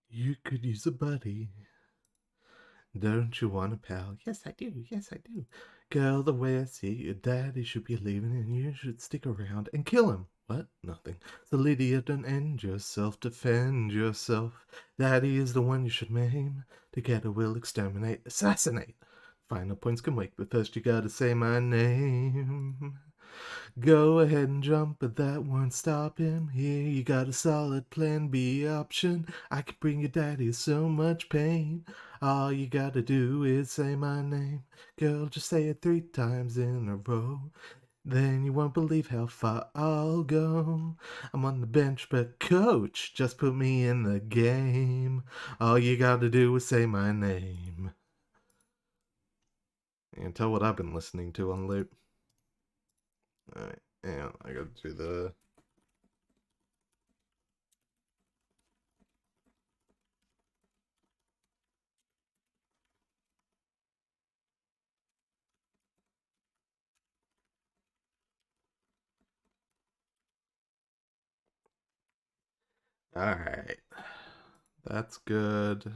You could use a buddy. Don't you want a pal? Yes, I do. Yes, I do. Girl, the way I see it, your daddy should be leaving and you should stick around and kill him. What? Nothing. So, Lydia, don't end yourself. Defend yourself. Daddy is the one you should maim. Together we'll exterminate, assassinate. Final points can wait, but first you gotta say my name. Go ahead and jump, but that won't stop him. Here you got a solid plan B option. I could bring your daddy so much pain. All you gotta do is say my name. Girl, just say it 3 times in a row. Then you won't believe how far I'll go. I'm on the bench, but coach, just put me in the game. All you gotta do is say my name. You can tell what I've been listening to on loop. Alright, and I gotta do the... Alright. That's good.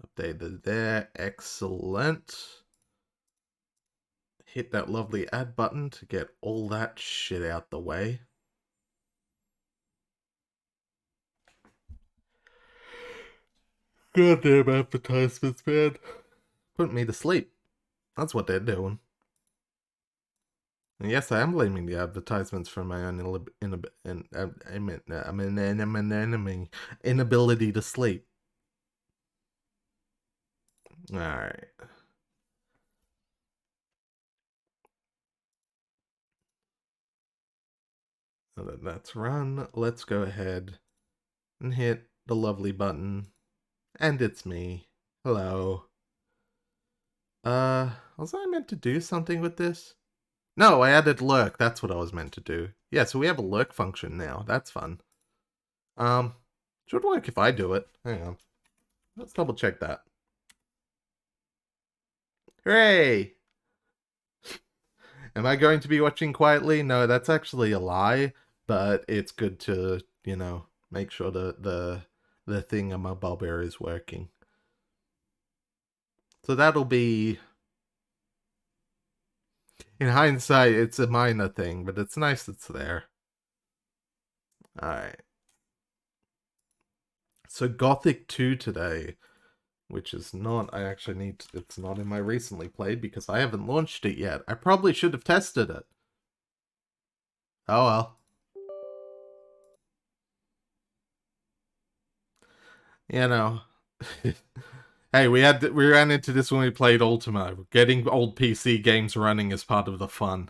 Updated there. Excellent. Hit that lovely add button to get all that shit out the way. Goddamn advertisements, man. Put me to sleep. That's what they're doing. And yes, I am blaming the advertisements for my own inability to sleep. Alright. So that's run. Let's go ahead and hit the lovely button. And it's me. Hello. Was I meant to do something with this? No, I added lurk. That's what I was meant to do. Yeah, so we have a lurk function now. That's fun. Should work if I do it. Hang on. Let's double check that. Hooray! Am I going to be watching quietly? No, that's actually a lie, but it's good to, you know, make sure the thing on my bobber is working. So that'll be... In hindsight, it's a minor thing, but it's nice it's there. Alright. So Gothic 2 today, which is not, I actually need to, it's not in my recently played because I haven't launched it yet. I probably should have tested it. Oh well. You know. Hey, we ran into this when we played Ultima. Getting old PC games running is part of the fun.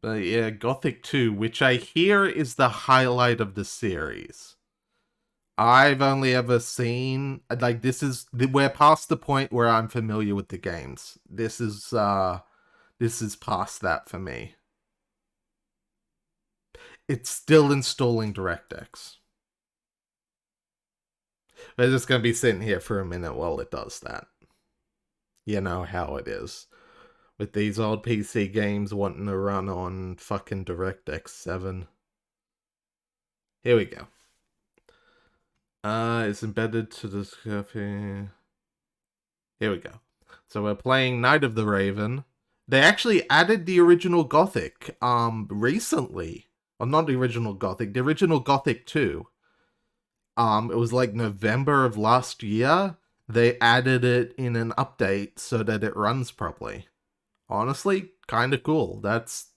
But yeah, Gothic 2, which I hear is the highlight of the series. I've only ever seen, like, we're past the point where I'm familiar with the games. This is past that for me. It's still installing DirectX. We're just gonna be sitting here for a minute while it does that. You know how it is. With these old PC games wanting to run on fucking DirectX 7. Here we go. It's embedded to the screen. Here we go. So we're playing Night of the Raven. They actually added the original Gothic recently. Well, not the original Gothic, the original Gothic 2. It was like November of last year. They added it in an update so that it runs properly. Honestly, kind of cool. That's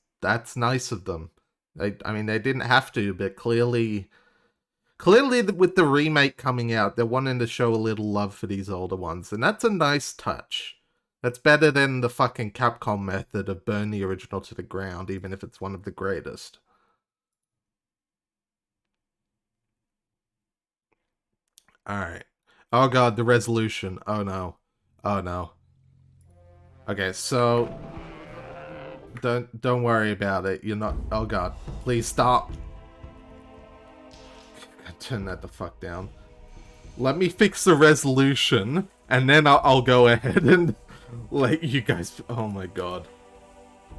nice of them. I mean, they didn't have to, but clearly with the remake coming out, they're wanting to show a little love for these older ones, and that's a nice touch. That's better than the fucking Capcom method of burn the original to the ground, even if it's one of the greatest. Alright. Oh god, the resolution. Oh no. Oh no. Okay, so don't worry about it. You're not. Oh god, please stop. Turn that the fuck down. Let me fix the resolution, and then I'll go ahead and let you guys. Oh my god.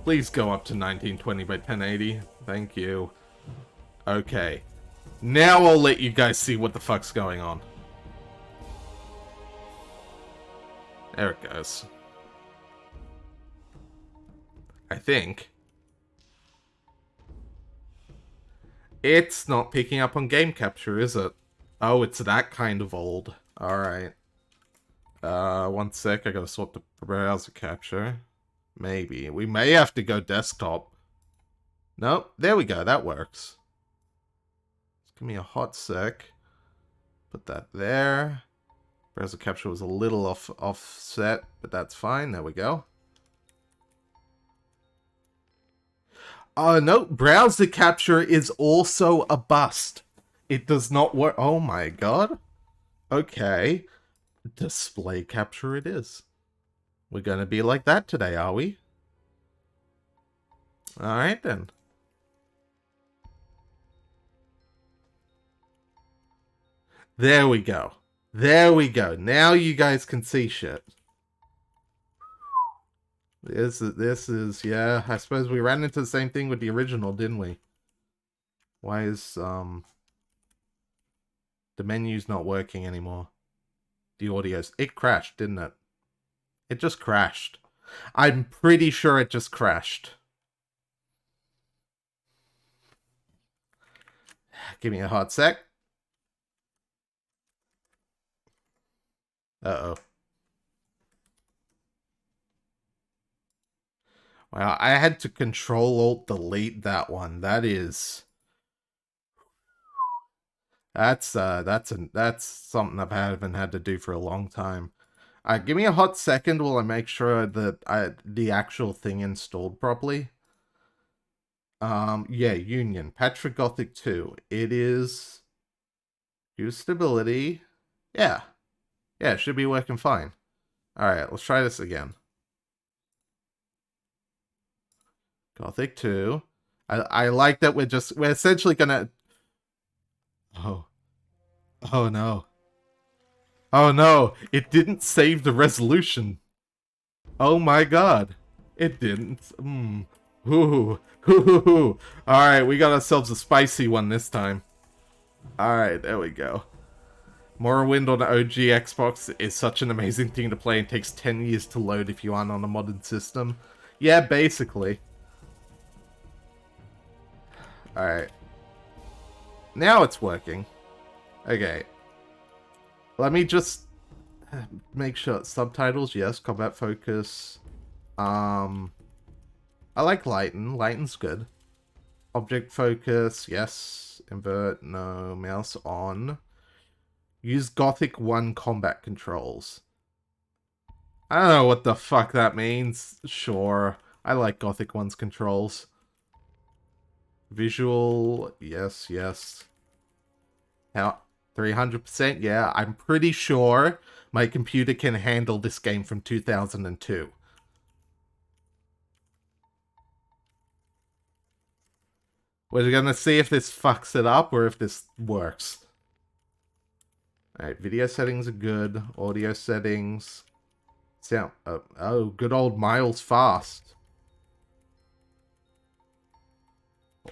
Please go up to 1920 by 1080. Thank you. Okay. Now I'll let you guys see what the fuck's going on. There it goes. I think. It's not picking up on game capture, is it? Oh, it's that kind of old. Alright. 1 sec, I gotta sort the browser capture. Maybe. We may have to go desktop. Nope, there we go, that works. Just give me a hot sec. Put that there. Browser capture was a little offset, but that's fine, there we go. No, browser capture is also a bust. It does not work. Oh my god. Okay. Display capture it is. We're gonna be like that today, are we? Alright then. There we go. There we go. Now you guys can see shit. This is, yeah, I suppose we ran into the same thing with the original, didn't we? Why is, the menu's not working anymore? The audio's, it crashed, didn't it? It just crashed. I'm pretty sure it just crashed. Give me a hot sec. Uh-oh. Wow, I had to Control-Alt-Delete that one. That is... That's something I haven't had to do for a long time. Give me a hot second while I make sure that the actual thing installed properly. Yeah, Union. Patch for Gothic 2. It is... Use stability. Yeah. Yeah, it should be working fine. Alright, let's try this again. Gothic 2. I like that we're essentially gonna... Oh. Oh no. Oh no, it didn't save the resolution. Oh my god. It didn't. Ooh. Ooh. Alright, we got ourselves a spicy one this time. Alright, there we go. Morrowind on the OG Xbox is such an amazing thing to play and takes 10 years to load if you aren't on a modern system. Yeah, basically. Alright. Now it's working. Okay. Let me just make sure. Subtitles, yes. Combat focus. I like Lighten. Lighten's good. Object focus, yes. Invert, no. Mouse on. Use Gothic 1 combat controls. I don't know what the fuck that means. Sure. I like Gothic 1's controls. Visual, yes, yes. How? 300%? Yeah, I'm pretty sure my computer can handle this game from 2002. We're gonna see if this fucks it up or if this works. Alright, video settings are good. Audio settings. Sound. Oh, good old Miles Fast.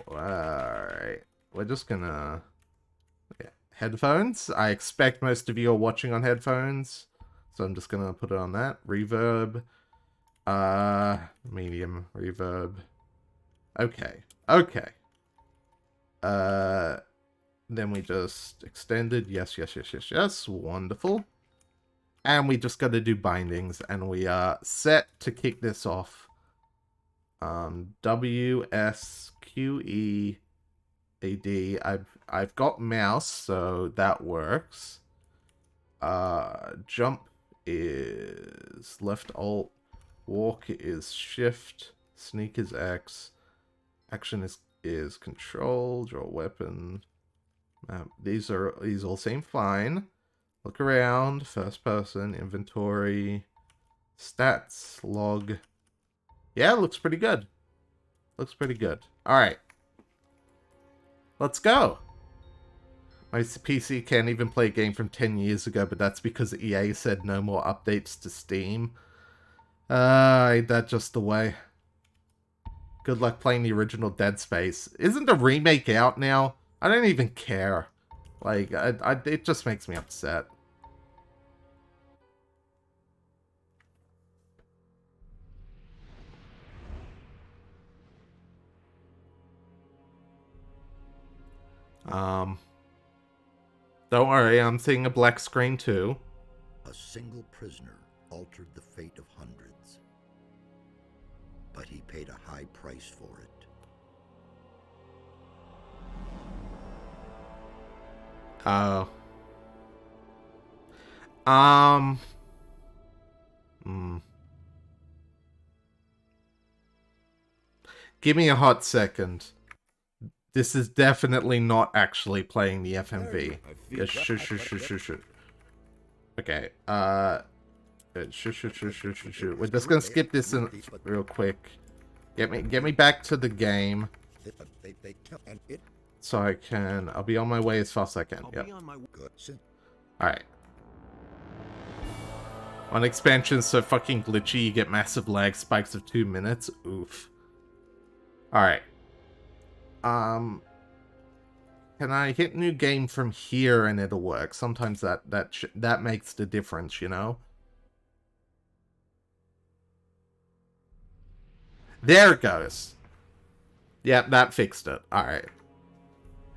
Alright. We're just gonna... Yeah. Headphones. I expect most of you are watching on headphones. So I'm just gonna put it on that. Reverb. Medium. Reverb. Okay. Okay. Then we just extended. Yes, yes, yes, yes, yes. Wonderful. And we just got to do bindings. And we are set to kick this off. W, S, Q, E, A, D. I've got mouse, so that works. Jump is left alt. Walk is shift. Sneak is X. Action is control. Draw weapon. These all seem fine. Look around. First person. Inventory. Stats. Log. Yeah, looks pretty good. Looks pretty good. Alright. Let's go. My PC can't even play a game from 10 years ago, but that's because EA said no more updates to Steam. Ain't that just the way? Good luck playing the original Dead Space. Isn't the remake out now? I don't even care. Like, it just makes me upset. Don't worry, I'm seeing a black screen too. A single prisoner altered the fate of hundreds, but he paid a high price for it. Oh. Give me a hot second. This is definitely not actually playing the FMV. Okay, we're just gonna skip this in real quick. Get me back to the game. So I'll be on my way as fast as I can. Yep. Alright. On expansion so fucking glitchy, you get massive lag spikes of 2 minutes. Oof. Alright. Can I hit new game from here and it'll work? Sometimes that makes the difference, you know? There it goes. Yep, that fixed it. Alright.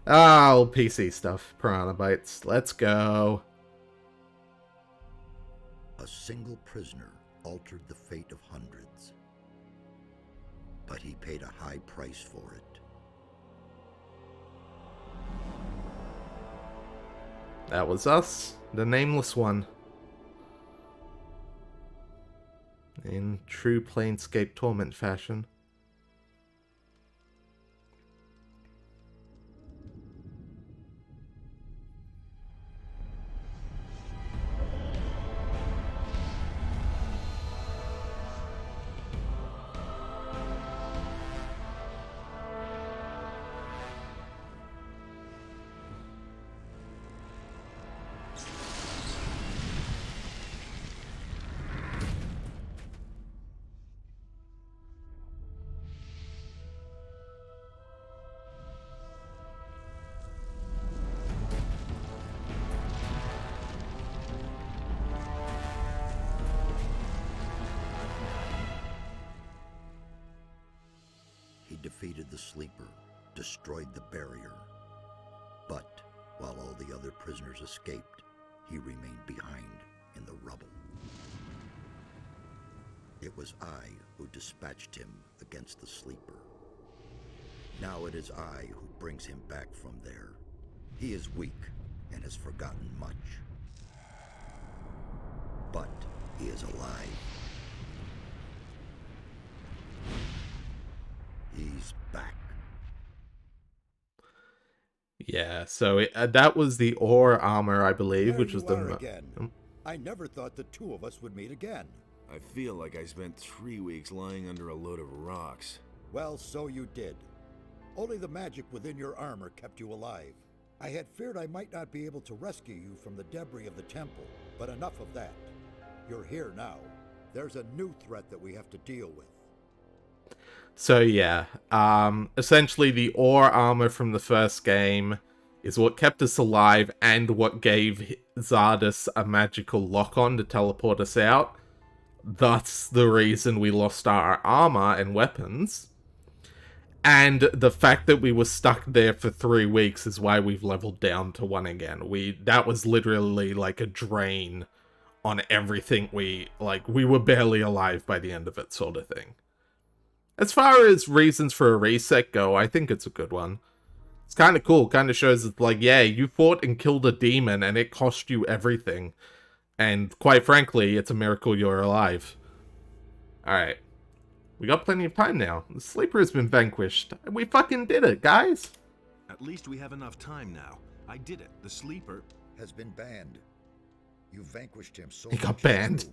Oh, PC stuff. Piranha Bytes. Let's go. A single prisoner altered the fate of hundreds, but he paid a high price for it. That was us, the nameless one. In true Planescape Torment fashion. Defeated the Sleeper, destroyed the barrier. But while all the other prisoners escaped, he remained behind in the rubble. It was I who dispatched him against the Sleeper. Now it is I who brings him back from there. He is weak and has forgotten much. But he is alive. He's back. Yeah, so that was the ore armor, I believe, There which was the... again. I never thought the two of us would meet again. I feel like I spent 3 weeks lying under a load of rocks. Well, so you did. Only the magic within your armor kept you alive. I had feared I might not be able to rescue you from the debris of the temple, but enough of that. You're here now. There's a new threat that we have to deal with. So yeah, essentially the ore armor from the first game is what kept us alive and what gave Zardes a magical lock-on to teleport us out. That's the reason we lost our armor and weapons. And the fact that we were stuck there for 3 weeks is why we've leveled down to 1 again. That was literally like a drain on everything. We were barely alive by the end of it, sort of thing. As far as reasons for a reset go, I think it's a good one. It's kind of cool. Kind of shows that, like, yeah, you fought and killed a demon and it cost you everything. And quite frankly, it's a miracle you're alive. Alright. We got plenty of time now. The Sleeper has been vanquished. We fucking did it, guys. At least we have enough time now. I did it. The Sleeper has been banned. You vanquished him so he got banned.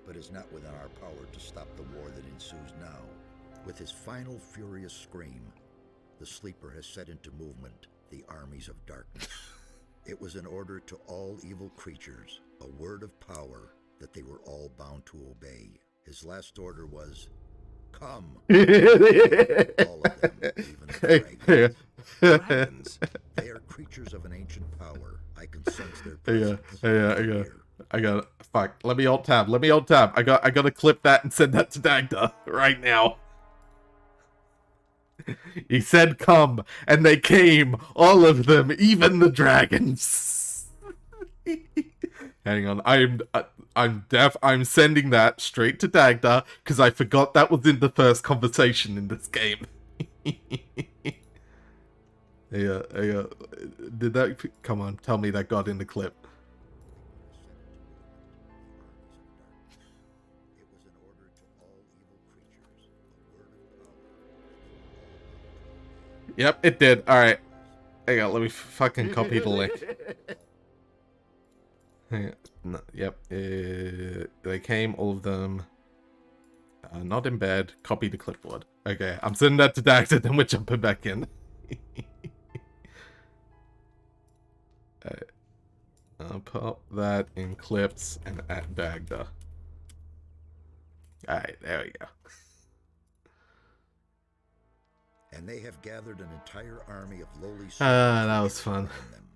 But is not within our power to stop the war that ensues now. With his final furious scream, the Sleeper has set into movement the armies of darkness. It was an order to all evil creatures, a word of power that they were all bound to obey. His last order was, Come. All of them, even the dragons. Dragons? They are creatures of an ancient power. I can sense their Yeah, presence. yeah. I got fuck. Let me alt tab. I gotta clip that and send that to Dagda right now. He said come, and they came, all of them, even the dragons. Hang on, I'm sending that straight to Dagda because I forgot that was in the first conversation in this game. Yeah. Did that? Come on, tell me that got in the clip. It was an order to all evil creatures, a word of power. Yep, it did. All right. Hang on, let me fucking copy the link. Hang on. No, yep. They came, all of them. Not in bed. Copy the clipboard. Okay, I'm sending that to Dagda, then we're jumping back in. I'll put that in clips and at Dagda. Alright, there we go. And they have gathered an entire army of lowly That was fun. them.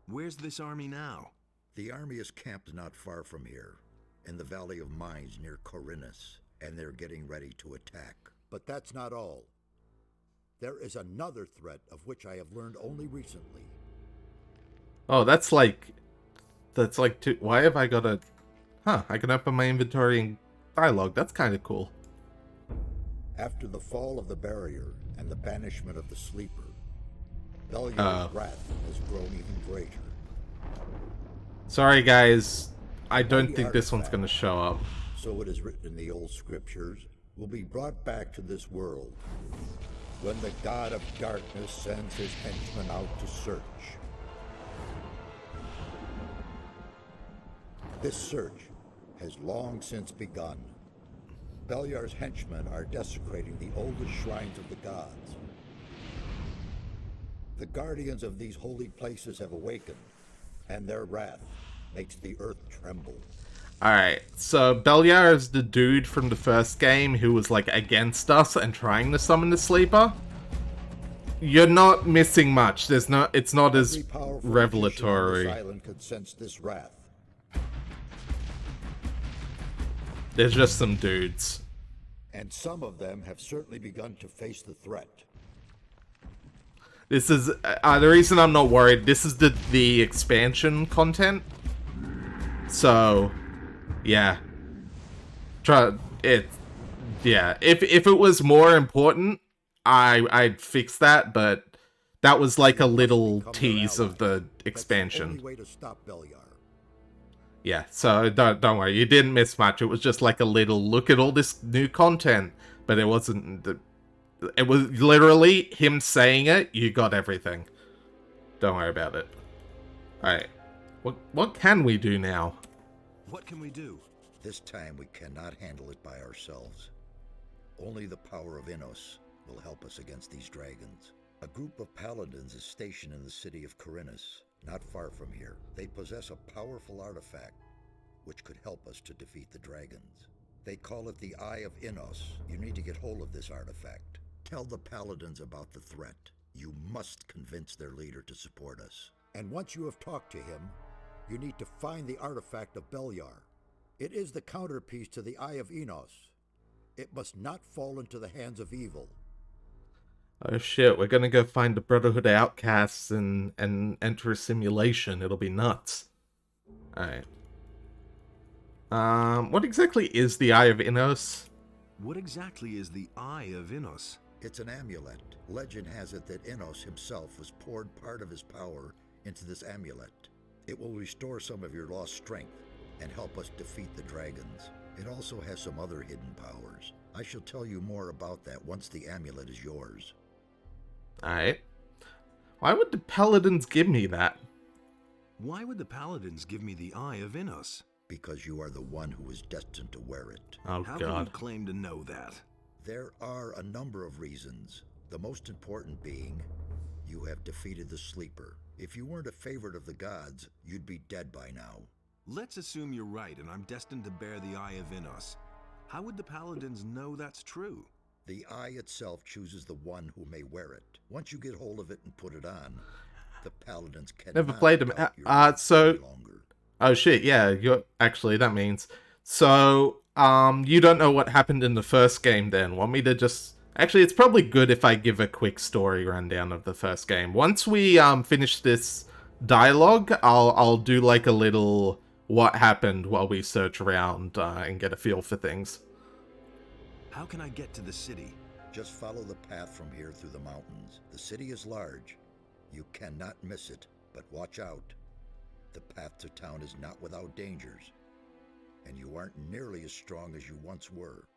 Where's this army now? The army is camped not far from here, in the Valley of Mines near Corinus, and they're getting ready to attack. But that's not all. There is another threat of which I have learned only recently. Oh, that's like two. Why have I got a? Huh? I can open my inventory and dialogue. That's kind of cool. After the fall of the barrier and the banishment of the sleeper, Beliar's wrath has grown even greater. Sorry, guys. I don't think this one's gonna show up. So it is written in the old scriptures, will be brought back to this world when the god of darkness sends his henchmen out to search. This search has long since begun. Beliar's henchmen are desecrating the oldest shrines of the gods. The guardians of these holy places have awakened, and their wrath makes the earth tremble. Alright, so Beliar is the dude from the first game who was like against us and trying to summon the sleeper. You're not missing much. It's not as revelatory. This island could sense this wrath. There's just some dudes. And some of them have certainly begun to face the threat. This is the reason I'm not worried. This is the expansion content. So, yeah. Yeah. If it was more important, I'd fix that, but that was like a little tease of the expansion. That's the only way to stop Beliar. Yeah, so don't worry, you didn't miss much. It was just like a little look at all this new content, but it wasn't. It was literally him saying it. You got everything. Don't worry about it. All right, what can we do now? What can we do? This time we cannot handle it by ourselves. Only the power of Innos will help us against these dragons. A group of paladins is stationed in the city of Corinus, not far from here. They possess a powerful artifact which could help us to defeat the dragons. They call it the Eye of Innos. You need to get hold of this artifact. Tell the paladins about the threat. You must convince their leader to support us. And once you have talked to him, you need to find the artifact of Beliar. It is the counterpiece to the Eye of Innos. It must not fall into the hands of evil. Oh shit, we're gonna go find the Brotherhood of Outcasts and enter a simulation. It'll be nuts. Alright. What exactly is the Eye of Innos? What exactly is the Eye of Innos? It's an amulet. Legend has it that Innos himself has poured part of his power into this amulet. It will restore some of your lost strength and help us defeat the dragons. It also has some other hidden powers. I shall tell you more about that once the amulet is yours. Alright. Why would the paladins give me that? Why would the paladins give me the Eye of Innos? Because you are the one who is destined to wear it. Oh How can you god. claim to know that? There are a number of reasons, the most important being, you have defeated the Sleeper. If you weren't a favorite of the gods, you'd be dead by now. Let's assume you're right and I'm destined to bear the Eye of Innos. How would the paladins know that's true? The eye itself chooses the one who may wear it. Once you get hold of it and put it on, the paladins Never cannot played them. doubt your words So any longer. oh shit, yeah, you're actually that means so you don't know what happened in the first game then. Want me to just actually it's probably good if I give a quick story rundown of the first game. Once we finish this dialogue, I'll do like a little what happened while we search around and get a feel for things. How can I get to the city? Just follow the path from here through the mountains. The city is large. You cannot miss it, but watch out. The path to town is not without dangers, and you aren't nearly as strong as you once were.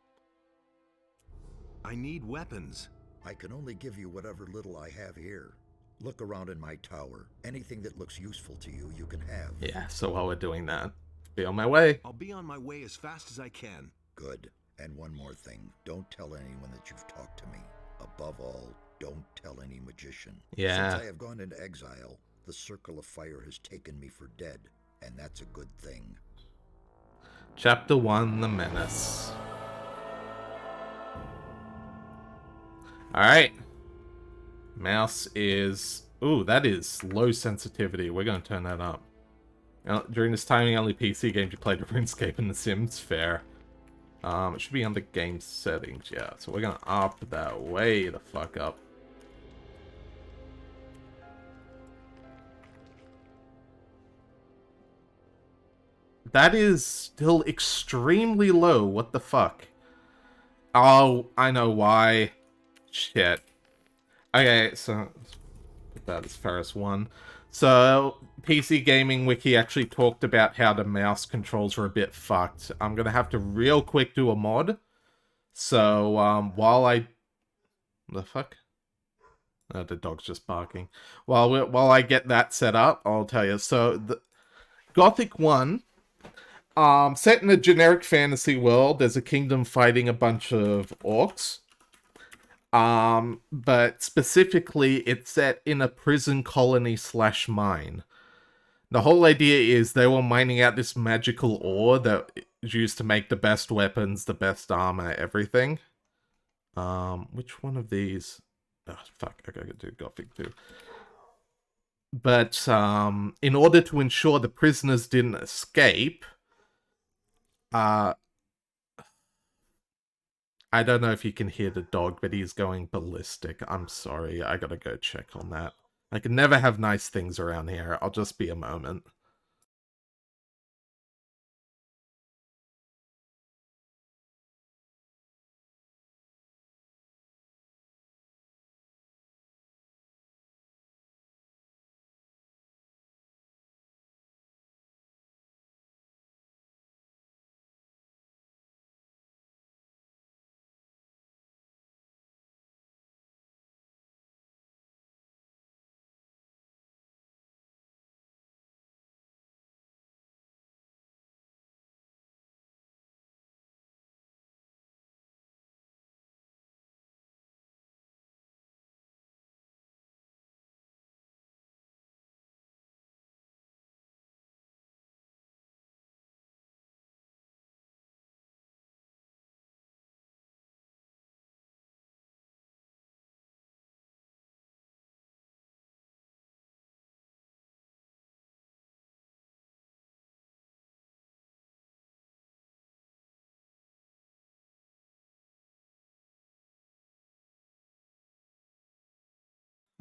I need weapons. I can only give you whatever little I have here. Look around in my tower. Anything that looks useful to you, you can have. Yeah, so while we're doing that, be on my way. I'll be on my way as fast as I can. Good. And one more thing. Don't tell anyone that you've talked to me. Above all, don't tell any magician. Yeah. Since I have gone into exile, the Circle of Fire has taken me for dead, and that's a good thing. Chapter 1, The Menace. Alright. Mouse is... Ooh, that is low sensitivity. We're going to turn that up. Now, during this time, the only PC games you played were RuneScape and The Sims. Fair. It should be under game settings, yeah. So we're going to up that way the fuck up. That is still extremely low. What the fuck? Oh, I know why. Shit. Okay, so let's put that as far as one. So, PC Gaming Wiki actually talked about how the mouse controls are a bit fucked. I'm gonna have to real quick do a mod. So, while I... The fuck? Oh, the dog's just barking. While I get that set up, I'll tell you. So, the Gothic 1... set in a generic fantasy world, there's a kingdom fighting a bunch of orcs. But specifically, it's set in a prison colony / mine. The whole idea is they were mining out this magical ore that is used to make the best weapons, the best armor, everything. Which one of these? Oh, fuck, I gotta do Gothic too. But, in order to ensure the prisoners didn't escape, I don't know if you can hear the dog, but he's going ballistic. I'm sorry, I gotta go check on that. I can never have nice things around here. I'll just be a moment.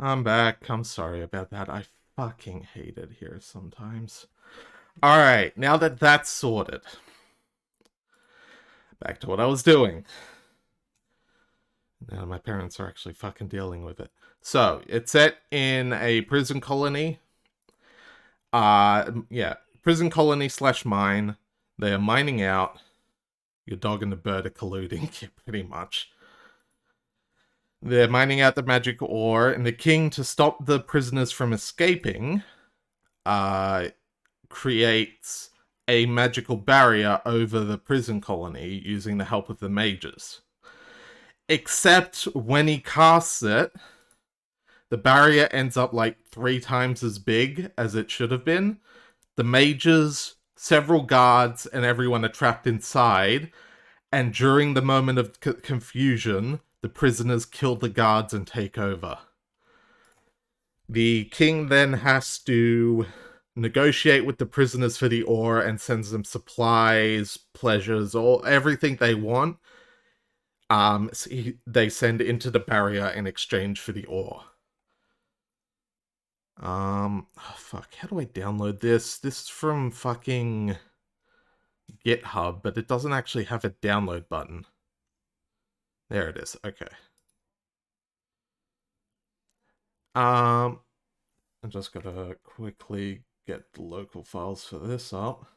I'm back. I'm sorry about that. I fucking hate it here sometimes. Alright, now that that's sorted. Back to what I was doing. Now my parents are actually fucking dealing with it. So, it's set in a prison colony. Yeah. Prison colony / mine. They are mining out. Your dog and the bird are colluding, pretty much. They're mining out the magic ore, and the king, to stop the prisoners from escaping, creates a magical barrier over the prison colony using the help of the mages. Except when he casts it, the barrier ends up like 3 times as big as it should have been. The mages, several guards, and everyone are trapped inside, and during the moment of confusion, The prisoners kill the guards and take over. The king then has to negotiate with the prisoners for the ore and sends them supplies, pleasures, or everything they want. They send into the barrier in exchange for the ore. Oh, fuck, how do I download this? This is from fucking GitHub, but it doesn't actually have a download button. There it is, okay. I'm just gonna quickly get the local files for this up.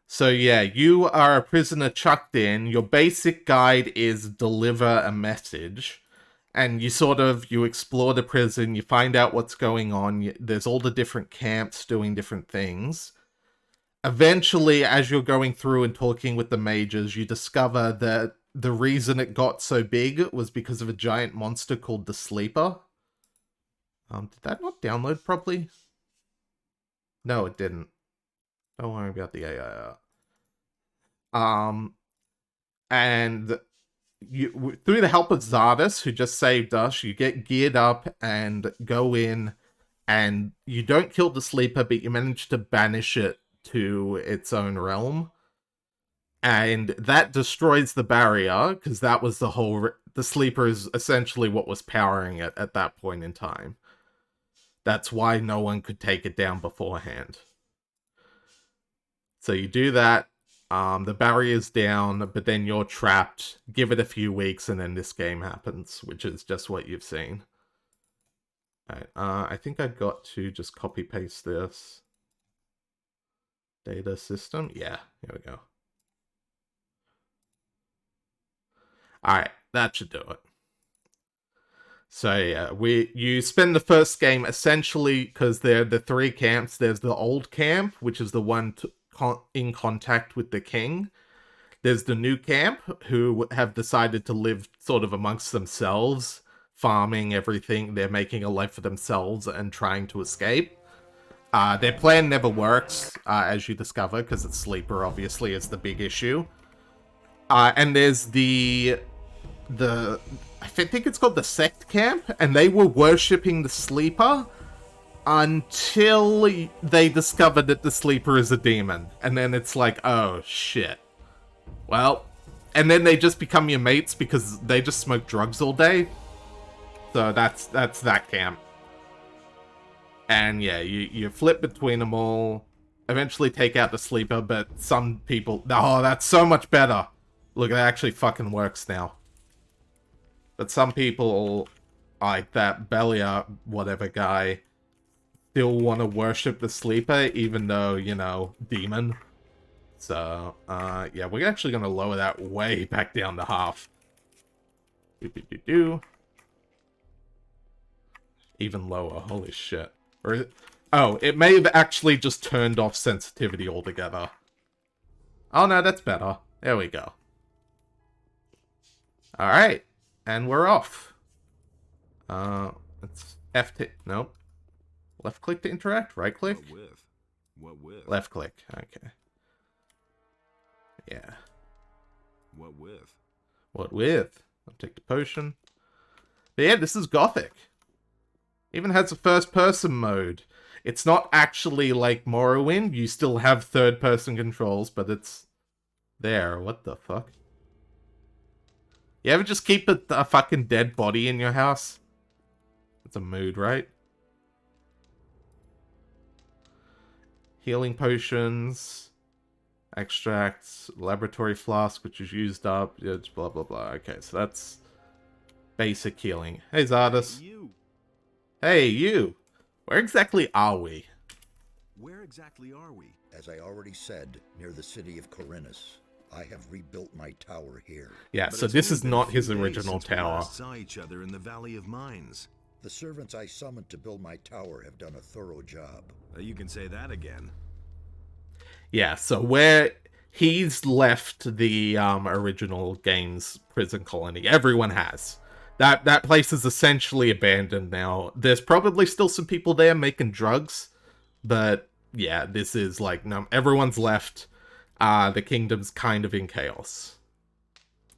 So yeah, you are a prisoner chucked in. Your basic guide is deliver a message. And you explore the prison, you find out what's going on. There's all the different camps doing different things. Eventually, as you're going through and talking with the mages, you discover that the reason it got so big was because of a giant monster called the Sleeper. Did that not download properly? No, it didn't. Don't worry about the AI. And you, through the help of Zardes, who just saved us, you get geared up and go in, and you don't kill the Sleeper, but you manage to banish it to its own realm. And that destroys the barrier, because that was the Sleeper is essentially what was powering it at that point in time. That's why no one could take it down beforehand. So you do that, the barrier's down, but then you're trapped. Give it a few weeks, and then this game happens, which is just what you've seen. Alright, I think I've got to just copy-paste this. Data system? Yeah, here we go. Alright, that should do it. So yeah, you spend the first game essentially, because they're the three camps. There's the old camp, which is the one in contact with the king. There's the new camp, who have decided to live sort of amongst themselves, farming everything. They're making a life for themselves and trying to escape. Their plan never works, as you discover, because it's Sleeper, obviously, is the big issue. And there's I think it's called the Sect Camp, and they were worshipping the Sleeper until they discovered that the Sleeper is a demon. And then it's like, oh, shit. Well, and then they just become your mates because they just smoke drugs all day. So that's that camp. And yeah, you flip between them all, eventually take out the Sleeper, but some people... Oh, that's so much better! Look, it actually fucking works now. But some people, like that Belia whatever guy, still want to worship the Sleeper, even though, you know, demon. So, yeah, we're actually going to lower that way back down to half. Even lower, holy shit. Or, oh, it may have actually just turned off sensitivity altogether. Oh no, that's better. There we go. Alright. And we're off. Let's nope. Left click to interact, right click? What with? Left click, okay. Yeah. What with? What with? I'll take the potion. But yeah, this is Gothic. Even has a first person mode. It's not actually like Morrowind, you still have third person controls, but it's there. What the fuck? You ever just keep a fucking dead body in your house? It's a mood, right? Healing potions, extracts, laboratory flask, which is used up. It's blah blah blah. Okay, so that's basic healing. Hey Zardes. You. Hey you. Where exactly are we? Where exactly are we? As I already said, near the city of Corinus. I have rebuilt my tower here. Yeah, But so it's this only is been a not few his days original since we tower. last saw each other in the Valley of Mines. The servants I summoned to build my tower have done a thorough job. You can say that again. Yeah, so where he's left the original game's prison colony. Everyone has. That place is essentially abandoned now. There's probably still some people there making drugs, but yeah, this is like, no, everyone's left. The kingdom's kind of in chaos.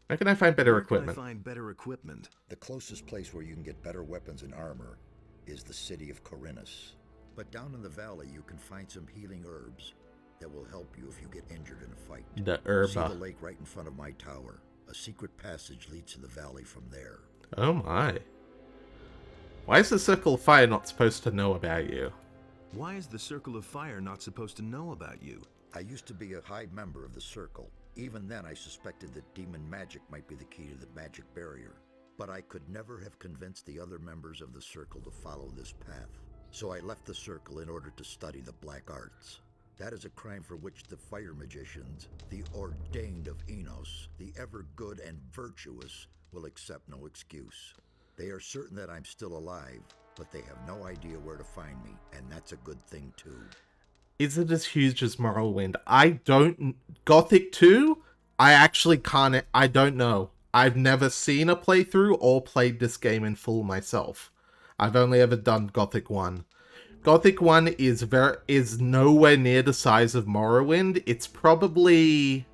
Where can I find better Where can I equipment? find better equipment? The closest place where you can get better weapons and armor is the city of Corinus. But down in the valley, you can find some healing herbs that will help you if you get injured in a fight. The See the herba. lake right in front of my tower. A secret passage leads to the valley from there. Oh my. Why is the Circle of Fire not supposed to know about you? Why is the Circle of Fire not supposed to know about you? I used to be a high member of the Circle. Even then, I suspected that demon magic might be the key to the magic barrier. But I could never have convinced the other members of the Circle to follow this path. So I left the Circle in order to study the black arts. That is a crime for which the fire magicians, the ordained of Enos, the ever good and virtuous, will accept no excuse. They are certain that I'm still alive, but they have no idea where to find me, and that's a good thing too. Is it as huge as Morrowind? I don't... Gothic 2? I actually can't... I don't know. I've never seen a playthrough or played this game in full myself. I've only ever done Gothic 1. Gothic 1 is nowhere near the size of Morrowind. It's probably...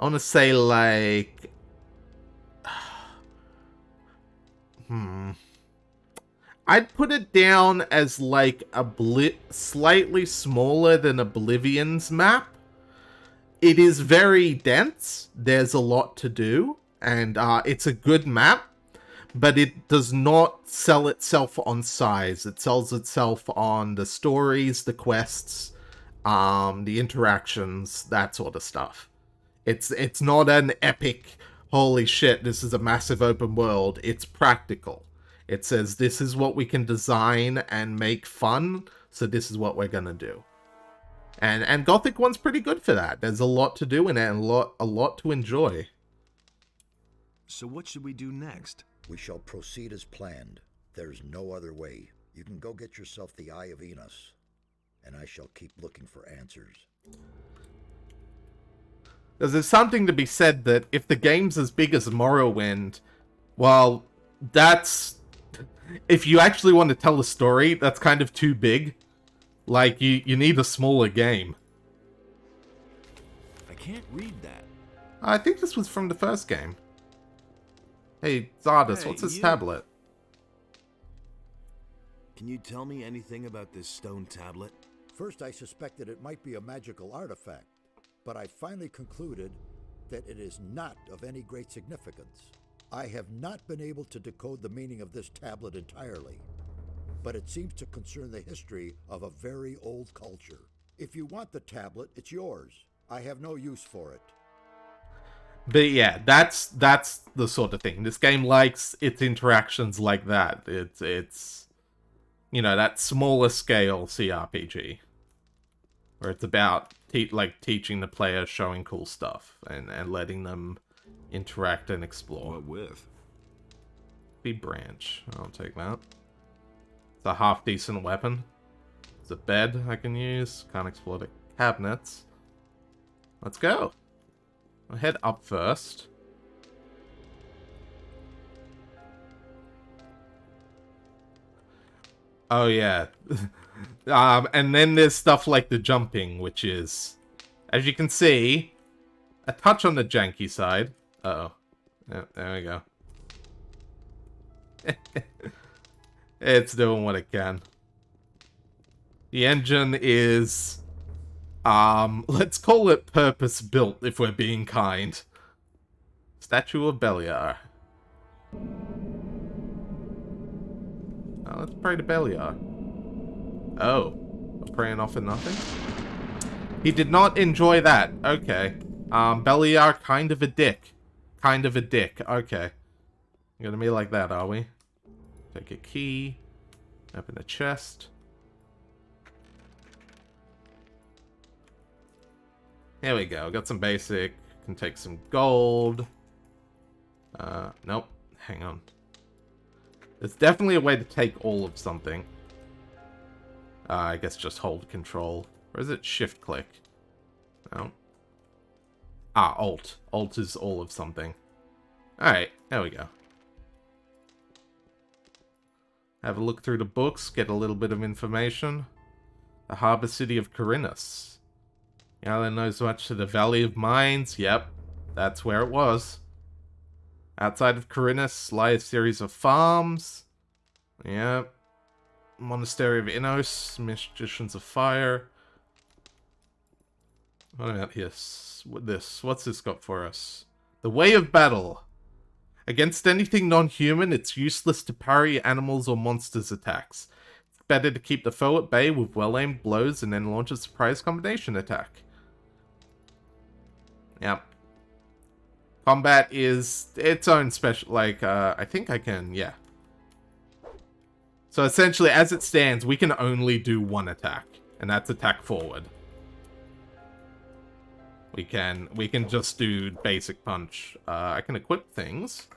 I want to say like... I'd put it down as like slightly smaller than Oblivion's map. It is very dense. There's a lot to do. And it's a good map. But it does not sell itself on size. It sells itself on the stories, the quests, the interactions, that sort of stuff. It's not an epic, holy shit, this is a massive open world. It's practical. It says this is what we can design and make fun, so this is what we're gonna do. And Gothic 1's pretty good for that. There's a lot to do in it and a lot to enjoy. So what should we do next? We shall proceed as planned. There's no other way. You can go get yourself the Eye of Enos, and I shall keep looking for answers. There's something to be said that if the game's as big as Morrowind, well, that's... If you actually want to tell a story, that's kind of too big. Like, you need a smaller game. I can't read that. I think this was from the first game. Hey, Zardas, Hey, what's this you. tablet? Can you tell me anything about this stone tablet? First, I suspected it might be a magical artifact, but I finally concluded that it is not of any great significance. I have not been able to decode the meaning of this tablet entirely, but it seems to concern the history of a very old culture. If you want the tablet, it's yours. I have no use for it. But yeah, that's the sort of thing. This game likes its interactions like that. It's you know, that smaller scale CRPG. Where it's about teaching the player, showing cool stuff, and letting them interact and explore. What with? Be branch. I'll take that. It's a half decent weapon. It's a bed I can use. Can't explore the cabinets. Let's go. I'll head up first. Oh yeah. And then there's stuff like the jumping, which is, as you can see, a touch on the janky side. Uh-oh. Yeah, there we go. It's doing what it can. The engine is, let's call it purpose-built, if we're being kind. Statue of Beliar. Oh, let's pray to Beliar. Oh, we're praying off for nothing? He did not enjoy that. Okay. Beliar, kind of a dick. Kind of a dick. Okay. Gonna be like that, are we? Take a key. Open a chest. Here we go. Got some basic. Can take some gold. Nope. Hang on. There's definitely a way to take all of something. I guess just hold control. Or is it shift click? No. Ah, alt. Alt is all of something. Alright, there we go. Have a look through the books, get a little bit of information. The harbor city of Corinus. The island knows much to the Valley of Mines. Yep. That's where it was. Outside of Corinus lie a series of farms. Yep. Monastery of Innos, Magicians of Fire. What about this? What's this got for us? The Way of Battle. Against anything non-human, it's useless to parry animals or monsters' attacks. It's better to keep the foe at bay with well-aimed blows and then launch a surprise combination attack. Yep. Combat is its own special, like, I think I can, yeah. So essentially, as it stands, we can only do one attack, and that's attack forward. We can just do basic punch. I can equip things.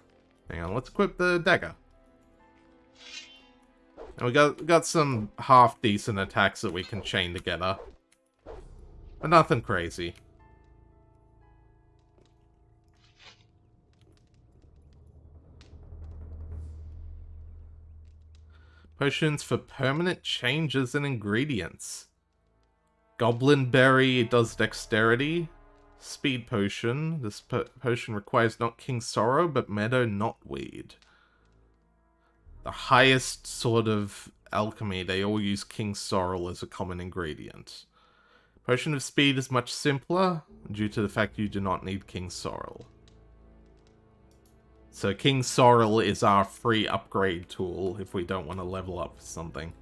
Hang on, let's equip the dagger. And we got some half-decent attacks that we can chain together. But nothing crazy. Potions for permanent changes in ingredients. Goblin Berry does dexterity. Speed Potion. This potion requires not King Sorrow, but Meadow Knotweed. The highest sort of alchemy, they all use King Sorrel as a common ingredient. Potion of Speed is much simpler, due to the fact you do not need King Sorrel. So King Sorrel is our free upgrade tool if we don't want to level up something.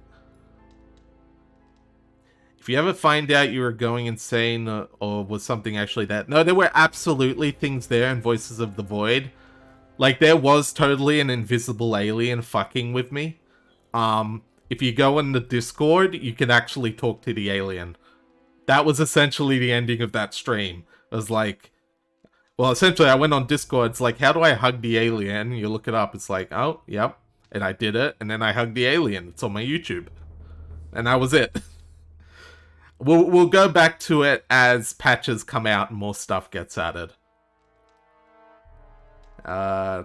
If you ever find out you were going insane or was something actually that... No, there were absolutely things there in Voices of the Void. Like, there was totally an invisible alien fucking with me. If you go in the Discord, you can actually talk to the alien. That was essentially the ending of that stream. It was like... Well, essentially, I went on Discord. It's like, how do I hug the alien? You look it up. It's like, oh, yep. And I did it. And then I hugged the alien. It's on my YouTube. And that was it. We'll go back to it as patches come out and more stuff gets added.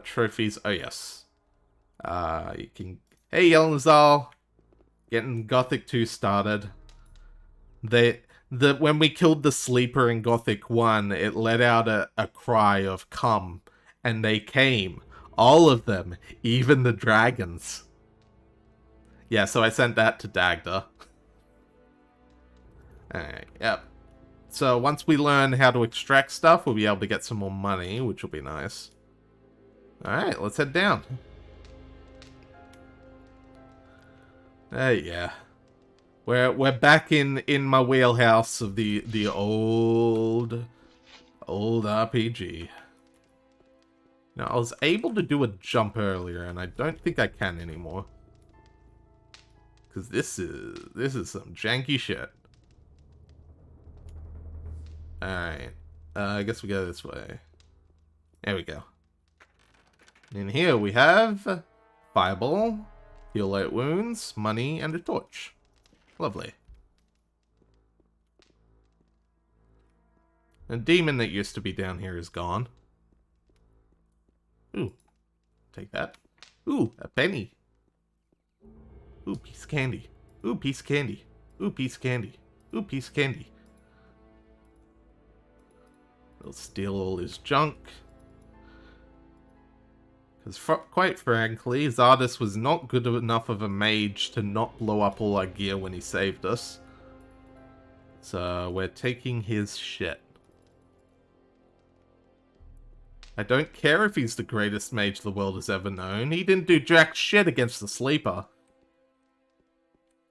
Trophies. Oh, yes. You can... Hey, Yelnazal. Getting Gothic 2 started. When we killed the sleeper in Gothic 1, it let out a cry of come. And they came. All of them. Even the dragons. Yeah, so I sent that to Dagda. Alright, yep. So once we learn how to extract stuff, we'll be able to get some more money, which will be nice. Alright, let's head down. Yeah. We're back in my wheelhouse of the old RPG. Now, I was able to do a jump earlier, and I don't think I can anymore. Because this is some janky shit. Alright. I guess we go this way. There we go. In here we have Fireball, Heal Light Wounds, Money, and a Torch. Lovely. The demon that used to be down here is gone. Ooh. Take that. Ooh, a penny. Ooh, piece of candy. Ooh, piece of candy. Ooh, piece of candy. Ooh, piece of candy. They'll steal all his junk. Because quite frankly, Zardes was not good enough of a mage to not blow up all our gear when he saved us. So we're taking his shit. I don't care if he's the greatest mage the world has ever known. He didn't do jack shit against the sleeper.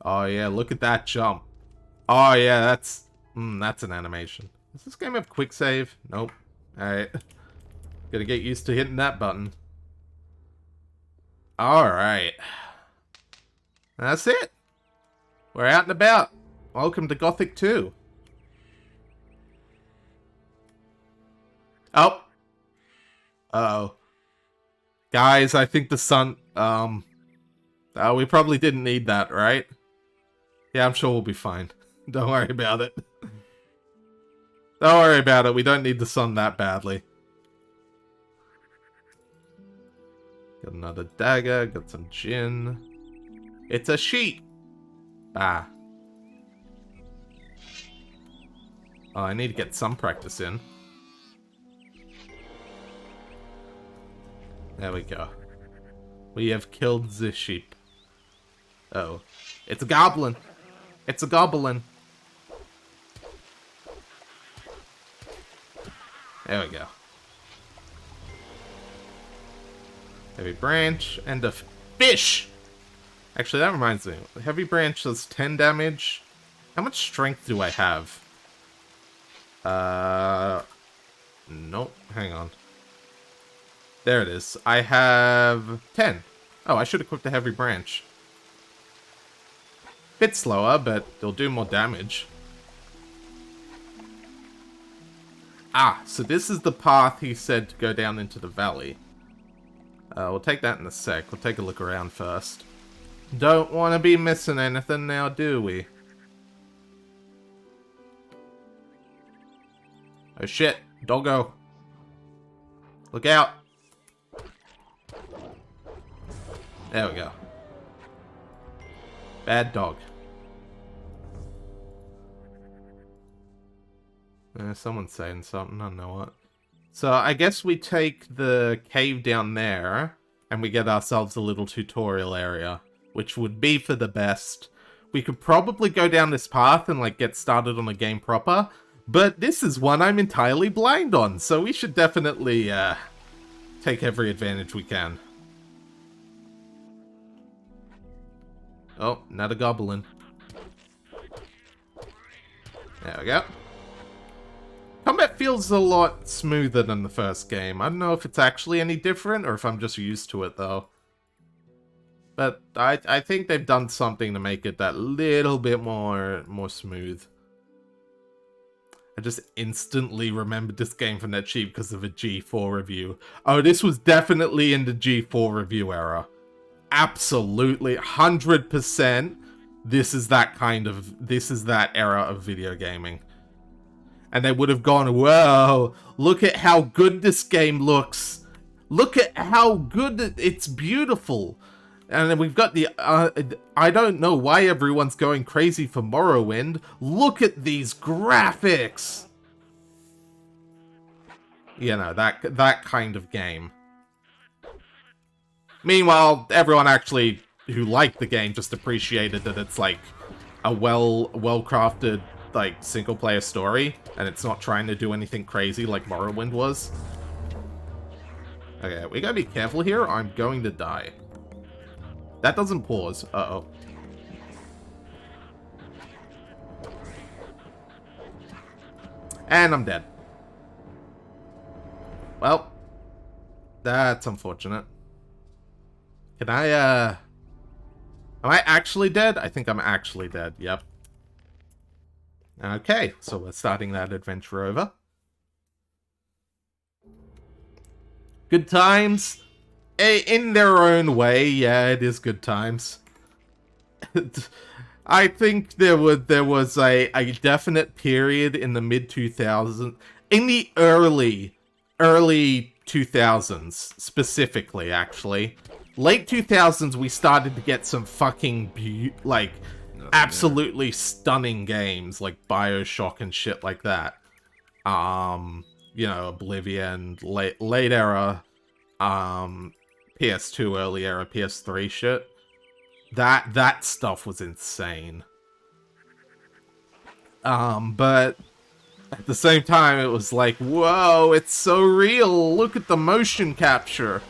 Oh yeah, look at that jump. Oh yeah, that's an animation. Does this game have quick save? Nope. Alright. Gotta get used to hitting that button. Alright. That's it. We're out and about. Welcome to Gothic 2. Oh. Uh-oh. Guys, I think the sun... we probably didn't need that, right? Yeah, I'm sure we'll be fine. Don't worry about it. Don't worry about it. We don't need the sun that badly. Got another dagger. Got some gin. It's a sheep. Ah. Oh, I need to get some practice in. There we go. We have killed the sheep. Oh. It's a goblin! It's a goblin! There we go. Heavy branch and a fish! Actually, that reminds me. Heavy branch does 10 damage. How much strength do I have? Nope. Hang on. There it is. I have 10. Oh, I should equip the heavy branch. Bit slower, but it'll do more damage. Ah, so this is the path he said to go down into the valley. We'll take that in a sec. We'll take a look around first. Don't want to be missing anything now, do we? Oh shit, doggo. Look out. There we go. Bad dog. Someone's saying something, I don't know what. So I guess we take the cave down there, and we get ourselves a little tutorial area, which would be for the best. We could probably go down this path and like get started on the game proper, but this is one I'm entirely blind on, so we should definitely take every advantage we can. Oh, not a goblin. There we go. Combat feels a lot smoother than the first game. I don't know if it's actually any different or if I'm just used to it, though. But I think they've done something to make it that little bit more smooth. I just instantly remembered this game from that sheet because of a G4 review. Oh, this was definitely in the G4 review era. Absolutely, 100%. This is that era of video gaming. And they would have gone, whoa, look at how good this game looks. Look at how good it's beautiful. And then we've got the, I don't know why everyone's going crazy for Morrowind. Look at these graphics. You know, that kind of game. Meanwhile, everyone actually who liked the game just appreciated that it's like a well-crafted like single player story, and it's not trying to do anything crazy like Morrowind was. Okay, we gotta be careful here, or I'm going to die. That doesn't pause. Uh-oh. And I'm dead. Well, that's unfortunate. Can I, am I actually dead? I think I'm actually dead, yep. Okay, so we're starting that adventure over. Good times? In their own way, yeah, it is good times. I think there was a definite period in the mid-2000s, in the early 2000s, specifically, actually. Late 2000s, we started to get some fucking, absolutely stunning games, like BioShock and shit like that. You know, Oblivion, late era, PS2, early era, PS3 shit. That stuff was insane. But at the same time, it was like, whoa, it's so real. Look at the motion capture.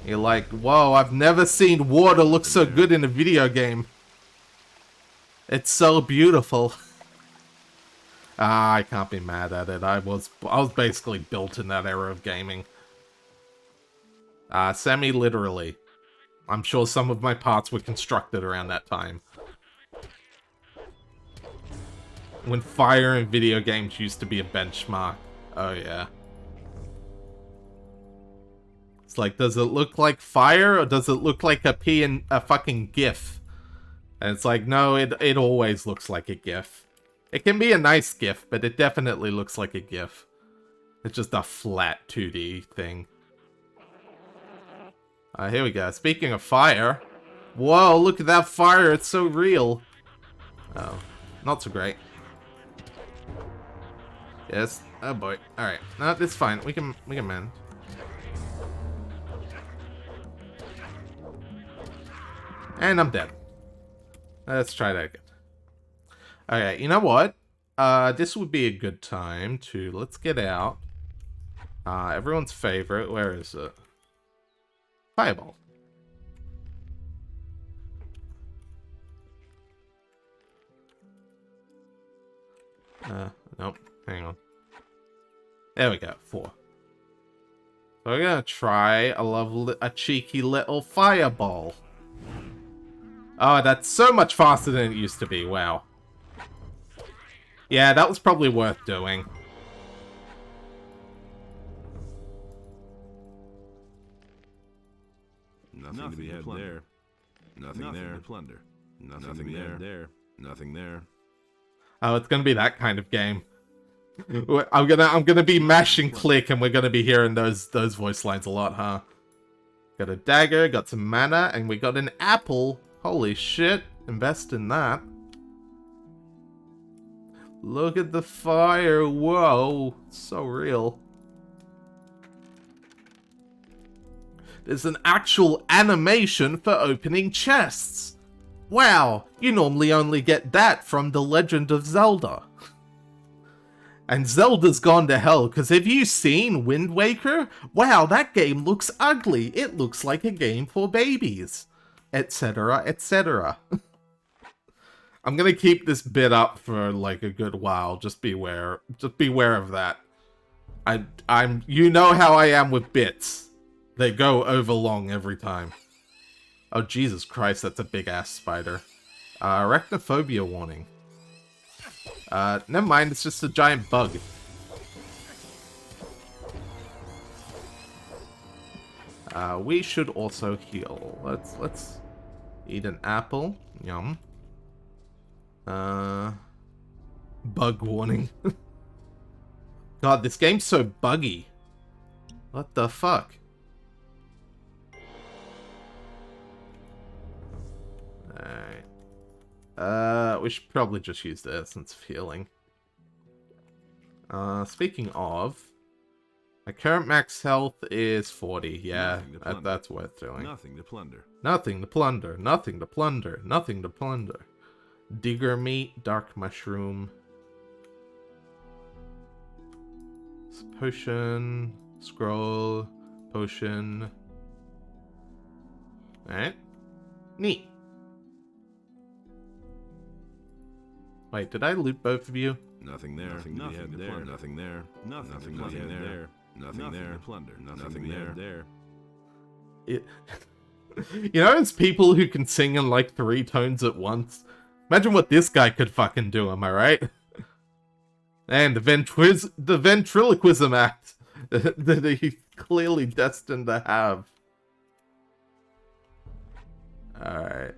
You're like, whoa, I've never seen water look so good in a video game. It's so beautiful. I can't be mad at it. I was basically built in that era of gaming. Semi-literally. I'm sure some of my parts were constructed around that time. When fire in video games used to be a benchmark. Oh yeah. It's like, does it look like fire or does it look like a fucking GIF? And it's like, no, it always looks like a GIF. It can be a nice GIF, but it definitely looks like a GIF. It's just a flat 2D thing. Here we go. Speaking of fire. Whoa, look at that fire. It's so real. Oh, not so great. Yes. Oh boy. Alright. No, it's fine. We can mend. And I'm dead. Let's try that again. Okay, you know what? This would be a good time to... Let's get out. Everyone's favorite. Where is it? Fireball. Nope. Hang on. There we go. 4. So we're gonna try a cheeky little fireball. Oh, that's so much faster than it used to be. Wow. Yeah, that was probably worth doing. Nothing to be had there. Nothing there. To plunder. Nothing there. Nothing there. Oh, it's gonna be that kind of game. I'm gonna be mashing click, and we're gonna be hearing those voice lines a lot, huh? Got a dagger, got some mana, and we got an apple. Holy shit! Invest in that. Look at the fire! Whoa, so real. There's an actual animation for opening chests. Wow, you normally only get that from The Legend of Zelda. And Zelda's gone to hell, because have you seen Wind Waker? Wow, that game looks ugly. It looks like a game for babies. Etc, etc. I'm gonna keep this bit up for like a good while. Just beware of that. You know how I am with bits. They go over long every time. Oh, Jesus Christ, that's a big-ass spider. Arachnophobia warning. Never mind, it's just a giant bug. We should also heal. Let's eat an apple. Yum. Bug warning. God, this game's so buggy. What the fuck? Alright. We should probably just use the essence of healing. Speaking of, my current max health is 40. Yeah, that's worth doing. Nothing to plunder. Nothing to plunder. Nothing to plunder. Nothing to plunder. Digger meat, dark mushroom. Potion, scroll, potion. Alright. Neat. Wait, did I loot both of you? Nothing there. Nothing there. Nothing there. Nothing there. Nothing there. Plunder. Nothing there. You know, it's people who can sing in like 3 tones at once. Imagine what this guy could fucking do, am I right? And the ventriloquism act that he's clearly destined to have. Alright.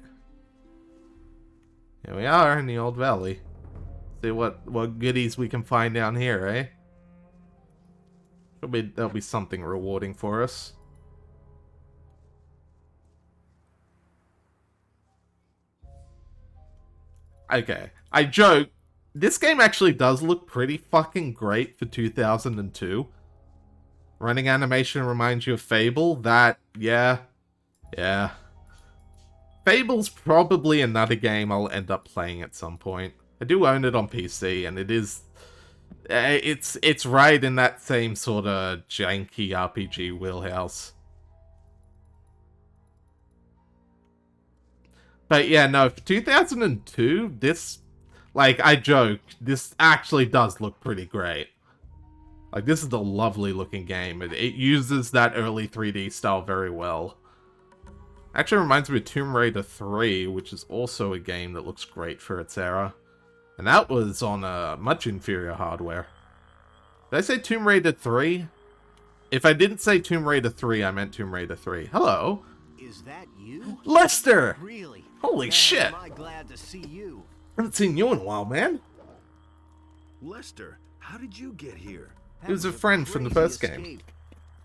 Here we are in the old valley. See what goodies we can find down here, eh? There'll be something rewarding for us. Okay, I joke. This game actually does look pretty fucking great for 2002. Running animation reminds you of Fable. That, yeah. Fable's probably another game I'll end up playing at some point. I do own it on PC, and it is... It's right in that same sort of janky RPG wheelhouse. But yeah, no, for 2002, this... Like, I joke, this actually does look pretty great. Like, this is a lovely looking game. It uses that early 3D style very well. Actually reminds me of Tomb Raider 3, which is also a game that looks great for its era. And that was on a much inferior hardware. Did I say Tomb Raider 3? If I didn't say Tomb Raider 3, I meant Tomb Raider 3. Hello. Is that you? Lester! Really? Holy shit! Am I glad to see you? I haven't seen you in a while, man. Lester, how did you get here? He was a friend from the first game.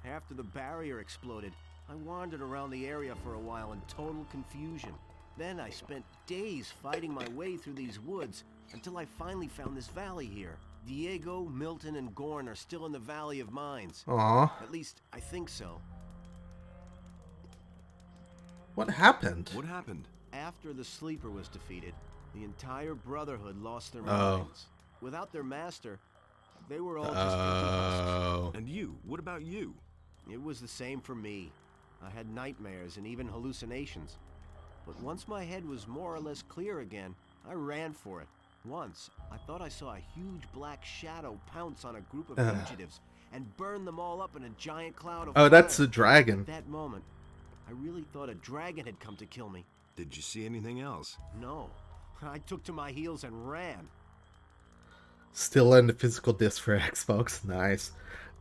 After the barrier exploded, I wandered around the area for a while in total confusion. Then I spent days fighting my way through these woods until I finally found this valley here. Diego, Milton, and Gorn are still in the Valley of Mines. Aww. At least, I think so. What happened? What happened? after the Sleeper was defeated, the entire Brotherhood lost their Oh. minds. Without their master, they were all just empty husks. Oh. And you? What about you? It was the same for me. I had nightmares and even hallucinations. But once my head was more or less clear again, I ran for it. Once, I thought I saw a huge black shadow pounce on a group of fugitives and burn them all up in a giant cloud of fire. Oh, that's the dragon. At that moment, I really thought a dragon had come to kill me. Did you see anything else? No. I took to my heels and ran. Still in the physical disc for Xbox. Nice.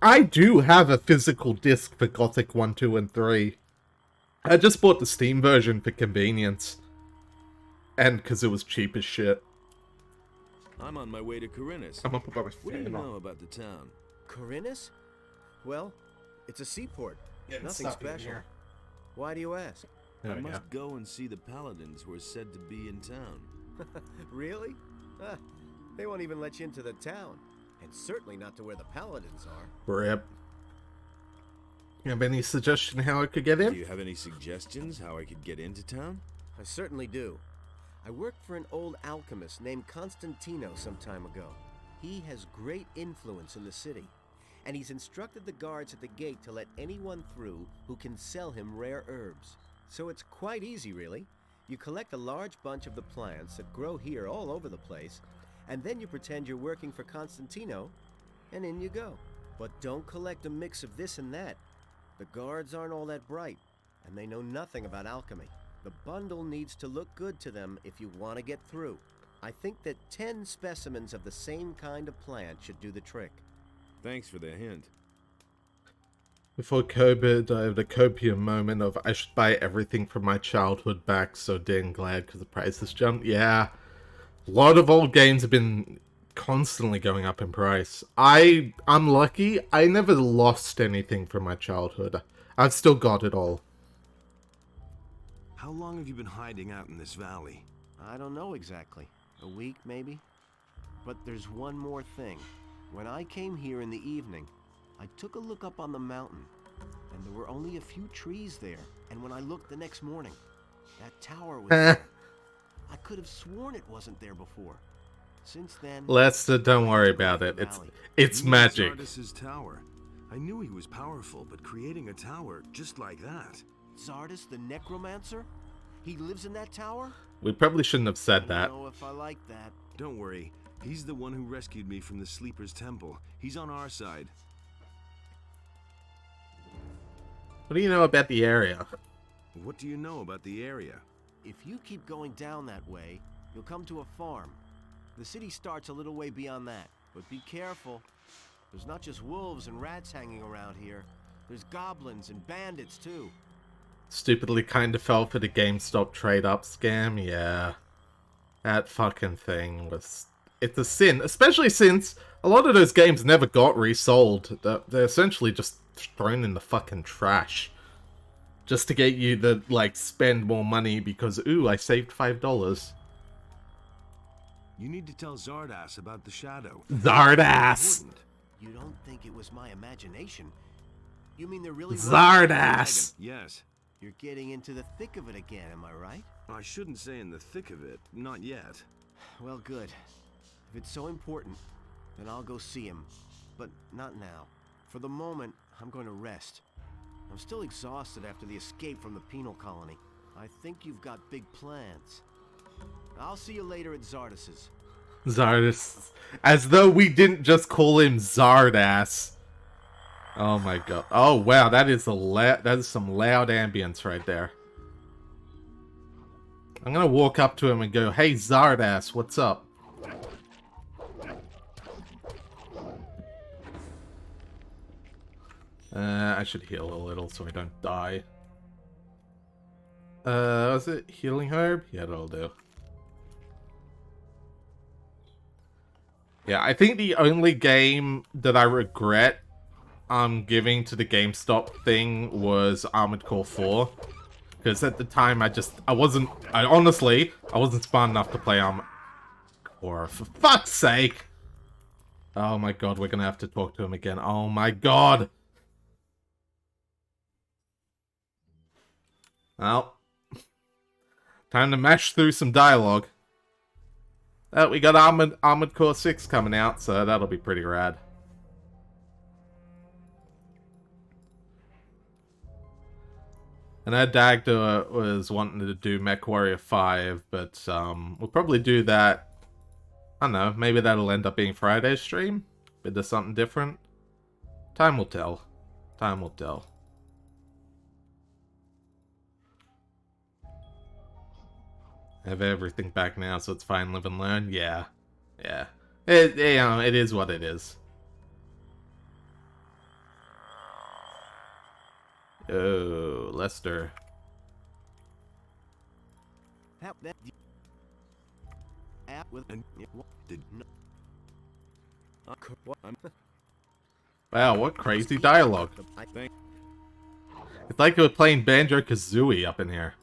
I do have a physical disc for Gothic 1, 2, and 3. I just bought the Steam version for convenience. And because it was cheap as shit. I'm on my way to Corinus. I'm gonna put my What do you fan on. know about the town? Corinus? Well, it's a seaport. Yeah, Nothing stop being special. here. Why do you ask? There I we go. must go and see the paladins who are said to be in town. Really? They won't even let you into the town. And certainly not to where the paladins are. Rip. You have any suggestion how I could get Do in? you have any suggestions how I could get into town? I certainly do. I worked for an old alchemist named Constantino some time ago. He has great influence in the city, and he's instructed the guards at the gate to let anyone through who can sell him rare herbs. So it's quite easy, really. You collect a large bunch of the plants that grow here all over the place, and then you pretend you're working for Constantino, and in you go. But don't collect a mix of this and that. The guards aren't all that bright, and they know nothing about alchemy. The bundle needs to look good to them if you want to get through. I think that 10 specimens of the same kind of plant should do the trick. Thanks for the hint. Before COVID, I had a copium moment of I should buy everything from my childhood back, so dang glad because the prices jumped. Yeah, a lot of old games have been constantly going up in price. I'm lucky. I never lost anything from my childhood. I've still got it all. How long have you been hiding out in this valley? I don't know exactly. A week, maybe? But there's one more thing. When I came here in the evening, I took a look up on the mountain, and there were only a few trees there. And when I looked the next morning, that tower was there. I could have sworn it wasn't there before. Since then... Lester, don't worry about it. It's You mean magic. Zardas's tower. I knew he was powerful, but creating a tower just like that. Zardus the Necromancer? He lives in that tower? We probably shouldn't have said I that. don't know if I like that. Don't worry, he's the one who rescued me from the Sleeper's temple. He's on our side. What do you know about the area? What do you know about the area? If you keep going down that way, you'll come to a farm. The city starts a little way beyond that, but be careful. There's not just wolves and rats hanging around here. There's goblins and bandits too. Stupidly kind of fell for the GameStop trade-up scam. Yeah. That fucking thing was... It's a sin. Especially since a lot of those games never got resold. They're essentially just thrown in the fucking trash. Just to get you to, like, spend more money because, ooh, I saved $5. You need to tell Zardas about the shadow. Zardas! Important. You don't think it was my imagination? You mean they're really... Zardas! Yes. You're getting into the thick of it again, am I right? I shouldn't say in the thick of it. Not yet. Well, good. If it's so important, then I'll go see him. But not now. For the moment, I'm going to rest. I'm still exhausted after the escape from the penal colony. I think you've got big plans. I'll see you later at Zardas's. Zardas. As though we didn't just call him Zardas. Oh my god. Oh wow, that is some loud ambience right there. I'm gonna walk up to him and go, "Hey Zardas, what's up?" I should heal a little so I don't die. Was it healing herb? Yeah, that'll do. Yeah, I think the only game that I regret giving to the GameStop thing was Armored Core 4. Because at the time I honestly wasn't smart enough to play Armored Core. For fuck's sake! Oh my god, we're gonna have to talk to him again. Oh my god! Well, Time to mash through some dialogue. We got Armored Core 6 coming out, so that'll be pretty rad. And our Dagda was wanting to do MechWarrior 5, but we'll probably do that. I don't know, maybe that'll end up being Friday's stream? Bit of something different? Time will tell. Time will tell. I have everything back now, so it's fine, live and learn? Yeah. Yeah. It is what it is. Oh, Lester. Wow, what crazy dialogue. It's like we're playing Banjo-Kazooie up in here.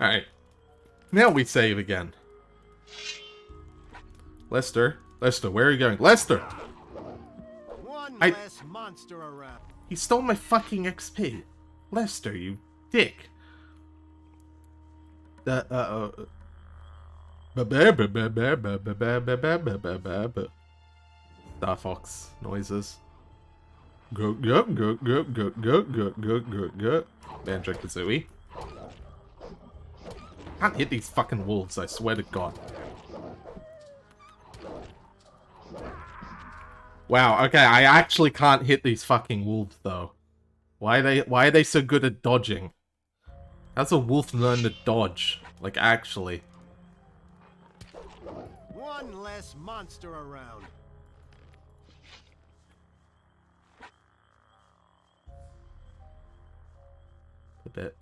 Alright. Now we save again. Lester, where are you going? Lester! One less monster around. He stole my fucking XP. Lester, you dick. Star Fox noises. Go. Banjo-Kazooie. Can't hit these fucking wolves, I swear to God. Wow, okay, I actually can't hit these fucking wolves, though. Why are they so good at dodging? How's a wolf learn to dodge? Like, actually. One less monster around. A bit.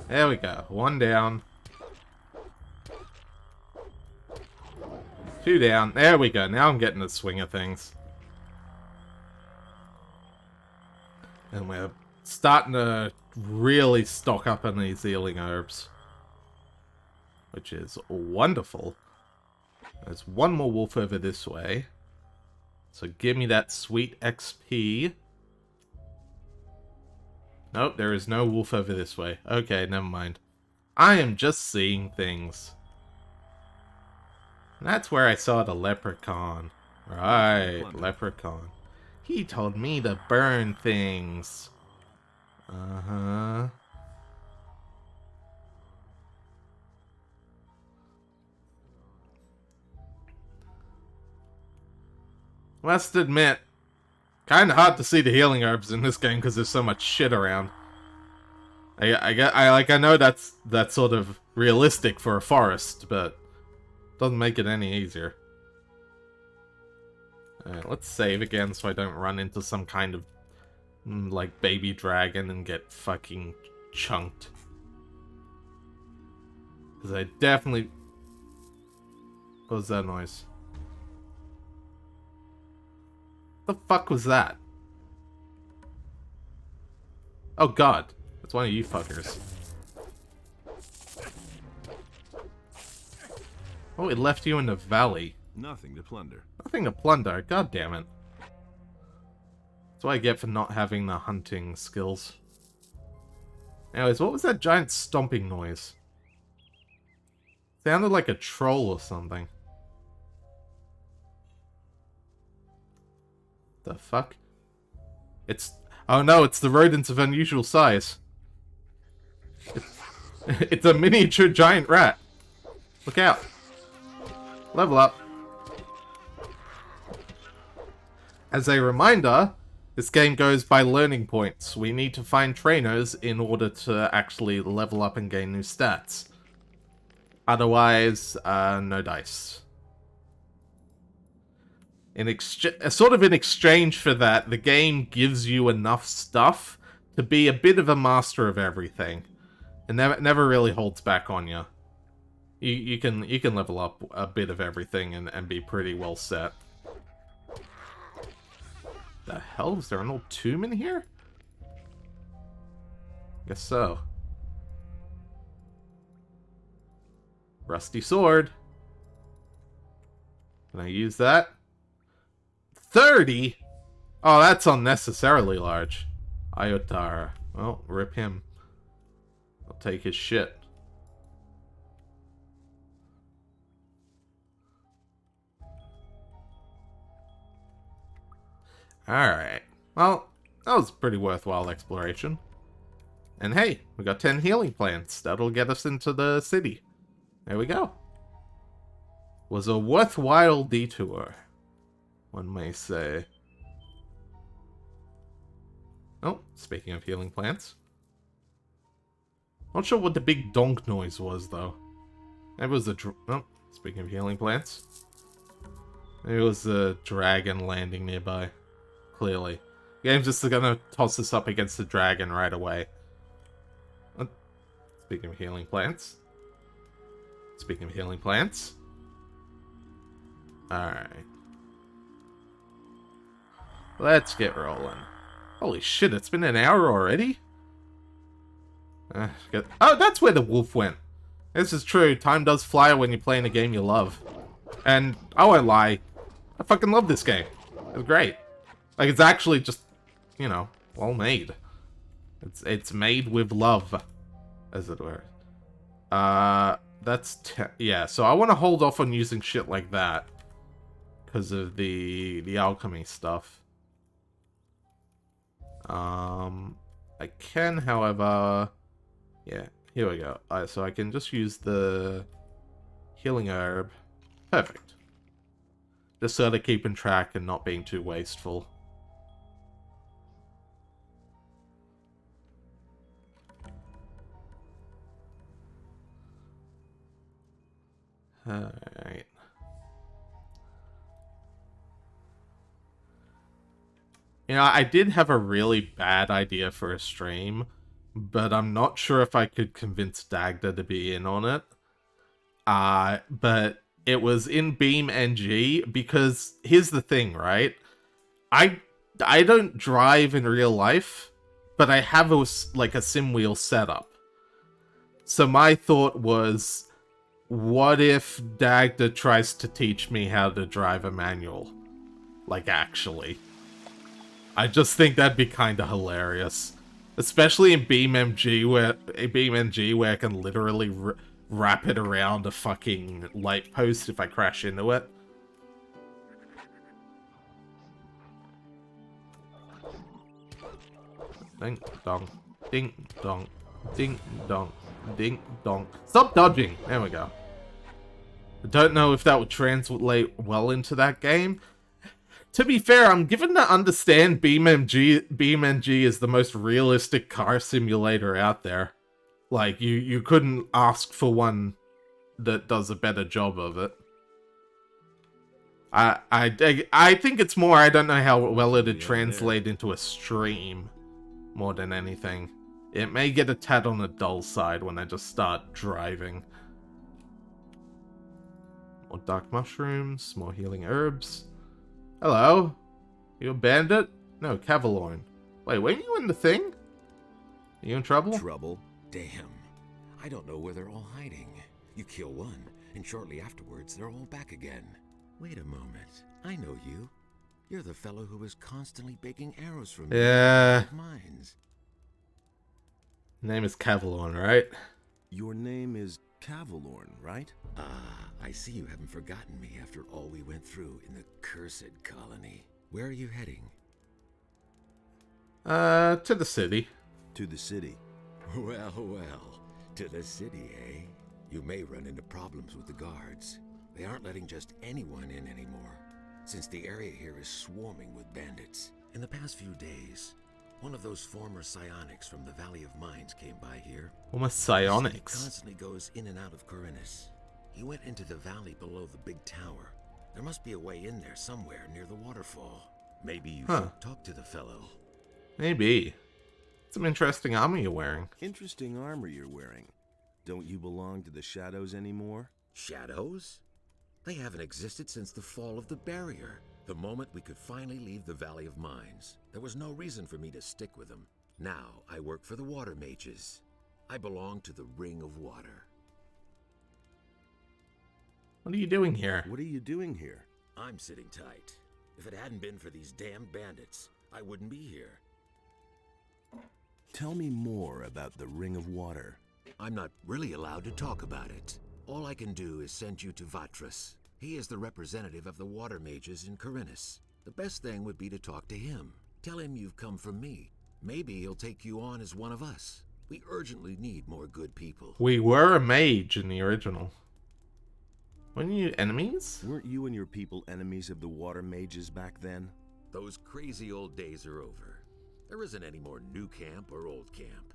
There we go. One down. Two down. There we go. Now I'm getting the swing of things. And we're starting to really stock up on these healing herbs. Which is wonderful. There's one more wolf over this way. So give me that sweet XP. Nope, there is no wolf over this way. Okay, never mind. I am just seeing things. And that's where I saw the leprechaun. Right, leprechaun. He told me to burn things. Uh-huh. Must admit, kind of hard to see the healing herbs in this game because there's so much shit around. I know that's sort of realistic for a forest, but doesn't make it any easier. Alright, let's save again so I don't run into some kind of like baby dragon and get fucking chunked. Because I definitely... What was that noise? The fuck was that? Oh god, that's one of you fuckers. Oh, it left you in the valley. Nothing to plunder. Nothing to plunder, god damn it. That's what I get for not having the hunting skills. Anyways, what was that giant stomping noise? Sounded like a troll or something. The fuck? Oh no, it's the rodents of unusual size. It's a miniature giant rat. Look out. Level up. As a reminder, this game goes by learning points. We need to find trainers in order to actually level up and gain new stats. Otherwise, no dice. In exchange for that, the game gives you enough stuff to be a bit of a master of everything. It never really holds back on you. You can level up a bit of everything and be pretty well set. The hell? Is there an old tomb in here? Guess so. Rusty sword. Can I use that? 30? Oh, that's unnecessarily large. Iotara. Well, rip him. I'll take his shit. Alright. Well, that was a pretty worthwhile exploration. And hey, we got 10 healing plants. That'll get us into the city. There we go. Was a worthwhile detour, one may say. Oh, speaking of healing plants. Not sure what the big donk noise was, though. Maybe it was the oh, speaking of healing plants. Maybe it was the dragon landing nearby. Clearly. The game's just gonna toss us up against the dragon right away. Speaking of healing plants. Speaking of healing plants. Alright. Let's get rolling. Holy shit, it's been an hour already? Oh, that's where the wolf went. This is true. Time does fly when you're playing a game you love. And, I won't lie, I fucking love this game. It's great. Like, it's actually just, you know, well made. It's made with love, as it were. That's yeah, so I want to hold off on using shit like that. Because of the alchemy stuff. I can, however... Yeah, here we go. So I can just use the healing herb. Perfect. Just sort of keeping track and not being too wasteful. Alright. You know, I did have a really bad idea for a stream, but I'm not sure if I could convince Dagda to be in on it. But it was in BeamNG, because here's the thing, right? I don't drive in real life, but I have a sim wheel setup. So my thought was, what if Dagda tries to teach me how to drive a manual? Like, actually. I just think that'd be kind of hilarious. Especially in BeamNG, where I can literally wrap it around a fucking light post if I crash into it. Ding dong, ding dong, ding dong, ding dong. Stop dodging! There we go. I don't know if that would translate well into that game. To be fair, I'm given to understand BeamNG is the most realistic car simulator out there. Like, you couldn't ask for one that does a better job of it. I think it's more, I don't know how well it'd translate into a stream, more than anything. It may get a tad on the dull side when I just start driving. More dark mushrooms, more healing herbs. Hello? You a bandit? No, Cavalorn. Wait, weren't you in the thing? Are you in trouble? Trouble? Damn. I don't know where they're all hiding. You kill one, and shortly afterwards they're all back again. Wait a moment. I know you. You're the fellow who was constantly baking arrows from mines. Name is Cavalorn, right? Your name is Cavalorn, right? Ah, I see you haven't forgotten me after all we went through in the cursed colony. Where are you heading? To the city. To the city. Well, well. To the city, eh? You may run into problems with the guards. They aren't letting just anyone in anymore, since the area here is swarming with bandits. In the past few days, one of those former psionics from the Valley of Mines came by here. Almost psionics. He constantly goes in and out of Korinis. He went into the valley below the big tower. There must be a way in there somewhere near the waterfall. Maybe you should talk to the fellow. Maybe. Some interesting armor you're wearing. Interesting armor you're wearing. Don't you belong to the Shadows anymore? Shadows? They haven't existed since the fall of the barrier. The moment we could finally leave the Valley of Mines, there was no reason for me to stick with them. Now I work for the water mages. I belong to the Ring of Water. What are you doing here? What are you doing here? I'm sitting tight. If it hadn't been for these damn bandits, I wouldn't be here. Tell me more about the Ring of Water. I'm not really allowed to talk about it. All I can do is send you to Vatras. He is the representative of the water mages in Corinus. The best thing would be to talk to him. Tell him you've come from me. Maybe he'll take you on as one of us. We urgently need more good people. We were a mage in the original. Weren't you enemies? Weren't you and your people enemies of the water mages back then? Those crazy old days are over. There isn't any more new camp or old camp.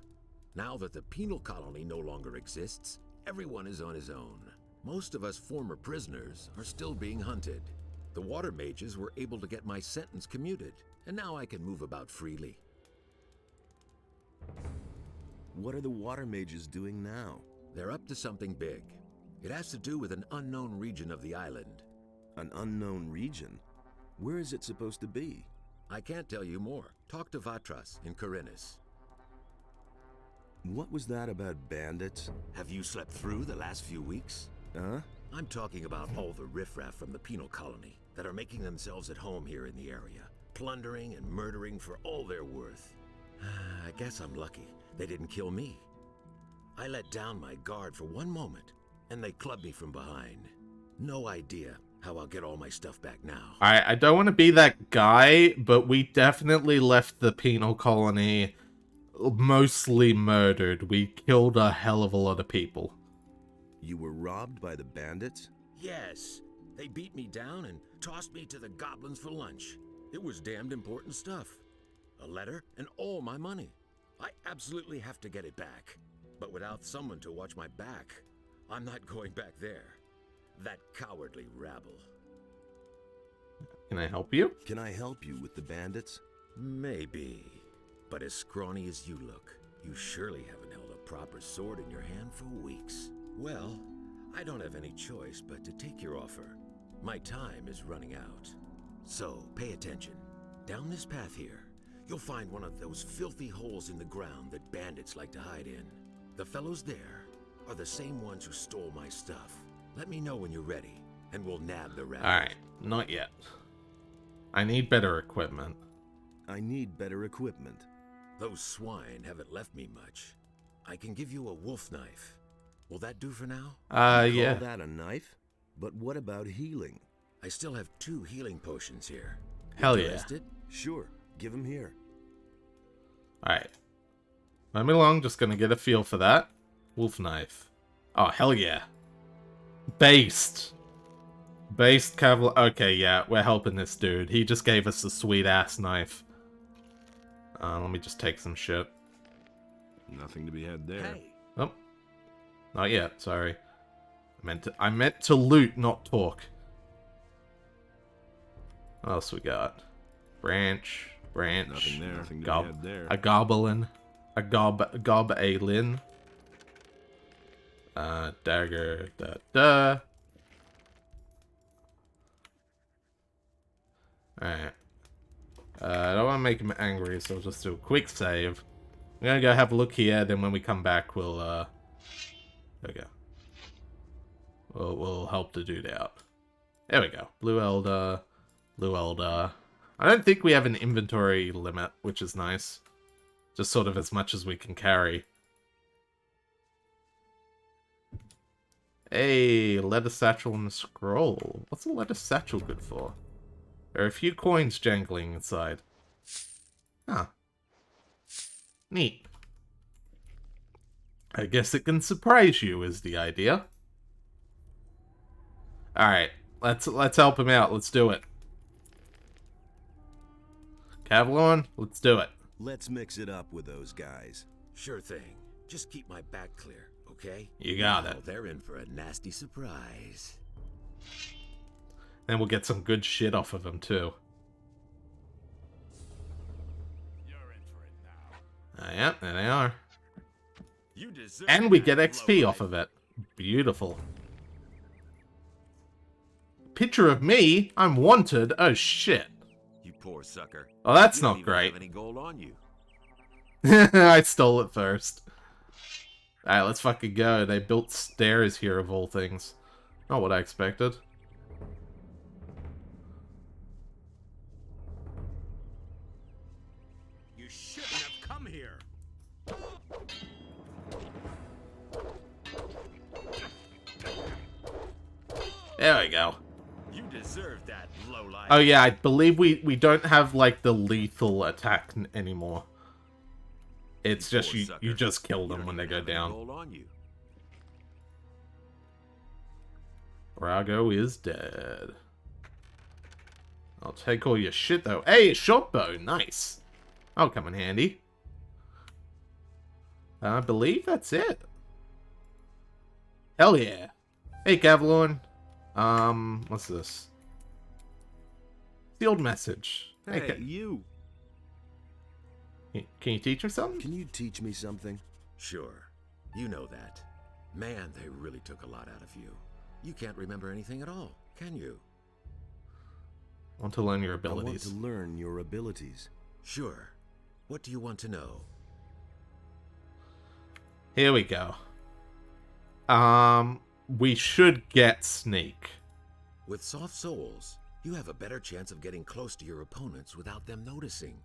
Now that the penal colony no longer exists, everyone is on his own. Most of us former prisoners are still being hunted. The water mages were able to get my sentence commuted, and now I can move about freely. What are the water mages doing now? They're up to something big. It has to do with an unknown region of the island. An unknown region? Where is it supposed to be? I can't tell you more. Talk to Vatras in Corinus. What was that about bandits? Have you slept through the last few weeks? Huh? I'm talking about all the riffraff from the penal colony that are making themselves at home here in the area, plundering and murdering for all they're worth. I guess I'm lucky they didn't kill me. I let down my guard for one moment, and they clubbed me from behind. No idea how I'll get all my stuff back now. I don't want to be that guy, but we definitely left the penal colony mostly murdered. We killed a hell of a lot of people. You were robbed by the bandits? Yes, they beat me down and tossed me to the goblins for lunch. It was damned important stuff. A letter and all my money. I absolutely have to get it back. But without someone to watch my back, I'm not going back there. That cowardly rabble. Can I help you? Can I help you with the bandits? Maybe. But as scrawny as you look, you surely haven't held a proper sword in your hand for weeks. Well, I don't have any choice but to take your offer. My time is running out. So, pay attention. Down this path here, you'll find one of those filthy holes in the ground that bandits like to hide in. The fellows there are the same ones who stole my stuff. Let me know when you're ready, and we'll nab the rabbit. Alright, not yet. I need better equipment. I need better equipment. Those swine haven't left me much. I can give you a wolf knife. Will that do for now? Yeah. Call that a knife? But what about healing? I still have 2 healing potions here. Hell yeah. Interested? Sure, give them here. Alright. Let me along, just gonna get a feel for that. Wolf knife. Oh, hell yeah. Based. Based cavalry. Okay, yeah, we're helping this dude. He just gave us a sweet-ass knife. Let me just take some shit. Nothing to be had there. Hey, Oh. Not yet, sorry. I meant to loot, not talk. What else we got? Branch. Nothing there. Nothing to be had there. A goblin. A gob-alin. Dagger. Alright. I don't want to make him angry, so I'll just do a quick save. I'm gonna go have a look here, then when we come back, we'll, there we go. We'll help the dude out. There we go. Blue Elder. I don't think we have an inventory limit, which is nice. Just sort of as much as we can carry. Hey, leather satchel and a scroll. What's a leather satchel good for? There are a few coins jangling inside. Huh. Neat. I guess it can surprise you, is the idea. Alright, let's help him out. Let's do it. Cavalon, let's do it. Let's mix it up with those guys. sure thing. Just keep my back clear, okay? You got Now it. they're in for a nasty surprise. Then we'll get some good shit off of him, too. Yeah, there they are. You deserve And we that, get XP lowlife. off of it. Beautiful. Picture of me? I'm wanted? Oh, shit. You poor sucker. Oh, that's You don't not even great. have any gold on you. I stole it first. Alright, let's fucking go. They built stairs here of all things. Not what I expected. You shouldn't have come here. There we go. You deserve that, lowlife. Oh yeah, I believe we don't have like the lethal attack anymore. It's just you just kill them when they go down. On you. Rago is dead. I'll take all your shit though. Hey, short bow, nice. That'll come in handy. I believe that's it. Hell yeah. Hey, Cavlorn. What's this? Sealed message. Hey, you. Can you teach me something? Can you teach me something? Sure. You know that. Man, they really took a lot out of you. You can't remember anything at all, can you? I want to learn your abilities. I want to learn your abilities. Sure. What do you want to know? Here we go. We should get Sneak. With soft souls, you have a better chance of getting close to your opponents without them noticing.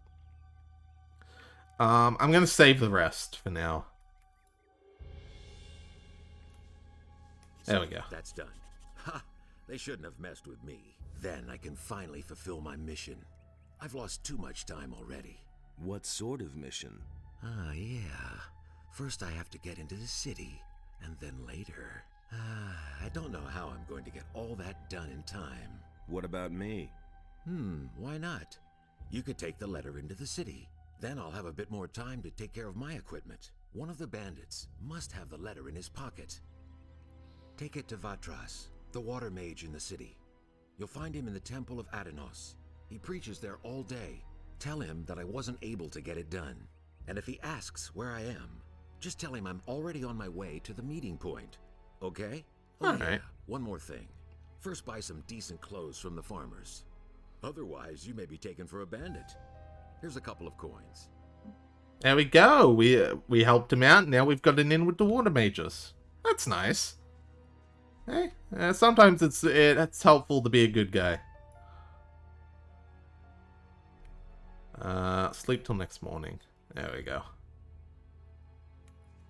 I'm gonna save the rest for now. There we go. That's done. Ha! They shouldn't have messed with me. Then I can finally fulfill my mission. I've lost too much time already. What sort of mission? Ah, yeah. First I have to get into the city, and then later... I don't know how I'm going to get all that done in time. What about me? Why not? You could take the letter into the city. Then I'll have a bit more time to take care of my equipment. One of the bandits must have the letter in his pocket. Take it to Vatras, the water mage in the city. You'll find him in the Temple of Adenos. He preaches there all day. Tell him that I wasn't able to get it done. And if he asks where I am, just tell him I'm already on my way to the meeting point. Okay? Alright. One more thing. First buy some decent clothes from the farmers. Otherwise, you may be taken for a bandit. Here's a couple of coins. There we go. We helped him out. Now we've got an in with the water mages. That's nice. Hey, sometimes it's helpful to be a good guy. Sleep till next morning. There we go.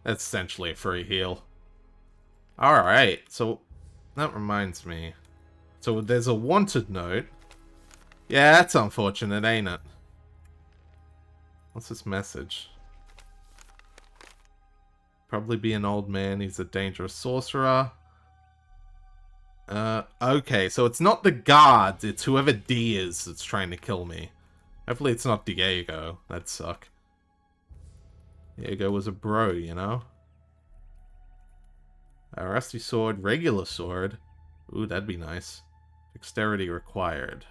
That's essentially a free heal. Alright, so that reminds me. So there's a wanted note. Yeah, that's unfortunate, ain't it? What's this message? Probably be an old man. He's a dangerous sorcerer. Okay, so it's not the guards. It's whoever D is that's trying to kill me. Hopefully it's not Diego. That'd suck. Diego was a bro, you know? A rusty sword, regular sword. Ooh, that'd be nice. Dexterity required.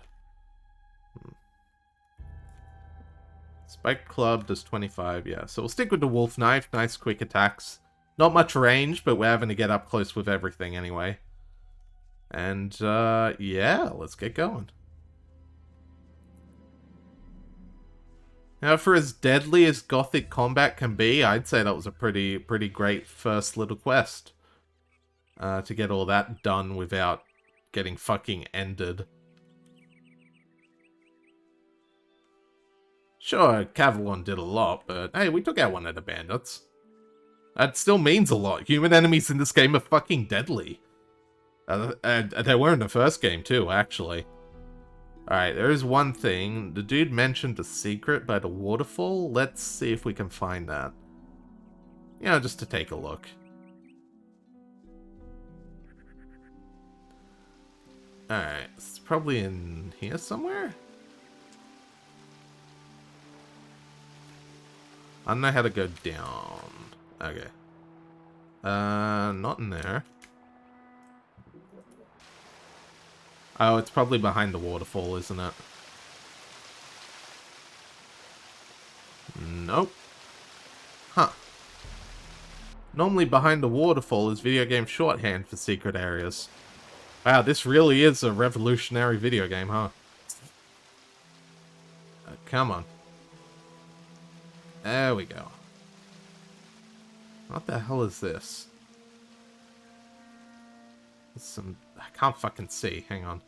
Spiked club does 25, yeah. So we'll stick with the wolf knife. Nice quick attacks. Not much range, but we're having to get up close with everything anyway. And, yeah, let's get going. Now, for as deadly as Gothic combat can be, I'd say that was a pretty great first little quest. To get all that done without getting fucking ended. Sure, Cavalon did a lot, but hey, we took out one of the bandits. That still means a lot. Human enemies in this game are fucking deadly. And they were in the first game too, actually. Alright, there is one thing. The dude mentioned a secret by the waterfall. Let's see if we can find that. You know, just to take a look. Alright, it's probably in here somewhere? I don't know how to go down. Okay. Not in there. Oh, it's probably behind the waterfall, isn't it? Nope. Huh. Normally behind the waterfall is video game shorthand for secret areas. Wow, this really is a revolutionary video game, huh? Come on. There we go. What the hell is this? Some... I can't fucking see. Hang on.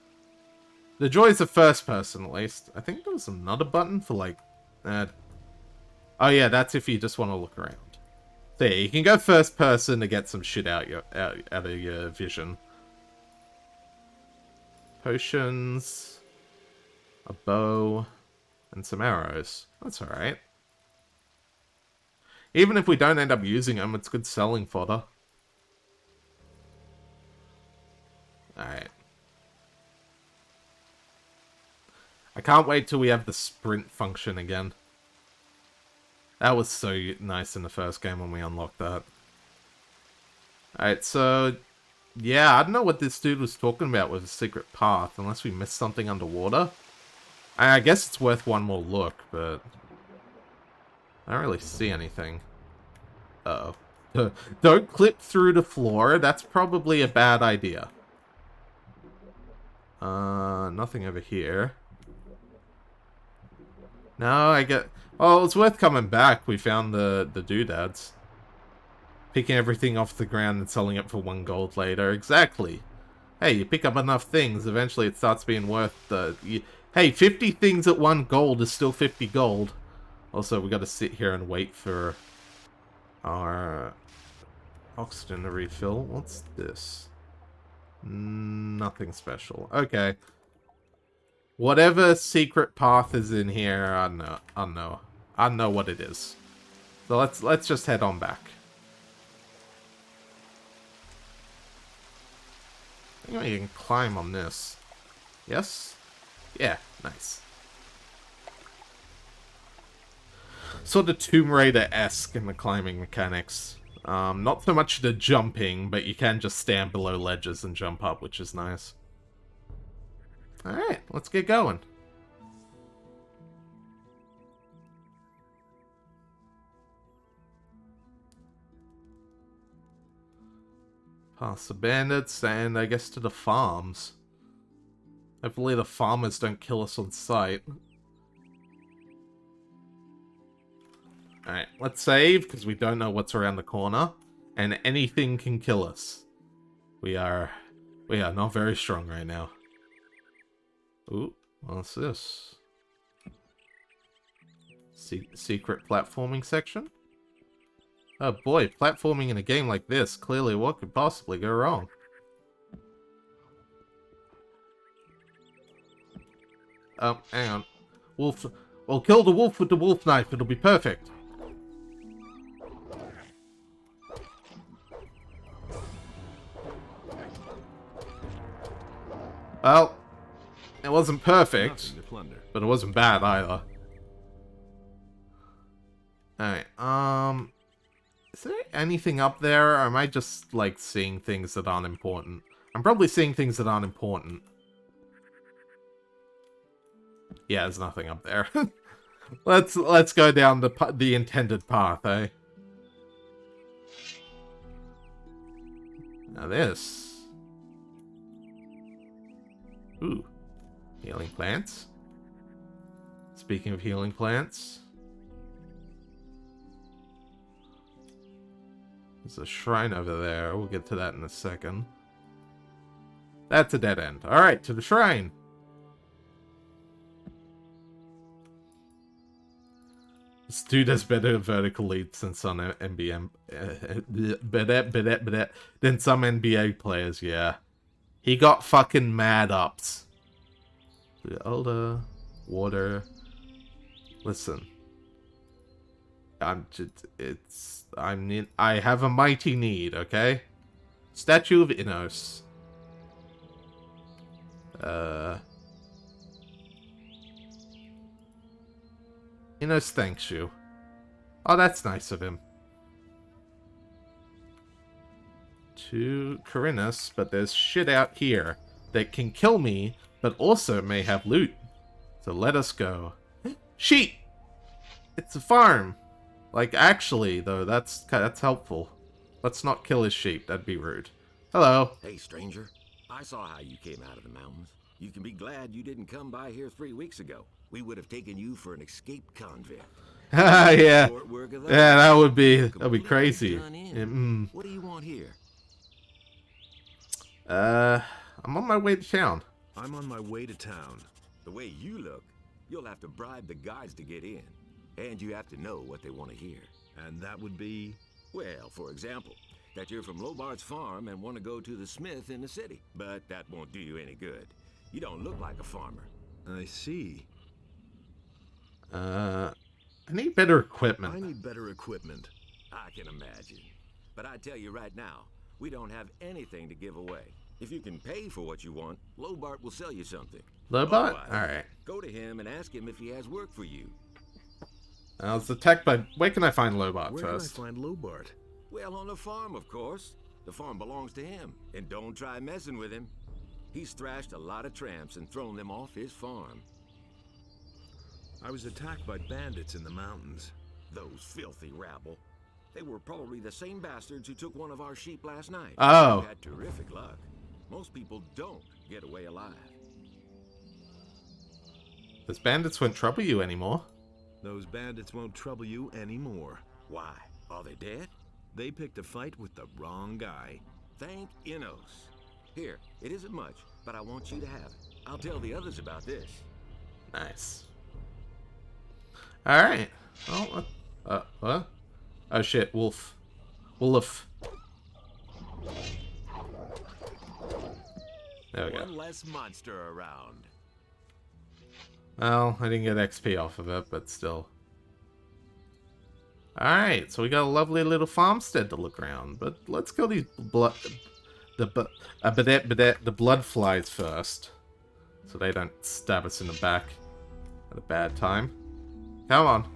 The joys of first person, at least. I think there was another button for, like... Oh, yeah, that's if you just want to look around. So, yeah, you can go first person to get some shit out of your vision. Potions. A bow. And some arrows. That's alright. Even if we don't end up using them, it's good selling fodder. Alright. I can't wait till we have the sprint function again. That was so nice in the first game when we unlocked that. Alright, so... Yeah, I don't know what this dude was talking about with a secret path, unless we missed something underwater. I guess it's worth one more look, but... I don't really see anything. Uh-oh. Don't clip through the floor, that's probably a bad idea. Nothing over here. No, I get... Oh, it's worth coming back. We found the doodads. Picking everything off the ground and selling it for 1 gold later. Exactly. Hey, you pick up enough things, eventually it starts being worth the... Hey, 50 things at 1 gold is still 50 gold. Also, we gotta sit here and wait for our oxygen to refill. What's this? Nothing special. Okay. Whatever secret path is in here, I don't know what it is. So let's just head on back. I think we can climb on this. Yes? Yeah, nice. Sort of Tomb Raider-esque in the climbing mechanics. Not so much the jumping, but you can just stand below ledges and jump up, which is nice. Alright, let's get going. Past the bandits, and I guess to the farms. Hopefully the farmers don't kill us on sight. Alright, let's save, because we don't know what's around the corner. And anything can kill us. We are not very strong right now. Ooh, what's this? Secret platforming section? Oh boy, platforming in a game like this, clearly what could possibly go wrong? Oh, hang on. Wolf... Well, kill the wolf with the wolf knife, it'll be perfect. Well, it wasn't perfect, but it wasn't bad either. Alright, is there anything up there, or am I just, like, seeing things that aren't important? I'm probably seeing things that aren't important. Yeah, there's nothing up there. Let's go down the intended path, eh? Now this. Ooh. Healing plants. Speaking of healing plants. There's a shrine over there. We'll get to that in a second. That's a dead end. Alright, to the shrine. This dude has better vertical leaps than some NBM... than some NBA players, yeah. He got fucking mad ups. Elder, water. Listen. I have a mighty need, okay? Statue of Innos. Innos thanks you. Oh, that's nice of him. To Corinus, but there's shit out here that can kill me, but also may have loot. So let us go. Sheep! It's a farm! Like, actually, though, that's helpful. Let's not kill his sheep, that'd be rude. Hello. Hey, stranger. I saw how you came out of the mountains. You can be glad you didn't come by here 3 weeks ago. We would have taken you for an escaped convict. Yeah. Short work of Yeah, that'd be Completely crazy. done in. Yeah, What do you want here? I'm on my way to town. I'm on my way to town. The way you look, you'll have to bribe the guards to get in. And you have to know what they want to hear. And that would be... Well, for example, that you're from Lobart's farm and want to go to the smith in the city. But that won't do you any good. You don't look like a farmer. I see. I need better equipment. I need better equipment. I can imagine. But I tell you right now, we don't have anything to give away. If you can pay for what you want, Lobart will sell you something. Lobart? Otherwise, Alright. go to him and ask him if he has work for you. I was attacked by... Where can I find Lobart Where first? can I find Lobart? Well, on the farm, of course. The farm belongs to him. And don't try messing with him. He's thrashed a lot of tramps and thrown them off his farm. I was attacked by bandits in the mountains. Those filthy rabble. They were probably the same bastards who took one of our sheep last night. Oh. We had terrific luck. Most people don't get away alive. Those bandits won't trouble you anymore. Those bandits won't trouble you anymore. Why? Are they dead? They picked a fight with the wrong guy. Thank Innos. Here, it isn't much, but I want you to have it. I'll tell the others about this. Nice. Alright. Oh, what? Oh shit, wolf. Wolf. There we go. One less monster around. Well, I didn't get XP off of it, but still. Alright, so we got a lovely little farmstead to look around, but let's kill these the blood flies first. So they don't stab us in the back at a bad time. Come on.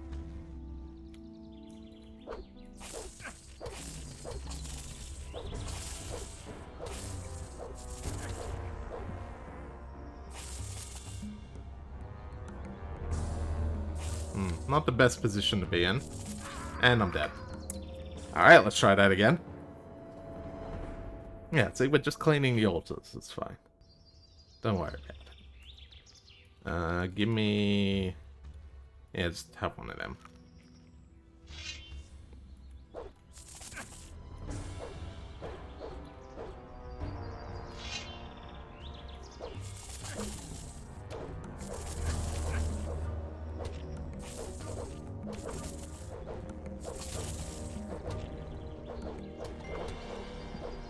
Not the best position to be in. And I'm dead. Alright, let's try that again. Yeah, see, we're just cleaning the altars. It's fine. Don't worry about it. Give me... Yeah, just have one of them.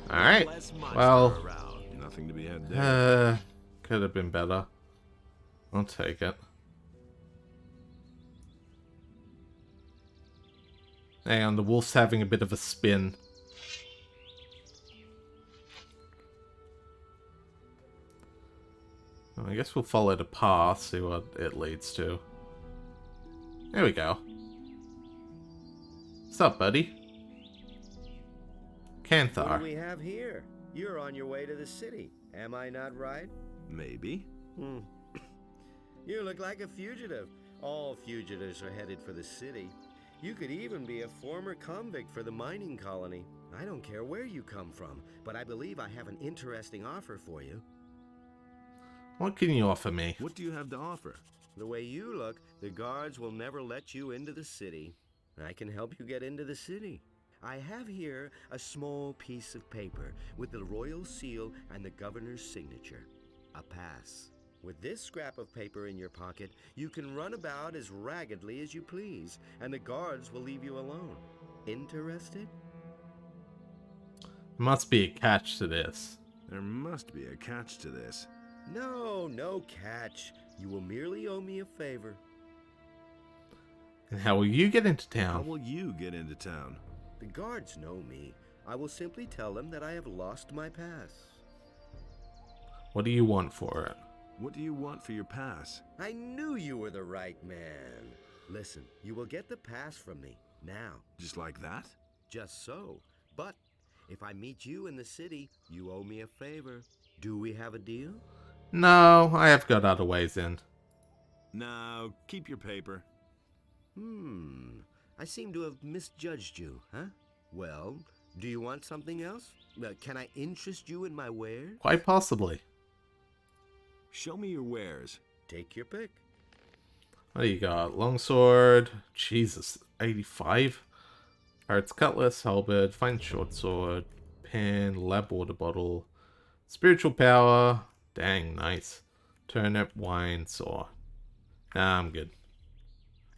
Alright. Well, Nothing to be had there. could have been better. I'll take it. Hang on, the wolf's having a bit of a spin. Well, I guess we'll follow the path, see what it leads to. There we go. What's up, buddy? What Canthar. do we have here? You're on your way to the city. Am I not right? Maybe. You look like a fugitive. All fugitives are headed for the city. You could even be a former convict for the mining colony. I don't care where you come from, but I believe I have an interesting offer for you. What can you offer me? What do you have to offer? The way you look, the guards will never let you into the city. I can help you get into the city. I have here a small piece of paper with the royal seal and the governor's signature. A pass. With this scrap of paper in your pocket, you can run about as raggedly as you please, and the guards will leave you alone. Interested? Must be a catch to this. There must be a catch to this. No catch. You will merely owe me a favor. And how will you get into How town? will you get into town? The guards know me. I will simply tell them that I have lost my pass. What do you want for it? What do you want for your pass? I knew you were the right man. Listen, you will get the pass from me, now. Just like that? Just so. But if I meet you in the city, you owe me a favor. Do we have a deal? No, I have got other ways in. No, keep your paper. I seem to have misjudged you, huh? Well, do you want something else? Can I interest you in my wares? Quite possibly. Show me your wares. Take your pick. What do you got? Longsword. Jesus. 85? Pirate's Cutlass, Halberd, Fine Short Sword, Pen, Lab Water Bottle, Spiritual Power. Dang, nice. Turnip, Wine, Saw. Nah, I'm good.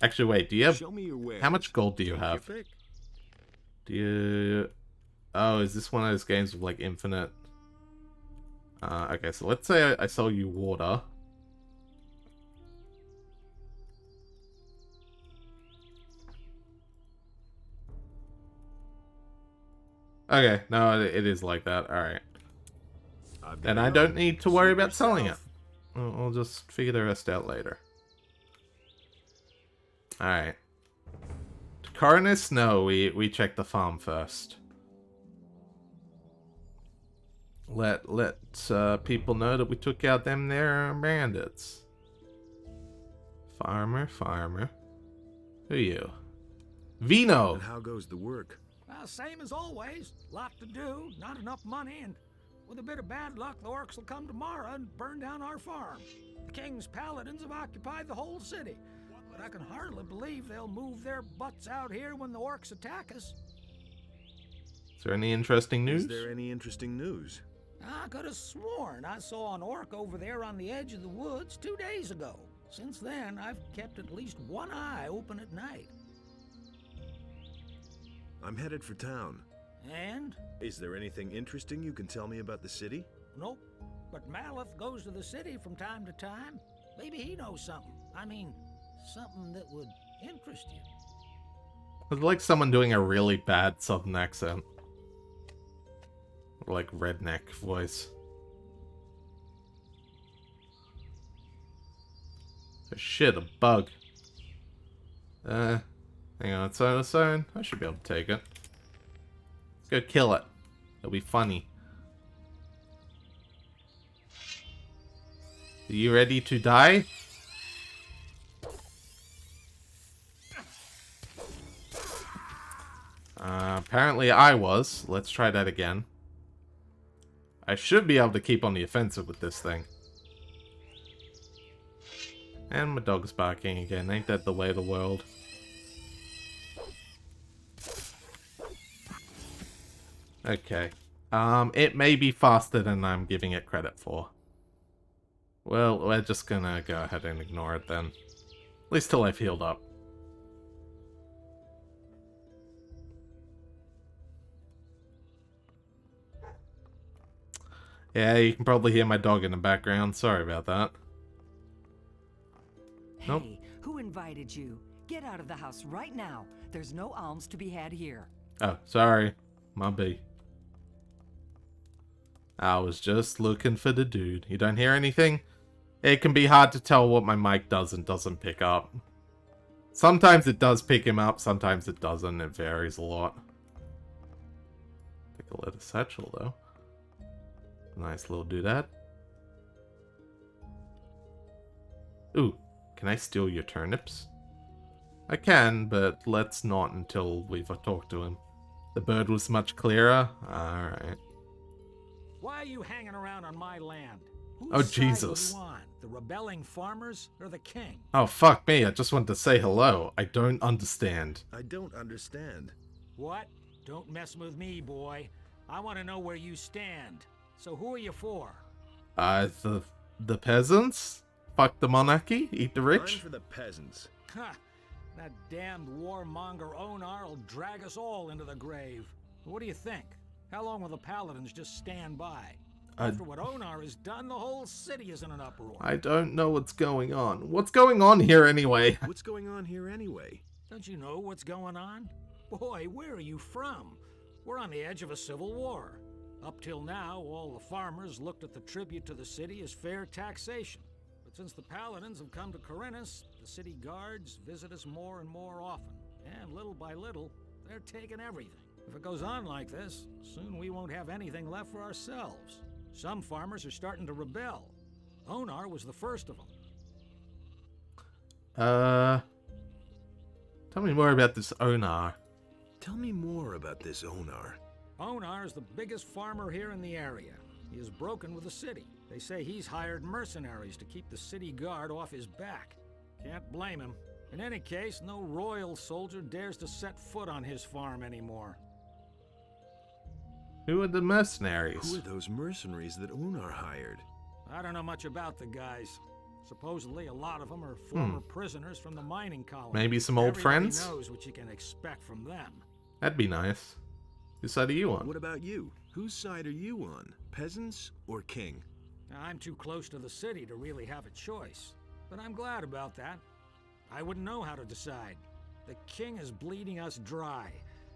Actually, wait, do you have... Show me your wares. How much gold do you Take your have? pick. Do you... Oh, is this one of those games with, like, infinite... okay, so let's say I sell you water. Okay, no, it is like that. Alright. And I don't need to worry about selling it. I'll just figure the rest out later. Alright. Coronus? No, we check the farm first. Let people know that we took out them there bandits. Farmer. Who are you? Vino! And how goes the work? Same as always. Lot to do, not enough money, and with a bit of bad luck, the orcs will come tomorrow and burn down our farm. The king's paladins have occupied the whole city, but I can hardly believe they'll move their butts out here when the orcs attack us. Is there any interesting news? Is there any interesting news? I could have sworn I saw an orc over there on the edge of the woods 2 days ago. Since then, I've kept at least one eye open at night. I'm headed for town. And? Is there anything interesting you can tell me about the city? Nope. But Maleth goes to the city from time to time. Maybe he knows something. I mean, something that would interest you. It's like someone doing a really bad southern accent. Or like redneck voice. Oh shit, a bug. Hang on, it's on its own. I should be able to take it. Let's go kill it. It'll be funny. Are you ready to die? Apparently I was. Let's try that again. I should be able to keep on the offensive with this thing. And my dog's barking again. Ain't that the way of the world? Okay. It may be faster than I'm giving it credit for. Well, we're just gonna go ahead and ignore it then. At least till I've healed up. Yeah, you can probably hear my dog in the background. Sorry about that. Hey, Nope. who invited you? Get out of the house right now. There's no alms to be had here. Oh, sorry. My B. I was just looking for the dude. You don't hear anything? It can be hard to tell what my mic does and doesn't pick up. Sometimes it does pick him up, sometimes it doesn't. It varies a lot. Take a leather satchel, though. Nice little doodad. Ooh, can I steal your turnips? I can, but let's not until we've talked to him. The bird was much clearer. Alright. Why are you hanging around on my land? Whose Oh, side Jesus. do you want? The rebelling farmers or the king? Oh, fuck me. I just wanted to say hello. I don't understand. I don't understand. What? Don't mess with me, boy. I want to know where you stand. So who are you for? The peasants? Fuck the monarchy? Eat the I'm rich? for the peasants. Ha! That damned warmonger Onar will drag us all into the grave. What do you think? How long will the paladins just stand by? After what Onar has done, the whole city is in an uproar. I don't know what's going on. What's going on here anyway? What's going on here anyway? Don't you know what's going on? Boy, where are you from? We're on the edge of a civil war. Up till now, all the farmers looked at the tribute to the city as fair taxation. But since the paladins have come to Corinus, the city guards visit us more and more often. And little by little, they're taking everything. If it goes on like this, soon we won't have anything left for ourselves. Some farmers are starting to rebel. Onar was the first of them. Tell me more about this Onar. Tell me more about this Onar. Onar is the biggest farmer here in the area. He is broken with the city. They say he's hired mercenaries to keep the city guard off his back. Can't blame him. In any case, no royal soldier dares to set foot on his farm anymore. Who are the mercenaries? Who are those mercenaries that Unar hired? I don't know much about the guys. Supposedly, a lot of them are former prisoners from the mining colony. Maybe some old friends? Everybody knows what you can expect from them. That'd be nice. Whose side are you on? What about you? Whose side are you on? Peasants or king? I'm too close to the city to really have a choice, but I'm glad about that. I wouldn't know how to decide. The king is bleeding us dry,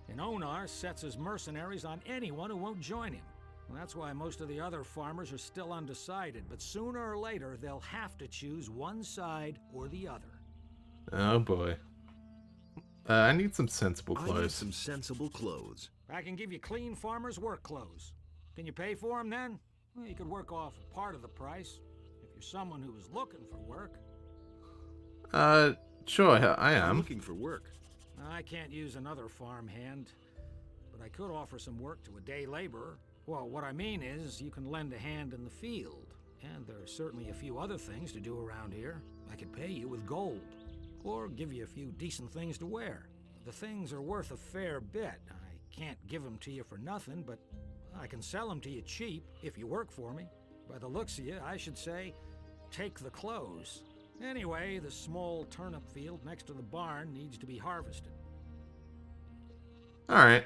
and Onar sets his mercenaries on anyone who won't join him. Well, that's why most of the other farmers are still undecided, but sooner or later they'll have to choose one side or the other. Oh boy. I need some sensible clothes. I need some sensible clothes. I can give you clean farmer's work clothes. Can you pay for them then? Well, you could work off part of the price, if you're someone who is looking for work. Sure, I am. I'm looking for work. I can't use another farm hand, but I could offer some work to a day laborer. Well, what I mean is, you can lend a hand in the field, and there are certainly a few other things to do around here. I could pay you with gold, or give you a few decent things to wear. The things are worth a fair bit. I can't give them to you for nothing, but I can sell them to you cheap if you work for me. By the looks of you, I should say, take the clothes. Anyway, the small turnip field next to the barn needs to be harvested. Alright.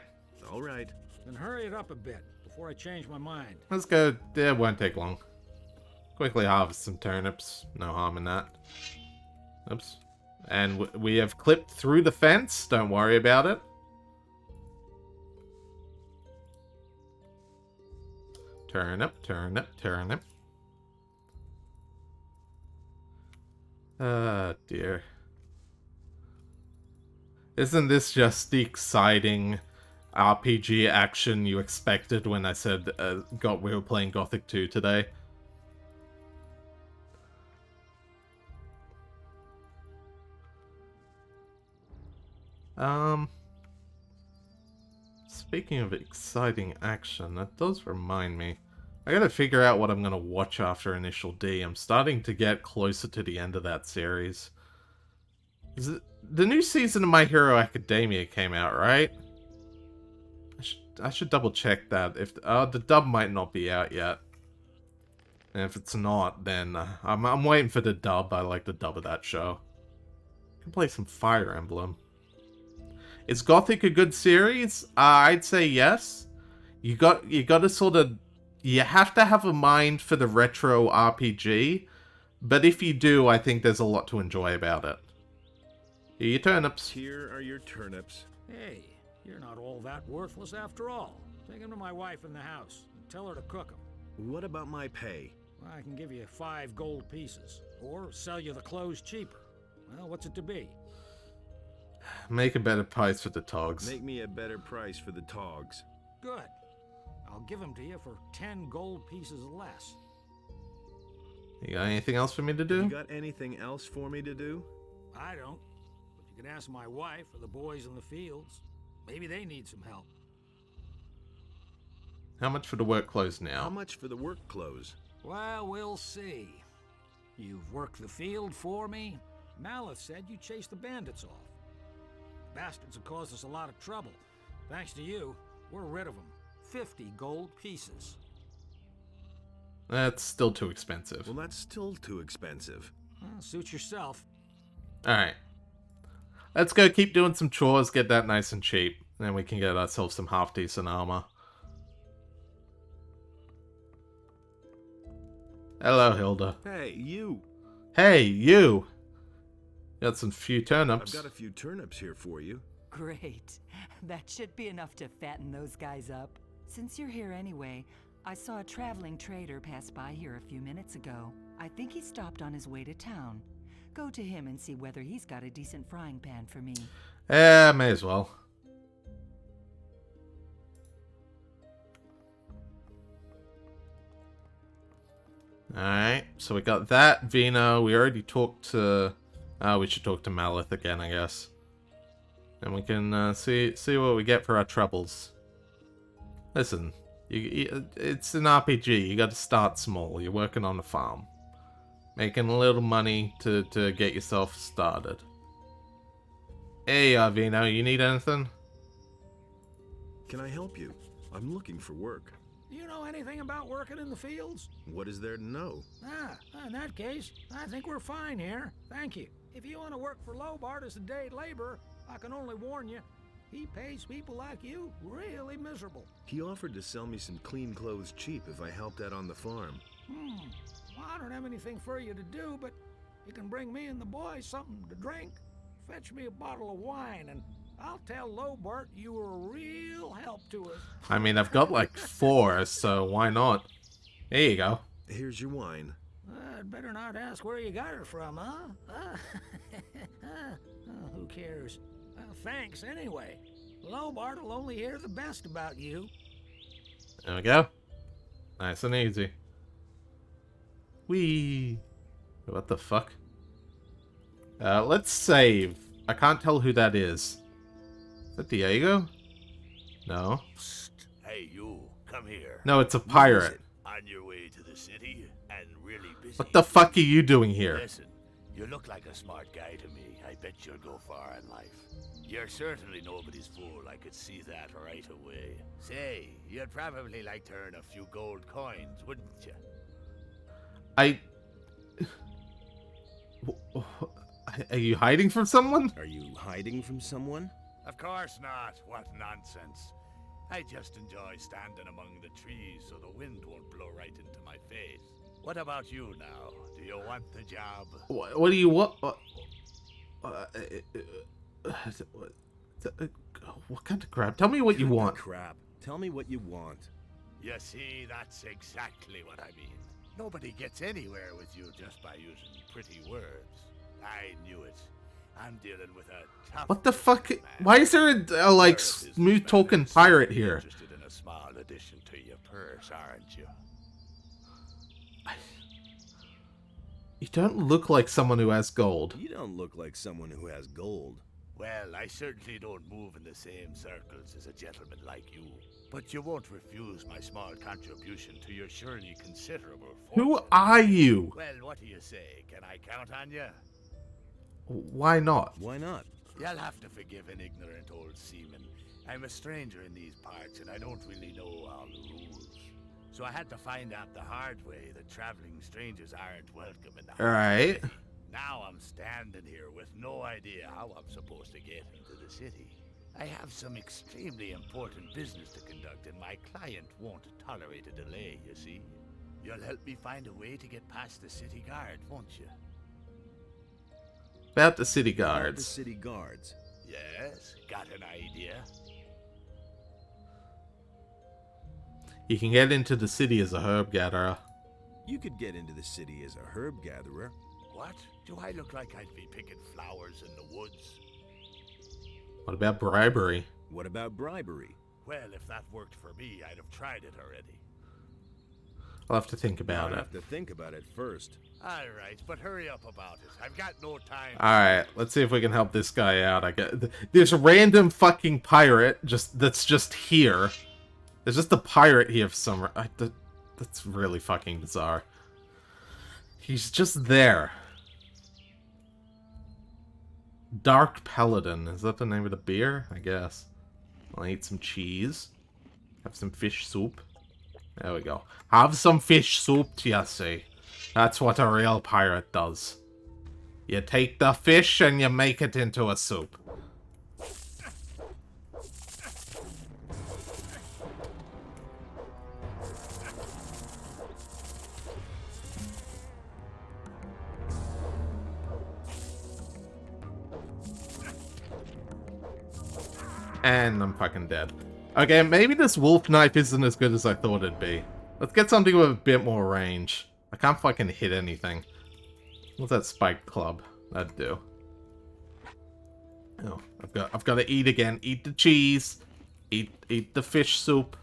All right. Then hurry it up a bit before I change my mind. Let's go. It won't take long. Quickly harvest some turnips. No harm in that. Oops. And we have clipped through the fence. Don't worry about it. Turnip, turnip, turnip. Ah, dear. Isn't this just the exciting RPG action you expected when I said we were playing Gothic 2 today? Speaking of exciting action, that does remind me. I gotta figure out what I'm gonna watch after Initial D. I'm starting to get closer to the end of that series. The new season of My Hero Academia came out, right? I should double check that. If the dub might not be out yet. And if it's not, then I'm waiting for the dub. I like the dub of that show. I can play some Fire Emblem. Is Gothic a good series? I'd say yes. You gotta sort of... You have to have a mind for the retro RPG. But if you do, I think there's a lot to enjoy about it. Here are your turnips. Here are your turnips. Hey, you're not all that worthless after all. Take them to my wife in the house and tell her to cook them. What about my pay? Well, I can give you 5 gold pieces, or sell you the clothes cheaper. Well, what's it to be? Make a better price for the togs. Make me a better price for the togs. Good. I'll give them to you for 10 gold pieces less. You got anything else for me to do? You got anything else for me to do? I don't. But you can ask my wife or the boys in the fields. Maybe they need some help. How much for the work clothes now? How much for the work clothes? Well, we'll see. You've worked the field for me. Malith said you chased the bandits off. Bastards have caused us a lot of trouble. Thanks to you, we're rid of them. 50 gold pieces. That's still too expensive. Well, that's still too expensive. Well, suit yourself. Alright. Let's go keep doing some chores, get that nice and cheap. Then we can get ourselves some half-decent armor. Hello, Hilda. Hey, you! Hey, you! Got some few turnips. I've got a few turnips here for you. Great. That should be enough to fatten those guys up. Since you're here anyway, I saw a traveling trader pass by here a few minutes ago. I think he stopped on his way to town. Go to him and see whether he's got a decent frying pan for me. May as well. Alright, so we got that, Vino. We already talked to... we should talk to Malith again, I guess. And we can see what we get for our troubles. Listen, it's an RPG. You got to start small. You're working on a farm. Making a little money to get yourself started. Hey, Vino, you need anything? Can I help you? I'm looking for work. Do you know anything about working in the fields? What is there to know? In that case, I think we're fine here. Thank you. If you want to work for Lobart as a day laborer, I can only warn you, he pays people like you really miserable. He offered to sell me some clean clothes cheap if I helped out on the farm. Well, I don't have anything for you to do, but you can bring me and the boys something to drink. Fetch me a bottle of wine, and I'll tell Lobart you were a real help to us. I mean, I've got like 4, so why not? There you go. Here's your wine. I'd better not ask where you got her from, huh? Who cares? Thanks anyway. Lobart will only hear the best about you. There we go. Nice and easy. Whee! What the fuck? Let's save. I can't tell who that is. Is that Diego? No. Psst. Hey, you. Come here. No, it's a pirate. On your way to the city and really busy. What the fuck are you doing here? Listen, you look like a smart guy to me. I bet you'll go far in life. You're certainly nobody's fool. I could see that right away. Say, you'd probably like to earn a few gold coins, wouldn't you? Are you hiding from someone? Are you hiding from someone? Of course not. What nonsense. I just enjoy standing among the trees so the wind won't blow right into my face. What about you now? Do you want the job? What do you want? What kind of crap? Tell me what you want. Crap. Tell me what you want. You see, that's exactly what I mean. Nobody gets anywhere with you just by using pretty words. I knew it. I'm dealing with a tough... What the fuck? Why is there a like smooth talking pirate here? Interested in a small addition to your purse, aren't you? You don't look like someone who has gold. You don't look like someone who has gold. Well, I certainly don't move in the same circles as a gentleman like you. But you won't refuse my small contribution to your surely considerable fortune. Who are you? Well, what do you say? Can I count on you? Why not? Why not? You'll have to forgive an ignorant old seaman. I'm a stranger in these parts, and I don't really know all the rules. So I had to find out the hard way that traveling strangers aren't welcome in the All right. Now I'm standing here with no idea how I'm supposed to get into the city. I have some extremely important business to conduct, and my client won't tolerate a delay, you see. You'll help me find a way to get past the city guard, won't you? About the city About the guards. city guards. Yes, got an idea? You can get into the city as a herb gatherer. You could get into the city as a herb gatherer. What? Do I look like I'd be picking flowers in the woods? What about bribery? What about bribery? Well, if that worked for me, I'd have tried it already. I'll have to think about I'll it. have to think about it first. All right, but hurry up about it. I've got no time. Alright, let's see if we can help this guy out. There's a random fucking pirate that's just here. There's just a pirate here for some reason. That's really fucking bizarre. He's just there. Dark Paladin. Is that the name of the beer? I guess. I'll eat some cheese. Have some fish soup. There we go. Have some fish soup, Jesse. That's what a real pirate does. You take the fish and you make it into a soup. And I'm fucking dead. Okay, maybe this wolf knife isn't as good as I thought it'd be. Let's get something with a bit more range. I can't fucking hit anything. What's that spiked club? That'd do. Oh, I've got to eat again. Eat the cheese. Eat the fish soup.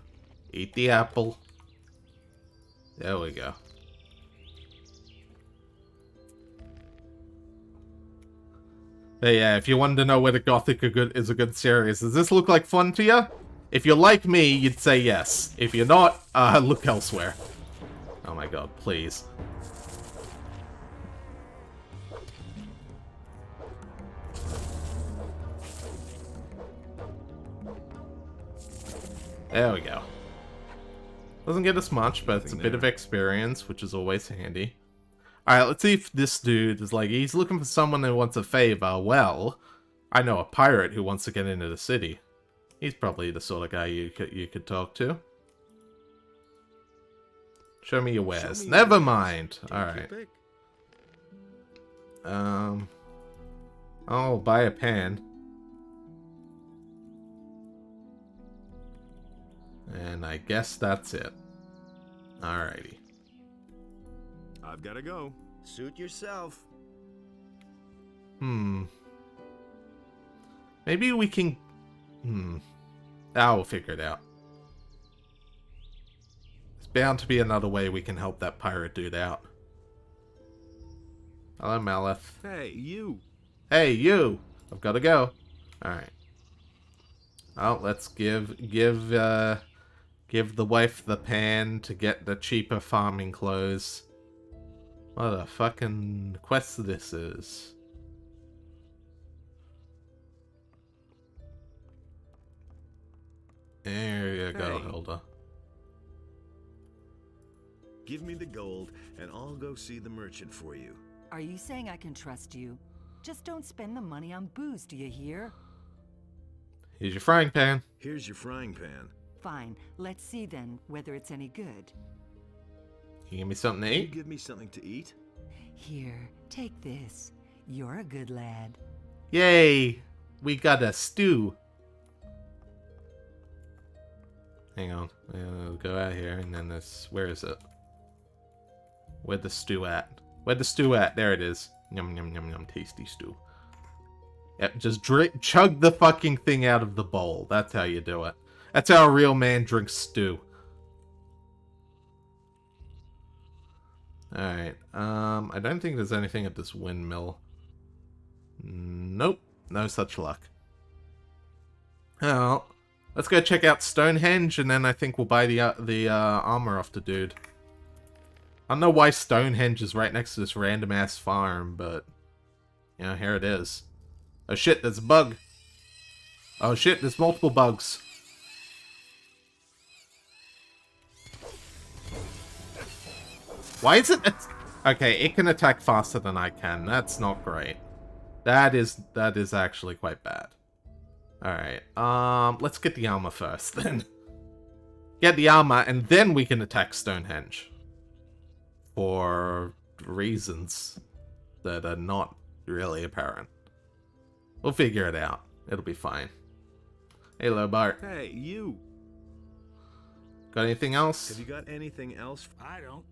Eat the apple. There we go. But yeah, if you wanted to know whether Gothic is a good series, does this look like fun to you? If you're like me, you'd say yes. If you're not, look elsewhere. Oh my god, please. There we go. Doesn't get us much, but it's a bit of there. experience, which is always handy. Alright, let's see if this dude is like, he's looking for someone who wants a favor. Well, I know a pirate who wants to get into the city. He's probably the sort of guy you could talk to. Show me your wares. Never mind. Alright. I'll buy a pan. And I guess that's it. Alrighty. I've got to go. Suit yourself. Maybe we can... We'll figure it out. There's bound to be another way we can help that pirate dude out. Hello, Maleth. Hey, you. Hey, you! I've got to go. Alright. Oh, let's give the wife the pan to get the cheaper farming clothes. What a fucking quest this is. There you go, Hilda. Give me the gold, and I'll go see the merchant for you. Are you saying I can trust you? Just don't spend the money on booze, do you hear? Here's your frying pan. Here's your frying pan. Fine, let's see then whether it's any good. You give me something to Can you eat? give me something to eat? Here, take this. You're a good lad. Yay! We got a stew. Hang on. We'll go out here and then this... Where is it? Where'd the stew at? Where'd the stew at? There it is. Yum, yum, yum, yum. Tasty stew. Yep, just chug the fucking thing out of the bowl. That's how you do it. That's how a real man drinks stew. Alright. I don't think there's anything at this windmill. Nope. No such luck. Well, let's go check out Stonehenge, and then I think we'll buy the armor off the dude. I don't know why Stonehenge is right next to this random-ass farm, but... You know, here it is. Oh shit, there's a bug. Oh shit, there's multiple bugs. Why is it... Okay, it can attack faster than I can. That's not great. That is actually quite bad. Alright, let's get the armor first, then. Get the armor, and then we can attack Stonehenge. For reasons that are not really apparent. We'll figure it out. It'll be fine. Hey, Bart. Hey, you. Got anything else? Have you got anything else? I don't.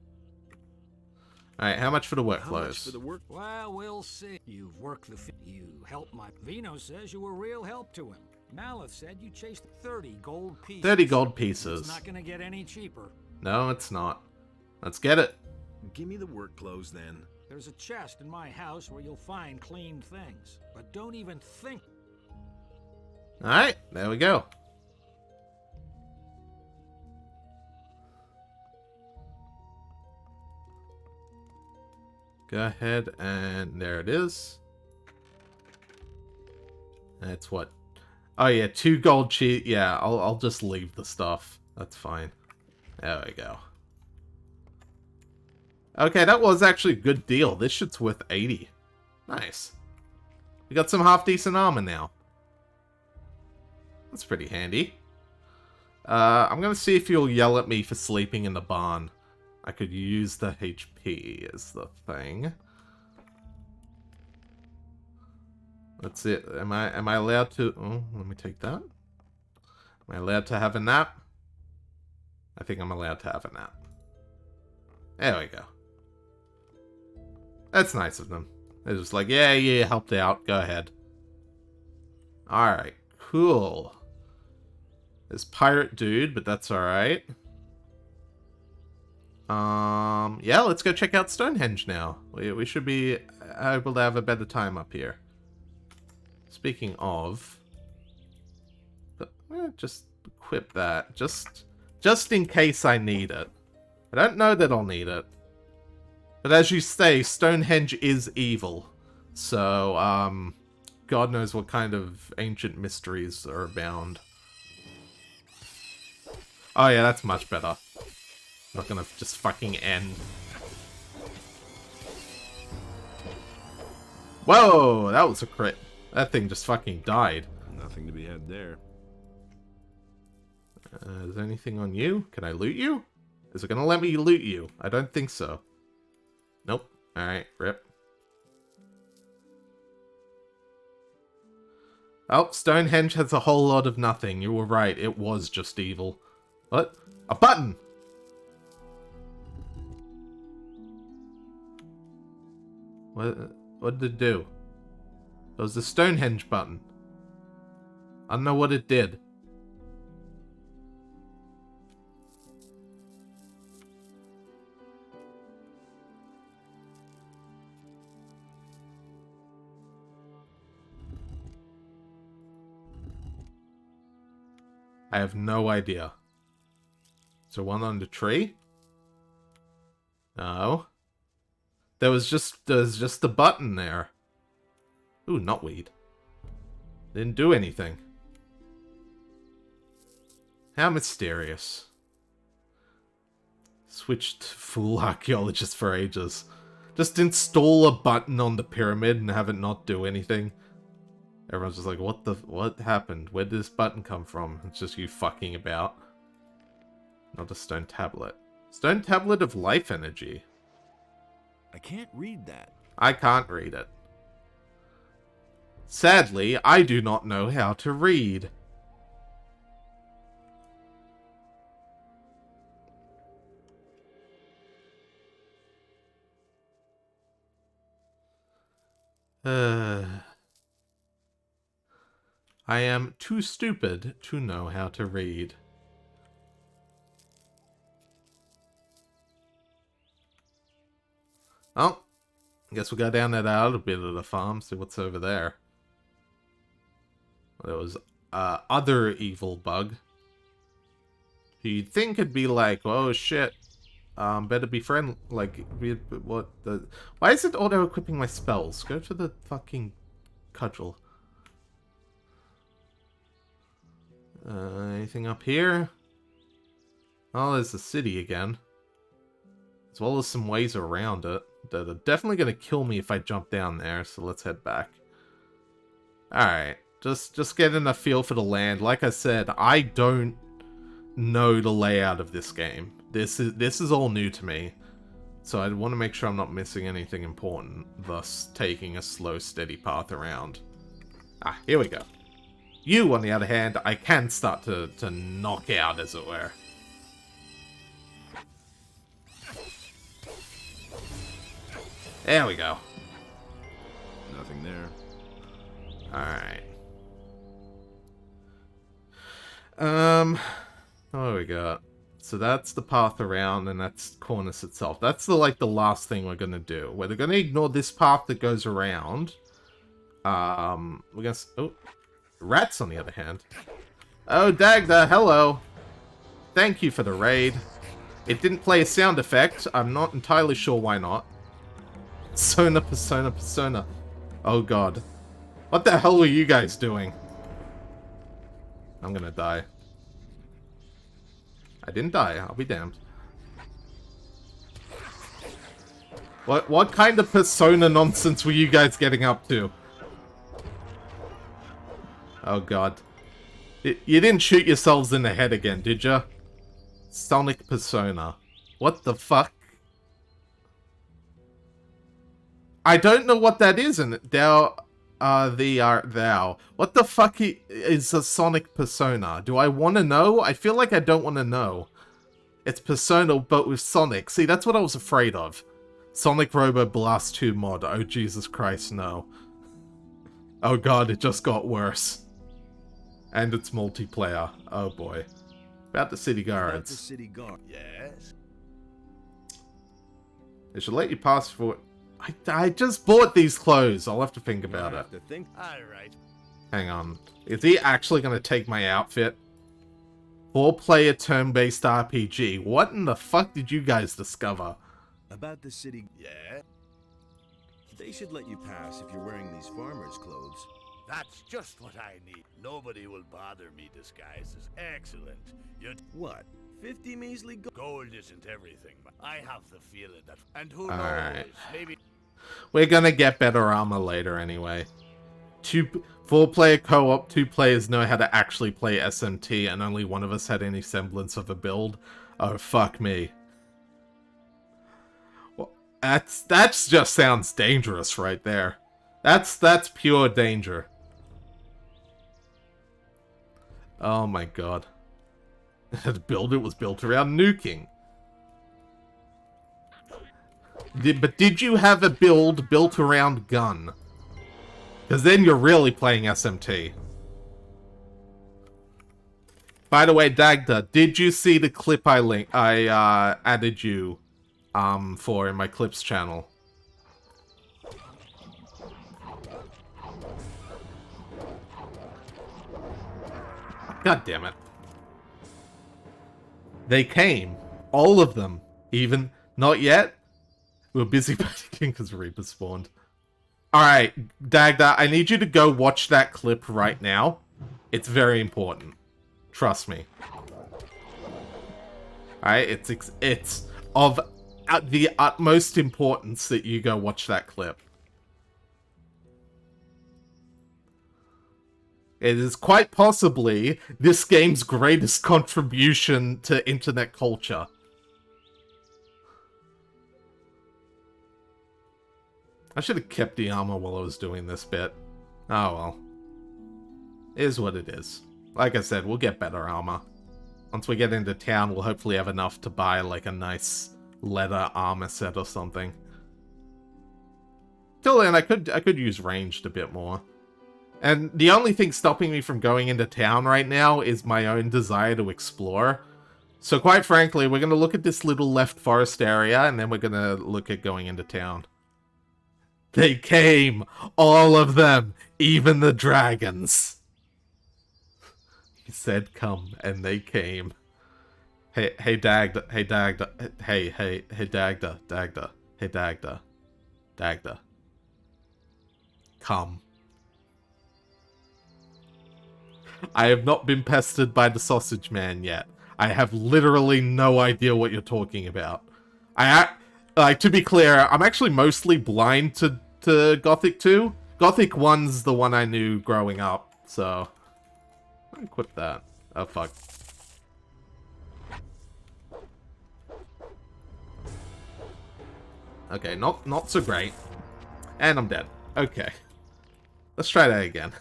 Alright, how much for the work How clothes? much for the work? Well, we'll see. You've worked you helped my... Vino says you were real help to him. Maleth said you chased 30 gold pieces. 30 gold pieces. It's not gonna get any cheaper. No, it's not. Let's get it. Give me the work clothes, then. There's a chest in my house where you'll find clean things. But don't even think... Alright, there we go. Go ahead, and there it is. That's what... Oh yeah, 2 gold cheese. Yeah, I'll just leave the stuff. That's fine. There we go. Okay, that was actually a good deal. This shit's worth 80. Nice. We got some half-decent armor now. That's pretty handy. I'm gonna see if you'll yell at me for sleeping in the barn. I could use the HP as the thing. That's it. Am I allowed to... Oh, let me take that. Am I allowed to have a nap? I think I'm allowed to have a nap. There we go. That's nice of them. They're just like, yeah, helped out. Go ahead. Alright, cool. There's pirate dude, but that's alright. Yeah, let's go check out Stonehenge now. We should be able to have a better time up here. Speaking of... just equip that. Just in case I need it. I don't know that I'll need it. But as you say, Stonehenge is evil. So, God knows what kind of ancient mysteries are abound. Oh yeah, that's much better. Not gonna just fucking end. Whoa, that was a crit. That thing just fucking died. Nothing to be had there. Is there anything on you? Can I loot you? Is it gonna let me loot you? I don't think so. Nope. Alright, rip. Oh, Stonehenge has a whole lot of nothing. You were right, it was just evil. What? A button! What did it do? It was the Stonehenge button. I don't know what it did. I have no idea. Is there one on the tree? No. There's just a button there. Ooh, knotweed. Didn't do anything. How mysterious. Switched to full archaeologist for ages. Just install a button on the pyramid and have it not do anything. Everyone's just like, what happened? Where did this button come from? It's just you fucking about. Not a stone tablet. Stone tablet of life energy. I can't read that. I can't read it. Sadly, I do not know how to read. I am too stupid to know how to read. Oh, I guess we'll go down that other bit of the farm, see what's over there. There was other evil bug. You'd think it'd be like, oh shit, better be friendly. Like, what the? Why is it auto-equipping my spells? Go to the fucking cudgel. Anything up here? Oh, there's the city again. As well as some ways around it that are definitely going to kill me if I jump down there, so let's head back. Alright, just getting a feel for the land. Like I said, I don't know the layout of this game. This is all new to me, so I want to make sure I'm not missing anything important, thus taking a slow, steady path around. Ah, here we go. You, on the other hand, I can start to knock out, as it were. There we go. Nothing there. Alright. What do we got? So that's the path around, and that's Cornice itself. That's the last thing we're gonna do. We're gonna ignore this path that goes around. We're gonna... Oh. Rats, on the other hand. Oh, Dagda, hello. Thank you for the raid. It didn't play a sound effect. I'm not entirely sure why not. Persona, persona, persona. Oh god. What the hell were you guys doing? I'm gonna die. I didn't die, I'll be damned. What kind of persona nonsense were you guys getting up to? Oh god. You didn't shoot yourselves in the head again, did ya? Sonic persona. What the fuck? I don't know what that is, and thou art thou. What the fuck is a Sonic persona? Do I want to know? I feel like I don't want to know. It's Persona, but with Sonic. See, that's what I was afraid of. Sonic Robo Blast 2 mod. Oh, Jesus Christ, no. Oh god, it just got worse. And it's multiplayer. Oh boy. About the city guards. About the city guard. Yes. They should let you pass for... I just bought these clothes. I'll have to think about it. Alright. Hang on. Is he actually going to take my outfit? 4-player turn-based RPG. What in the fuck did you guys discover? About the city. Yeah. They should let you pass if you're wearing these farmer's clothes. That's just what I need. Nobody will bother me disguised as excellent. What? 50 measly gold isn't everything, but I have the feeling that... And who Alright. knows, maybe... We're gonna get better armor later anyway. 4-player co-op, 2 players know how to actually play SMT, and only one of us had any semblance of a build. Oh, fuck me. Well, that's just sounds dangerous right there. That's pure danger. Oh my god. The build it was built around nuking. But did you have a build built around gun? Because then you're really playing SMT. By the way, Dagda, did you see the clip I added you for in my clips channel? God damn it. They came. All of them. Even not yet. We're busy panicking because Reaper spawned. Alright, Dagda, I need you to go watch that clip right now. It's very important. Trust me. Alright, it's of the utmost importance that you go watch that clip. It is quite possibly this game's greatest contribution to internet culture. I should have kept the armor while I was doing this bit. Oh well. It is what it is. Like I said, we'll get better armor. Once we get into town, we'll hopefully have enough to buy like a nice leather armor set or something. Till then, I could use ranged a bit more. And the only thing stopping me from going into town right now is my own desire to explore. So quite frankly, we're going to look at this little left forest area, and then we're going to look at going into town. They came! All of them! Even the dragons! He said come, and they came. Hey Dagda, hey Dagda, hey Dagda, hey Dagda. Come. I have not been pestered by the sausage man yet. I have literally no idea what you're talking about. Like, to be clear, I'm actually mostly blind to Gothic 2. Gothic 1's the one I knew growing up, so... Let me equip that. Oh, fuck. Okay, not so great. And I'm dead. Okay. Let's try that again.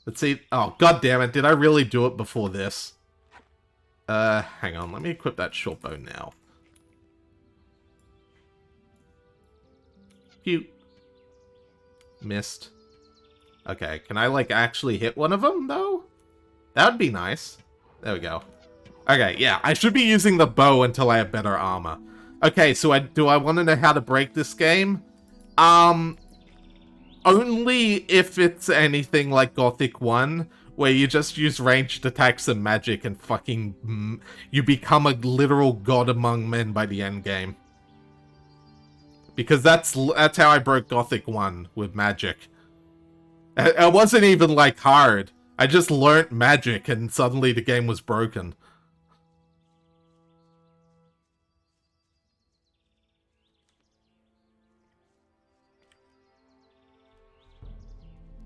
Let's see. Oh, god damn it. Did I really do it before this? Hang on. Let me equip that short bow now. Cute. Missed. Okay, can I, like, actually hit one of them, though? That would be nice. There we go. Okay, yeah, I should be using the bow until I have better armor. Okay, so do I want to know how to break this game? Only if it's anything like Gothic 1, where you just use ranged attacks and magic and fucking... you become a literal god among men by the end game. Because that's how I broke Gothic 1, with magic. It wasn't even, like, hard. I just learnt magic and suddenly the game was broken.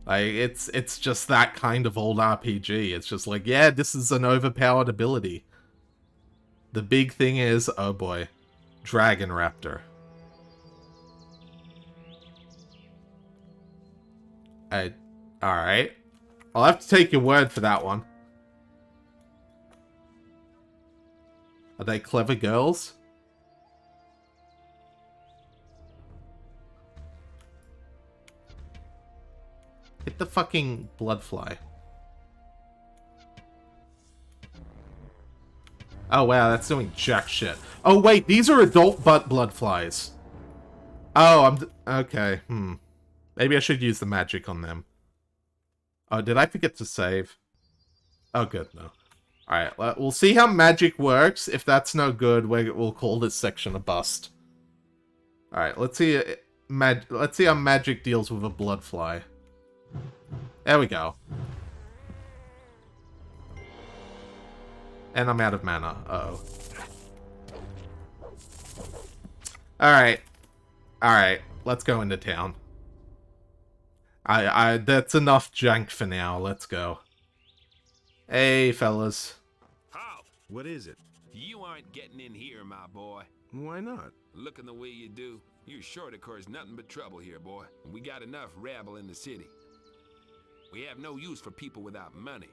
Like, it's just that kind of old RPG. It's just like, yeah, this is an overpowered ability. The big thing is, oh boy, Dragon Raptor. Alright. I'll have to take your word for that one. Are they clever girls? Hit the fucking bloodfly. Oh wow, that's doing jack shit. Oh wait, these are adult butt bloodflies. Oh, okay, Maybe I should use the magic on them. Oh, did I forget to save? Oh good, no. Alright, we'll see how magic works. If that's no good, we'll call this section a bust. Alright, let's see how magic deals with a bloodfly. There we go. And I'm out of mana. Uh-oh. Alright. Alright. Let's go into town. That's enough junk for now. Let's go. Hey, fellas. Halt! What is it? You aren't getting in here, my boy. Why not? Looking the way you do, you're sure to cause nothing but trouble here, boy. We got enough rabble in the city. We have no use for people without money.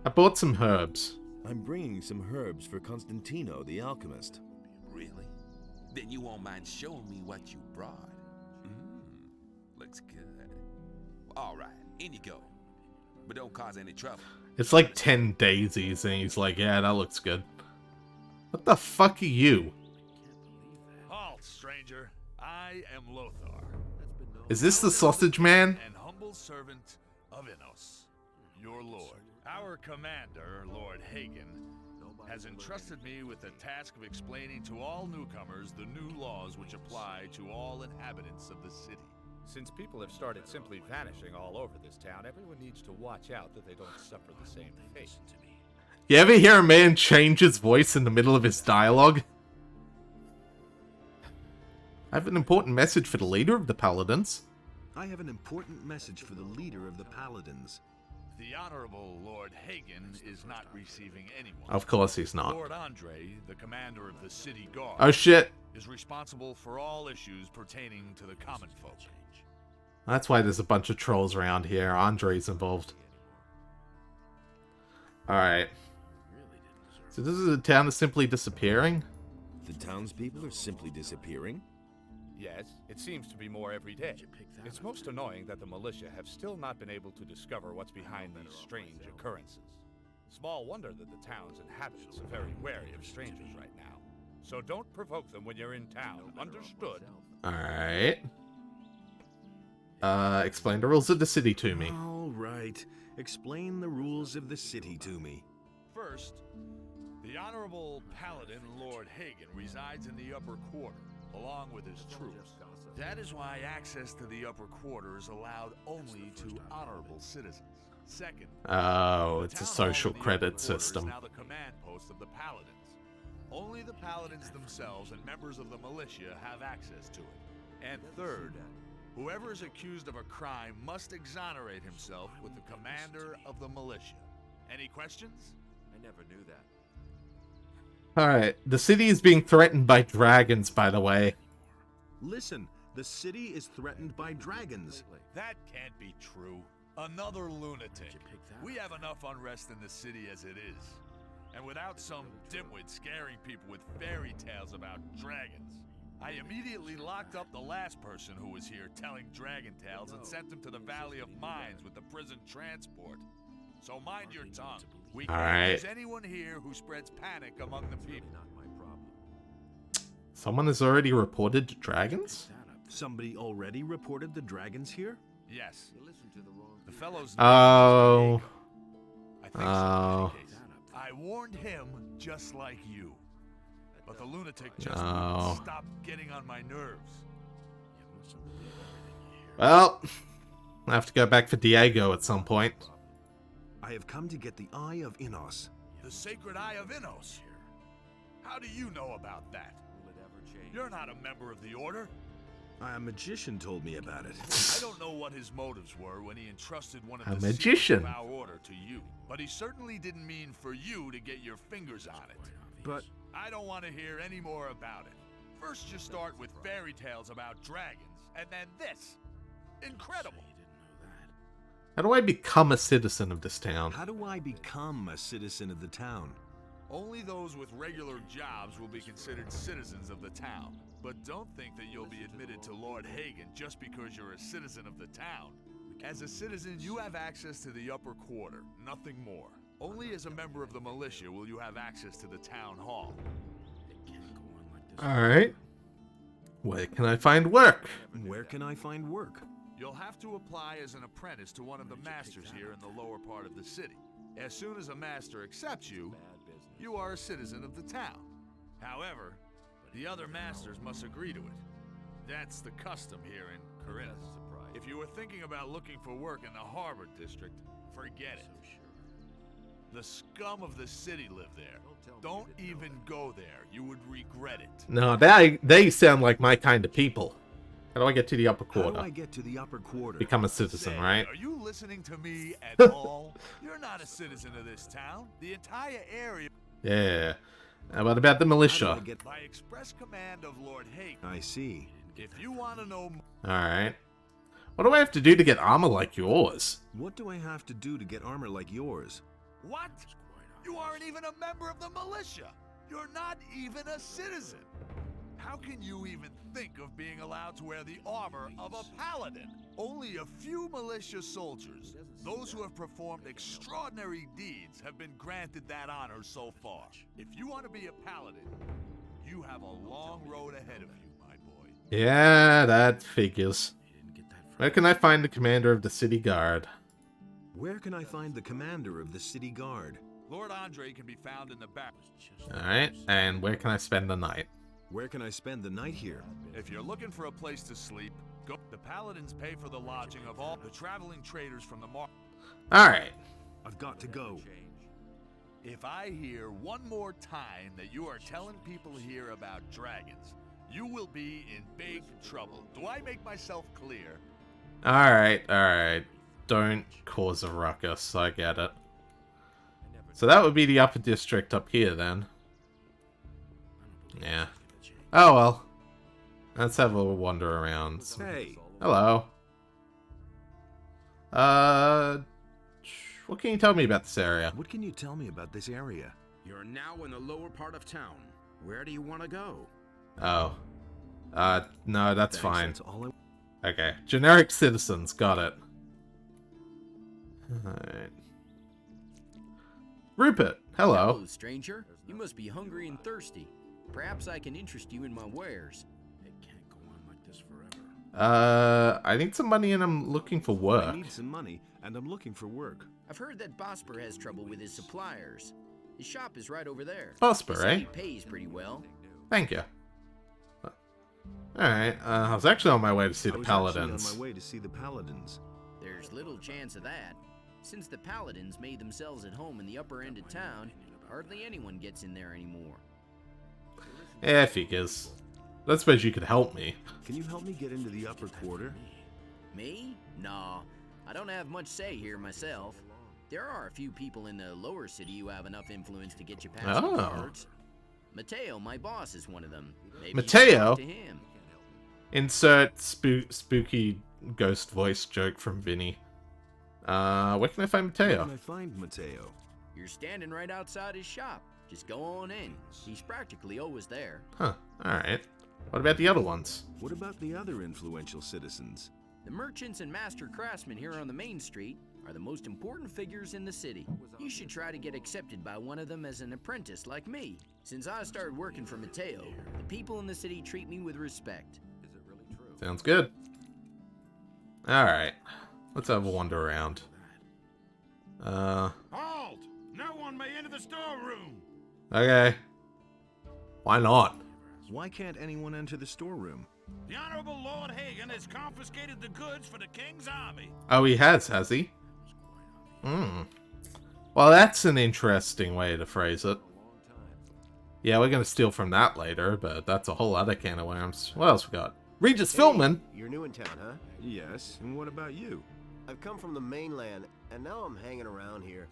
I bought some herbs. I'm bringing some herbs for Constantino, the alchemist. Really? Then you won't mind showing me what you brought. Looks good. All right, in you go. But don't cause any trouble. It's like 10 daisies, and he's like, yeah, that looks good. What the fuck are you? Halt, stranger. I am Lothar. Is this the sausage man? And humble servant of Innos, your lord. Our commander, Lord Hagen, has entrusted me with the task of explaining to all newcomers the new laws which apply to all inhabitants of the city. Since people have started simply vanishing all over this town, everyone needs to watch out that they don't suffer the same fate. You ever hear a man change his voice in the middle of his dialogue? I have an important message for the leader of the Paladins. I have an important message for the leader of the Paladins. The Honorable Lord Hagen is not receiving anyone. Of course he's not. Lord Andre, the commander of the city guard, Oh shit. is responsible for all issues pertaining to the common folk. That's why there's a bunch of trolls around here. Andre's involved. Alright. So this is a town that's simply disappearing? The townspeople are simply disappearing? Yes, it seems to be more every day. It's most annoying that the militia have still not been able to discover what's behind these strange occurrences. Small wonder that the town's inhabitants are very wary of strangers right now. So don't provoke them when you're in town, understood? Alright. Explain the rules of the city to me. All right. Explain the rules of the city to me. First, the Honorable Paladin Lord Hagen resides in the upper quarter, along with his troops. That is why access to the upper quarter is allowed only to honorable citizens. Second, Oh, it's a the town social hall in the credit upper quarter system. is now the command post of the Paladins. Only the Paladins themselves and members of the militia have access to it. And third, whoever is accused of a crime must exonerate himself with the commander of the militia. Any questions? I never knew that. Alright, the city is being threatened by dragons, by the way. Listen, the city is threatened by dragons. That can't be true. Another lunatic. We have enough unrest in the city as it is. And without some dimwit scaring people with fairy tales about dragons, I immediately locked up the last person who was here telling dragon tales and sent him to the Valley of Mines with the prison transport. So mind your tongue. We can't use anyone here who spreads panic among the people. Someone has already reported dragons? Somebody already reported the dragons here? Yes. The fellow's Oh. I think so. I warned him just like you. But the lunatic just wouldn't stop getting on my nerves. Well, I have to go back for Diego at some point. I have come to get the Eye of Innos. The sacred Eye of Innos. How do you know about that? You're not a member of the Order. A magician told me about it. I don't know what his motives were when he entrusted one of A the magician. secrets of our Order to you. But he certainly didn't mean for you to get your fingers on it. But I don't want to hear any more about it. First you start with fairy tales about dragons, and then this. Incredible. How do I become a citizen of this town? how do I become a citizen of the town? Only those with regular jobs will be considered citizens of the town. But don't think that you'll be admitted to Lord Hagen just because you're a citizen of the town. As a citizen, you have access to the upper quarter, nothing more. Only as a member of the militia will you have access to the town hall. Alright. Where can I find work? Where can I find work? You'll have to apply as an apprentice to one of the masters here in the lower part of the city. As soon as a master accepts you, you are a citizen of the town. However, the other masters must agree to it. That's the custom here in Corinth. If you were thinking about looking for work in the Harbor District, Forget it. The scum of the city live there. Don't even go there. You would regret it. No, they sound like my kind of people. How do I get to the upper quarter? How do I get to the upper quarter? Become a citizen, Say, right? Are you listening to me at all? You're not a citizen of this town. The entire area... Yeah. What about the militia? By express command of Lord Hake. I see. If you want to know... Alright. What do I have to do to get armor like yours? What do I have to do to get armor like yours? What? You aren't even a member of the militia. You're not even a citizen. How can you even think of being allowed to wear the armor of a paladin? Only a few militia soldiers, those who have performed extraordinary deeds, have been granted that honor so far. If you want to be a paladin, you have a long road ahead of you, my boy. Yeah, that figures. Where can I find the commander of the city guard? Where can I find the commander of the city guard? Lord Andre can be found in the back. Alright, and where can I spend the night? Where can I spend the night here? If you're looking for a place to sleep, go. The paladins pay for the lodging of all the traveling traders from the market. Alright. I've got to go. If I hear one more time that you are telling people here about dragons, you will be in big trouble. Do I make myself clear? Alright, alright. Don't cause a ruckus, I get it. So that would be the upper district up here then. Yeah. Oh well. Let's have a wander around. Hey. Hello. What can you tell me about this area? What can you tell me about this area? You're now in the lower part of town. Where do you want to go? Oh. No, that's Thanks, fine. that's all Okay. Generic citizens, got it. Alright. Rupert, hello. Hello, stranger. You must be hungry and thirsty. Perhaps I can interest you in my wares. It can't go on like this forever. I need some money and I'm looking for work. I need some money, and I'm looking for work. I've heard that Bosper has trouble with his suppliers. His shop is right over there. Bosper, He said eh? He pays pretty well. Thank you. Alright, I was actually on my way to see I the was actually paladins. on my way to see the paladins. There's little chance of that. Since the paladins made themselves at home in the upper end of town, hardly anyone gets in there anymore. Yeah, figures. I suppose you could help me. Can you help me get into the upper quarter? Me? Nah. I don't have much say here myself. There are a few people in the lower city who have enough influence to get you past the guards. Mateo, my boss, is one of them. Maybe Mateo? you should talk to him. Insert spooky ghost voice joke from Vinny. Where can I find Where Mateo? can I find Mateo? You're standing right outside his shop. Just go on in. He's practically always there. Huh, alright. What about the other ones? What about the other influential citizens? The merchants and master craftsmen here on the main street are the most important figures in the city. You should try to get accepted by one of them as an apprentice like me. Since I started working for Mateo, the people in the city treat me with respect. Sounds good. Alright. Let's have a wander around. Halt! No one may enter the storeroom! Okay. Why not? Why can't anyone enter the storeroom? The Honorable Lord Hagen has confiscated the goods for the King's army. Oh, he has he? Hmm. Well, that's an interesting way to phrase it. Yeah, we're gonna steal from that later, but that's a whole other can of worms. What else we got? Regis Philman! You're new in town, huh? Yes, and what about you? I've come from the mainland, and now I'm hanging around here.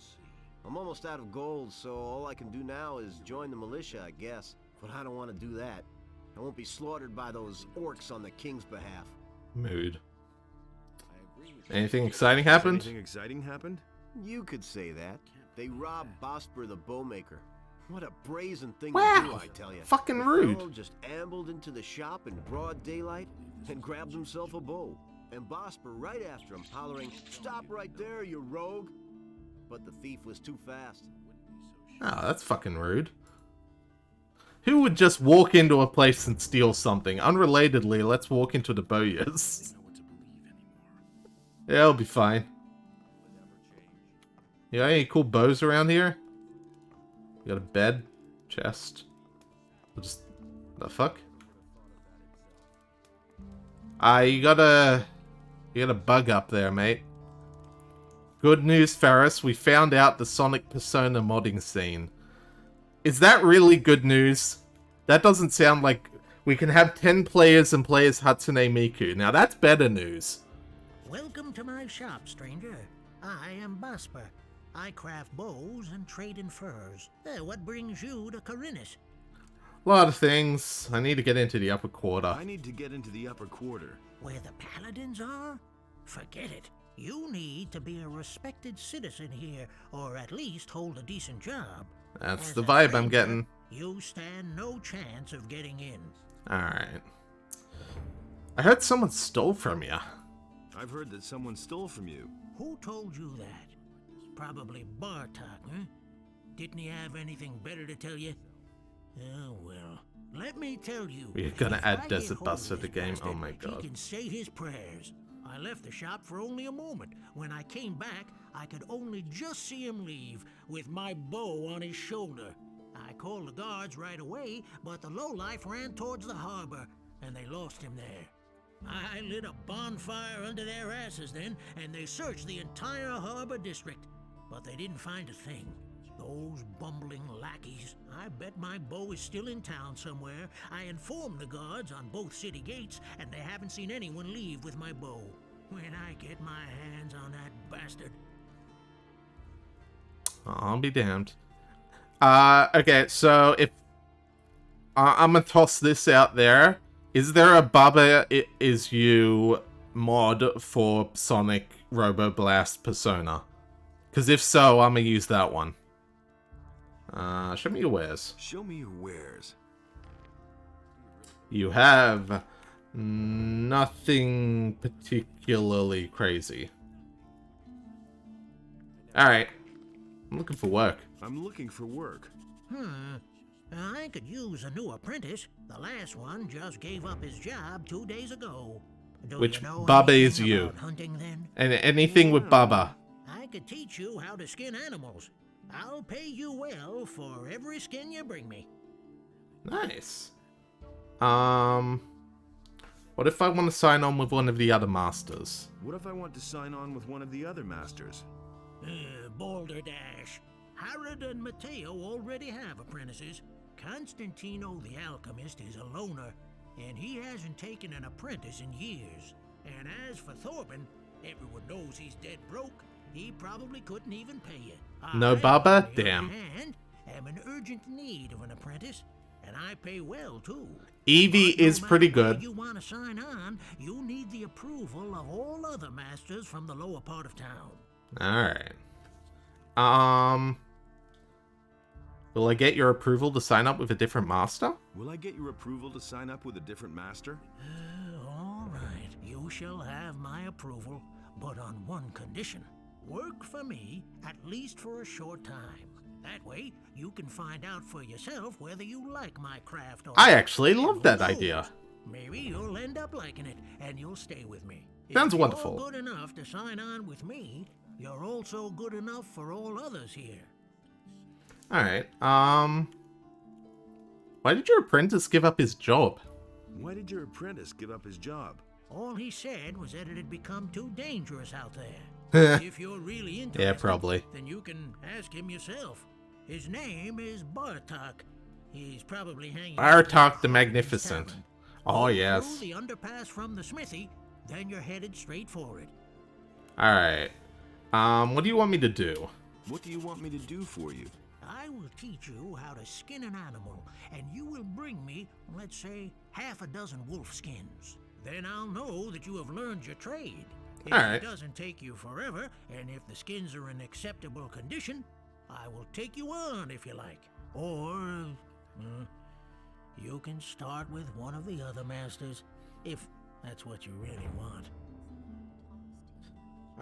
I'm almost out of gold, so all I can do now is join the militia, I guess. But I don't want to do that. I won't be slaughtered by those orcs on the king's behalf. Mood. Anything exciting happened? Anything exciting happened? You could say that. They robbed Bosper the bowmaker. What a brazen thing Wow. to do, I tell you. Fucking The rude. fellow just ambled into the shop in broad daylight and grabbed himself a bow. And Bosper right after him, hollering, "Stop right there, you rogue!" But the thief was too fast. Oh, that's fucking rude. Who would just walk into a place and steal something? Unrelatedly, let's walk into the bowyers. Yeah, it'll be fine. You got any cool bows around here? You got a bed? Chest? Just... the fuck? You got a bug up there, mate. Good news, Ferris. We found out the Sonic Persona modding scene. Is that really good news? That doesn't sound like... We can have 10 players and play as Hatsune Miku. Now that's better news. Welcome to my shop, stranger. I am Basper. I craft bows and trade in furs. What brings you to Corinus? A lot of things. I need to get into the upper quarter. I need to get into the upper quarter. Where the paladins are? Forget it. You need to be a respected citizen here, or at least hold a decent job. That's As the a vibe I'm stranger, getting. You stand no chance of getting in. Alright. I heard someone stole from you. I've heard that someone stole from you. Who told you that? Probably Bartok, huh? Didn't he have anything better to tell you? Oh, well. Let me tell you. We're gonna if add I Desert get hold Bus of to the this game. bastard, Oh my god. He can say his prayers. I left the shop for only a moment. When I came back, I could only just see him leave, with my bow on his shoulder. I called the guards right away, but the lowlife ran towards the harbor, and they lost him there. I lit a bonfire under their asses then, and they searched the entire harbor district, but they didn't find a thing. Those bumbling lackeys. I bet my bow is still in town somewhere. I informed the guards on both city gates, and they haven't seen anyone leave with my bow. When I get my hands on that bastard... I'll be damned. Okay, so if... I'm gonna toss this out there. Is there a Baba It Is You mod for Sonic Robo Blast Persona? Because if so, I'm gonna use that one. Show me your wares. Show me your wares. You have nothing particularly crazy. Alright. I'm looking for work. I'm looking for work. I could use a new apprentice. The last one just gave up his job 2 days ago. Do Which you know Baba is anything you? about hunting, then? And anything with Baba. I could teach you how to skin animals. I'll pay you well for every skin you bring me. Nice. What if I want to sign on with one of the other masters? What if I want to sign on with one of the other masters? Boulder Dash. Harrod and Mateo already have apprentices. Constantino the Alchemist is a loner, and he hasn't taken an apprentice in years. And as for Thorben, everyone knows he's dead broke. He probably couldn't even pay you. No I, Baba? on the Damn. other hand, am in urgent need of an apprentice, and I pay well too. Eevee But no is pretty matter where good. you want to sign on, you need the approval of all other masters from the lower part of town. Alright. Will I get your approval to sign up with a different master? Will I get your approval to sign up with a different master? All right, you shall have my approval, but on one condition. Work for me, at least for a short time. That way, you can find out for yourself whether you like my craft or I not. actually love And that who knows, idea. Maybe you'll end up liking it, and you'll stay with me. Sounds if wonderful. You're good enough to sign on with me. You're also good enough for all others here. Alright, why did your apprentice give up his job? Why did your apprentice give up his job? All he said was that it had become too dangerous out there. If you're really interested, Yeah, probably. then you can ask him yourself. His name is Bartok. He's probably hanging out Bartok at the Harden's Magnificent. Tavern. Oh, Go yes. through the underpass from the smithy, then you're headed straight for it. Alright. What do you want me to do? What do you want me to do for you? I will teach you how to skin an animal, and you will bring me, let's say, half a dozen wolf skins. Then I'll know that you have learned your trade. If Alright. it doesn't take you forever, and if the skins are in acceptable condition, I will take you on if you like. Or, you can start with one of the other masters, if that's what you really want.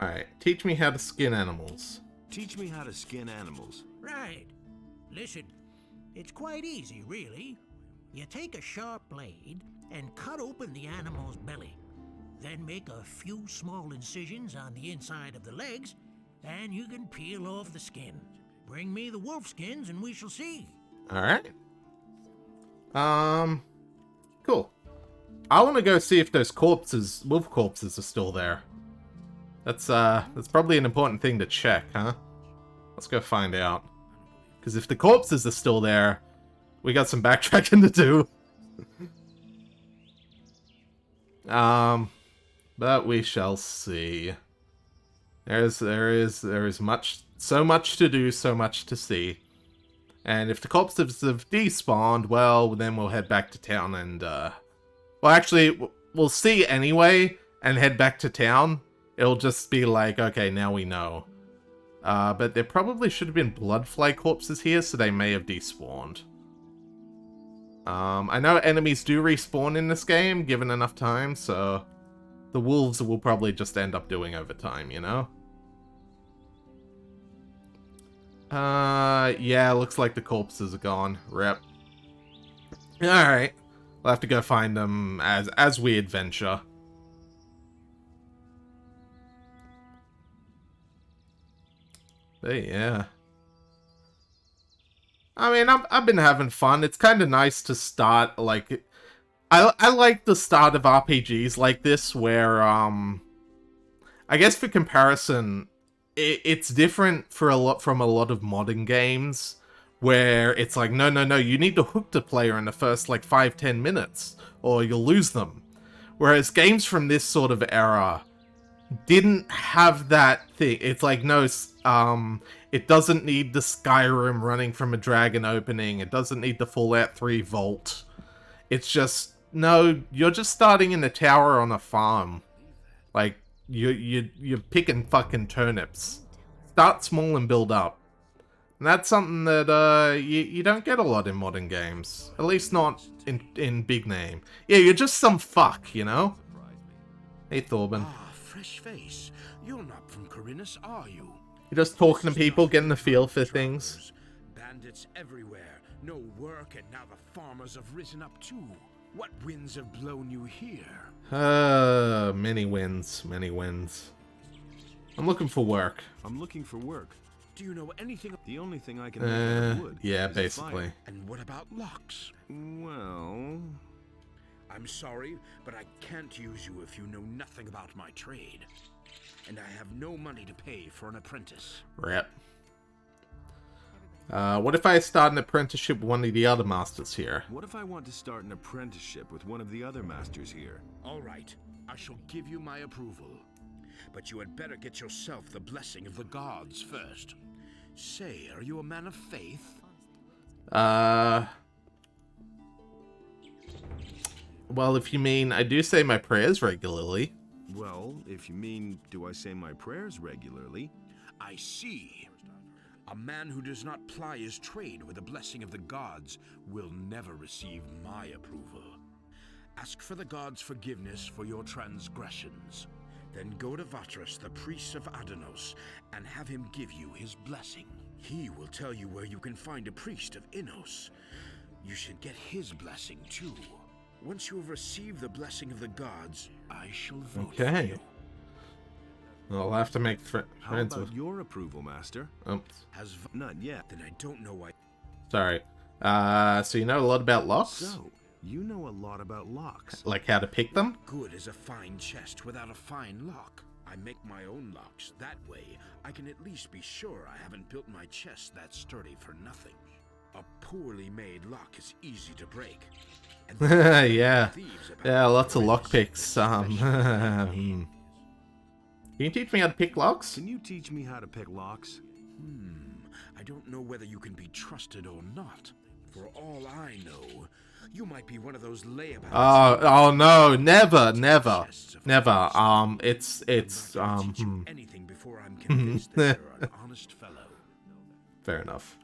Alright, teach me how to skin animals. Teach me how to skin animals. Right. Listen, it's quite easy, really. You take a sharp blade and cut open the animal's belly. Then make a few small incisions on the inside of the legs, and you can peel off the skin. Bring me the wolf skins and we shall see. Alright. Cool. I want to go see if those corpses, wolf corpses, are still there. That's probably an important thing to check, huh? Let's go find out. Because if the corpses are still there, we got some backtracking to do. But we shall see. There is so much to do, so much to see. And if the corpses have despawned, well, then we'll head back to town and, well, actually, we'll see anyway and head back to town. It'll just be like, okay, now we know. But there probably should have been bloodfly corpses here, so they may have despawned. I know enemies do respawn in this game, given enough time, so the wolves will probably just end up doing over time, you know? Yeah, looks like the corpses are gone. Rip. Alright. We'll have to go find them as we adventure. But yeah. I mean, I've been having fun. It's kind of nice to start, like... I like the start of RPGs like this, where, I guess for comparison, it's different from a lot of modern games, where it's like, no, you need to hook the player in the first, like, 5-10 minutes, or you'll lose them. Whereas games from this sort of era didn't have that thing. It's like, no, it doesn't need the Skyrim running from a dragon opening, it doesn't need the Fallout 3 vault. It's just, no, you're just starting in the tower on a farm. Like, you're picking fucking turnips. Start small and build up. And that's something that you don't get a lot in modern games. At least not in big name. Yeah, you're just some fuck, you know? Hey, Thorben. Ah, fresh face. You're not from Corinus, are you? You're just talking to people, getting the feel for things. Bandits everywhere. No work, and now the farmers have risen up too. What winds have blown you here? Many wins, many wins. I'm looking for work. I'm looking for work. Do you know anything? The only thing I can make out of wood. Yeah, is basically. fire. And what about locks? Well, I'm sorry, but I can't use you if you know nothing about my trade. And I have no money to pay for an apprentice. Rip. What if I start an apprenticeship with one of the other masters here? what if I want to start an apprenticeship with one of the other masters here? All right, I shall give you my approval. But you had better get yourself the blessing of the gods first. Say, are you a man of faith? Well, if you mean, I do say my prayers regularly. Well, if you mean, do I say my prayers regularly? I see. A man who does not ply his trade with the blessing of the gods will never receive my approval. Ask for the gods' forgiveness for your transgressions. Then go to Vatras, the priest of Adanos, and have him give you his blessing. He will tell you where you can find a priest of Innos. You should get his blessing too. Once you have received the blessing of the gods, I shall vote for you. I'll have to make friends How about with... your approval, master? Oops. Not yet. Then I don't know why. Sorry. So you know a lot about locks? So, you know a lot about locks. Like how to pick them? Good is a fine chest without a fine lock. I make my own locks. That way, I can at least be sure I haven't built my chest that sturdy for nothing. A poorly made lock is easy to break. Yeah. Yeah, lots of lockpicks. Can you teach me how to pick locks? Can you teach me how to pick locks? I don't know whether you can be trusted or not. For all I know, you might be one of those layabouts. Oh no, never. Anything before I'm convinced that you're an honest fellow. Fair enough.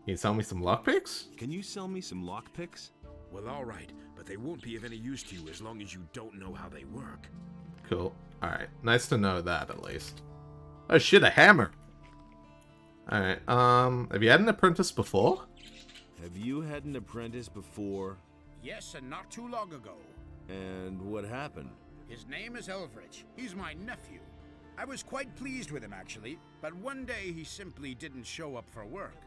Can you sell me some lockpicks? Can you sell me some lockpicks? Well, all right, but they won't be of any use to you as long as you don't know how they work. Cool. Alright, nice to know that at least. Oh shit, a hammer! Alright, have you had an apprentice before? Have you had an apprentice before? Yes, and not too long ago. And what happened? His name is Elvrich. He's my nephew. I was quite pleased with him, actually, but one day he simply didn't show up for work.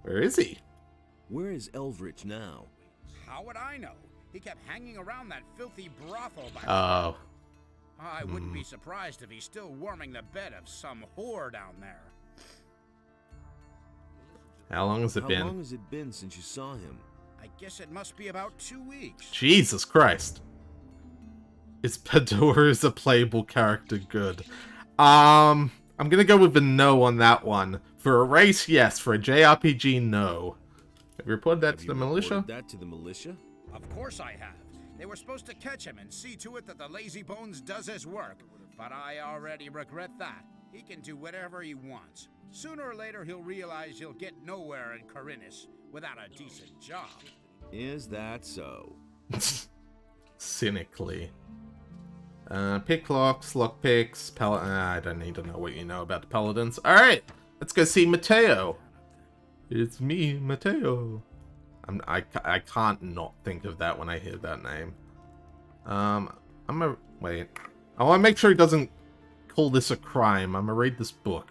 Where is he? Where is Elvrich now? How would I know? He kept hanging around that filthy brothel by Oh. I wouldn't be surprised if he's still warming the bed of some whore down there. How long has it been? How long has it been since you saw him? I guess it must be about 2 weeks. Jesus Christ. Is Pador as a playable character good? I'm gonna go with a no on that one. For a race, yes. For a JRPG, no. Have you reported that to the militia? That to the militia? Of course I have. They were supposed to catch him and see to it that the Lazy Bones does his work. But I already regret that. He can do whatever he wants. Sooner or later he'll realize he'll get nowhere in Corinus without a decent job. Is that so? Cynically. Pick locks, lockpicks, I don't need to know what you know about the paladins. Alright, let's go see Mateo. It's me, Mateo. I can't not think of that when I hear that name. Wait. I want to make sure he doesn't call this a crime. I'm gonna read this book.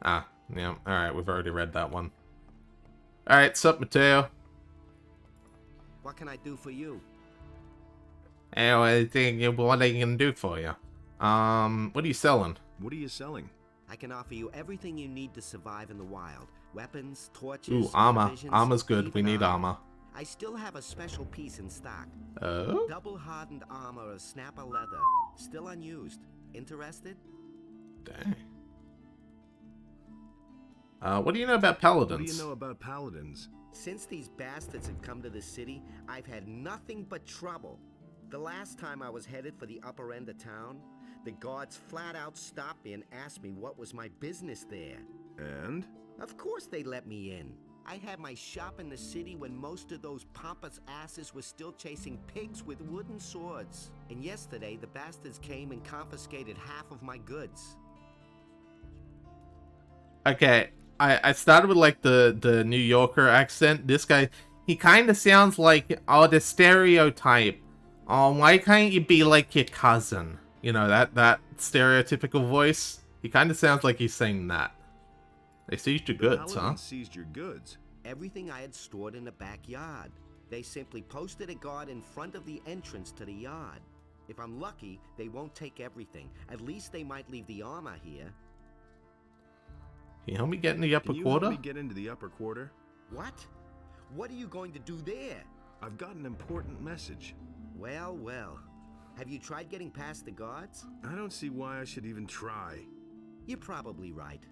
Ah, yeah, alright, we've already read that one. Alright, sup, Mateo? What can I do for you? Hey, what are you gonna do for you? What are you selling? What are you selling? I can offer you everything you need to survive in the wild. Weapons, torches, Ooh, armor. provisions, Armor's good. We even need armor. I still have a special piece in stock. Oh? Double hardened armor of snapper leather. Still unused. Interested? Dang. What do you know about paladins? What do you know about paladins? Since these bastards have come to this city, I've had nothing but trouble. The last time I was headed for the upper end of town, the guards flat out stopped me and asked me what was my business there. And? Of course they let me in. I had my shop in the city when most of those pompous asses were still chasing pigs with wooden swords. And yesterday, the bastards came and confiscated half of my goods. Okay, I started with like the New Yorker accent. This guy, he kind of sounds like, oh, the stereotype. Oh, why can't you be like your cousin? You know, that stereotypical voice. He kind of sounds like he's saying that. They seized your goods, huh? Seized your goods. Everything I had stored in the backyard. They simply posted a guard in front of the entrance to the yard. If I'm lucky, they won't take everything. At least they might leave the armor here. Can you help me get in the upper quarter? Can you help me get into the upper quarter? What? What are you going to do there? I've got an important message. Well, well. Have you tried getting past the guards? I don't see why I should even try. You're probably right.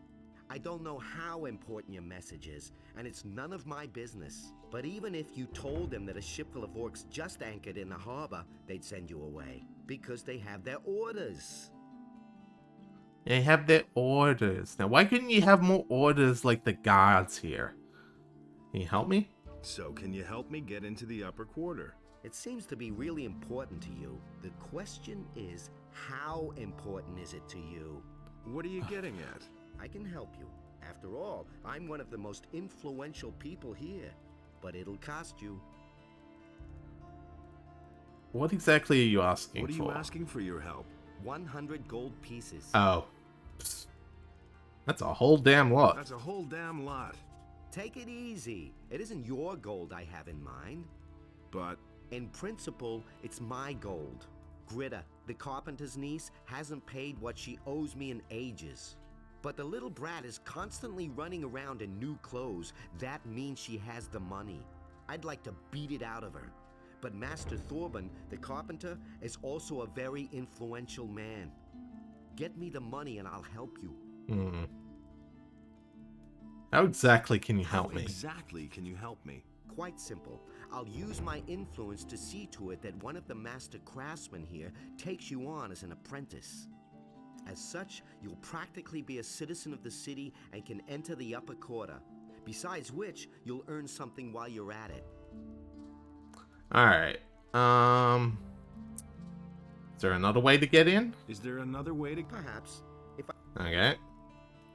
I don't know how important your message is, and it's none of my business. But even if you told them that a ship full of orcs just anchored in the harbor, they'd send you away. Because they have their orders. They have their orders. Now, why couldn't you have more orders like the guards here? Can you help me? So, can you help me get into the upper quarter? It seems to be really important to you. The question is, how important is it to you? What are you getting at? I can help you. After all, I'm one of the most influential people here. But it'll cost you. What exactly are you asking for? What are you asking for your help? 100 gold pieces. Oh. Psst. That's a whole damn lot. That's a whole damn lot. Take it easy. It isn't your gold I have in mind. But... in principle, it's my gold. Gritta, the carpenter's niece, hasn't paid what she owes me in ages. But the little brat is constantly running around in new clothes. That means she has the money. I'd like to beat it out of her. But Master Thorben, the carpenter, is also a very influential man. Get me the money and I'll help you. Hmm. How exactly can you help me? How exactly can you help me? Quite simple. I'll use my influence to see to it that one of the master craftsmen here takes you on as an apprentice. As such, you'll practically be a citizen of the city and can enter the upper quarter. Besides which, you'll earn something while you're at it. Alright. Is there another way to get in? Is there another way to... Perhaps. If Okay.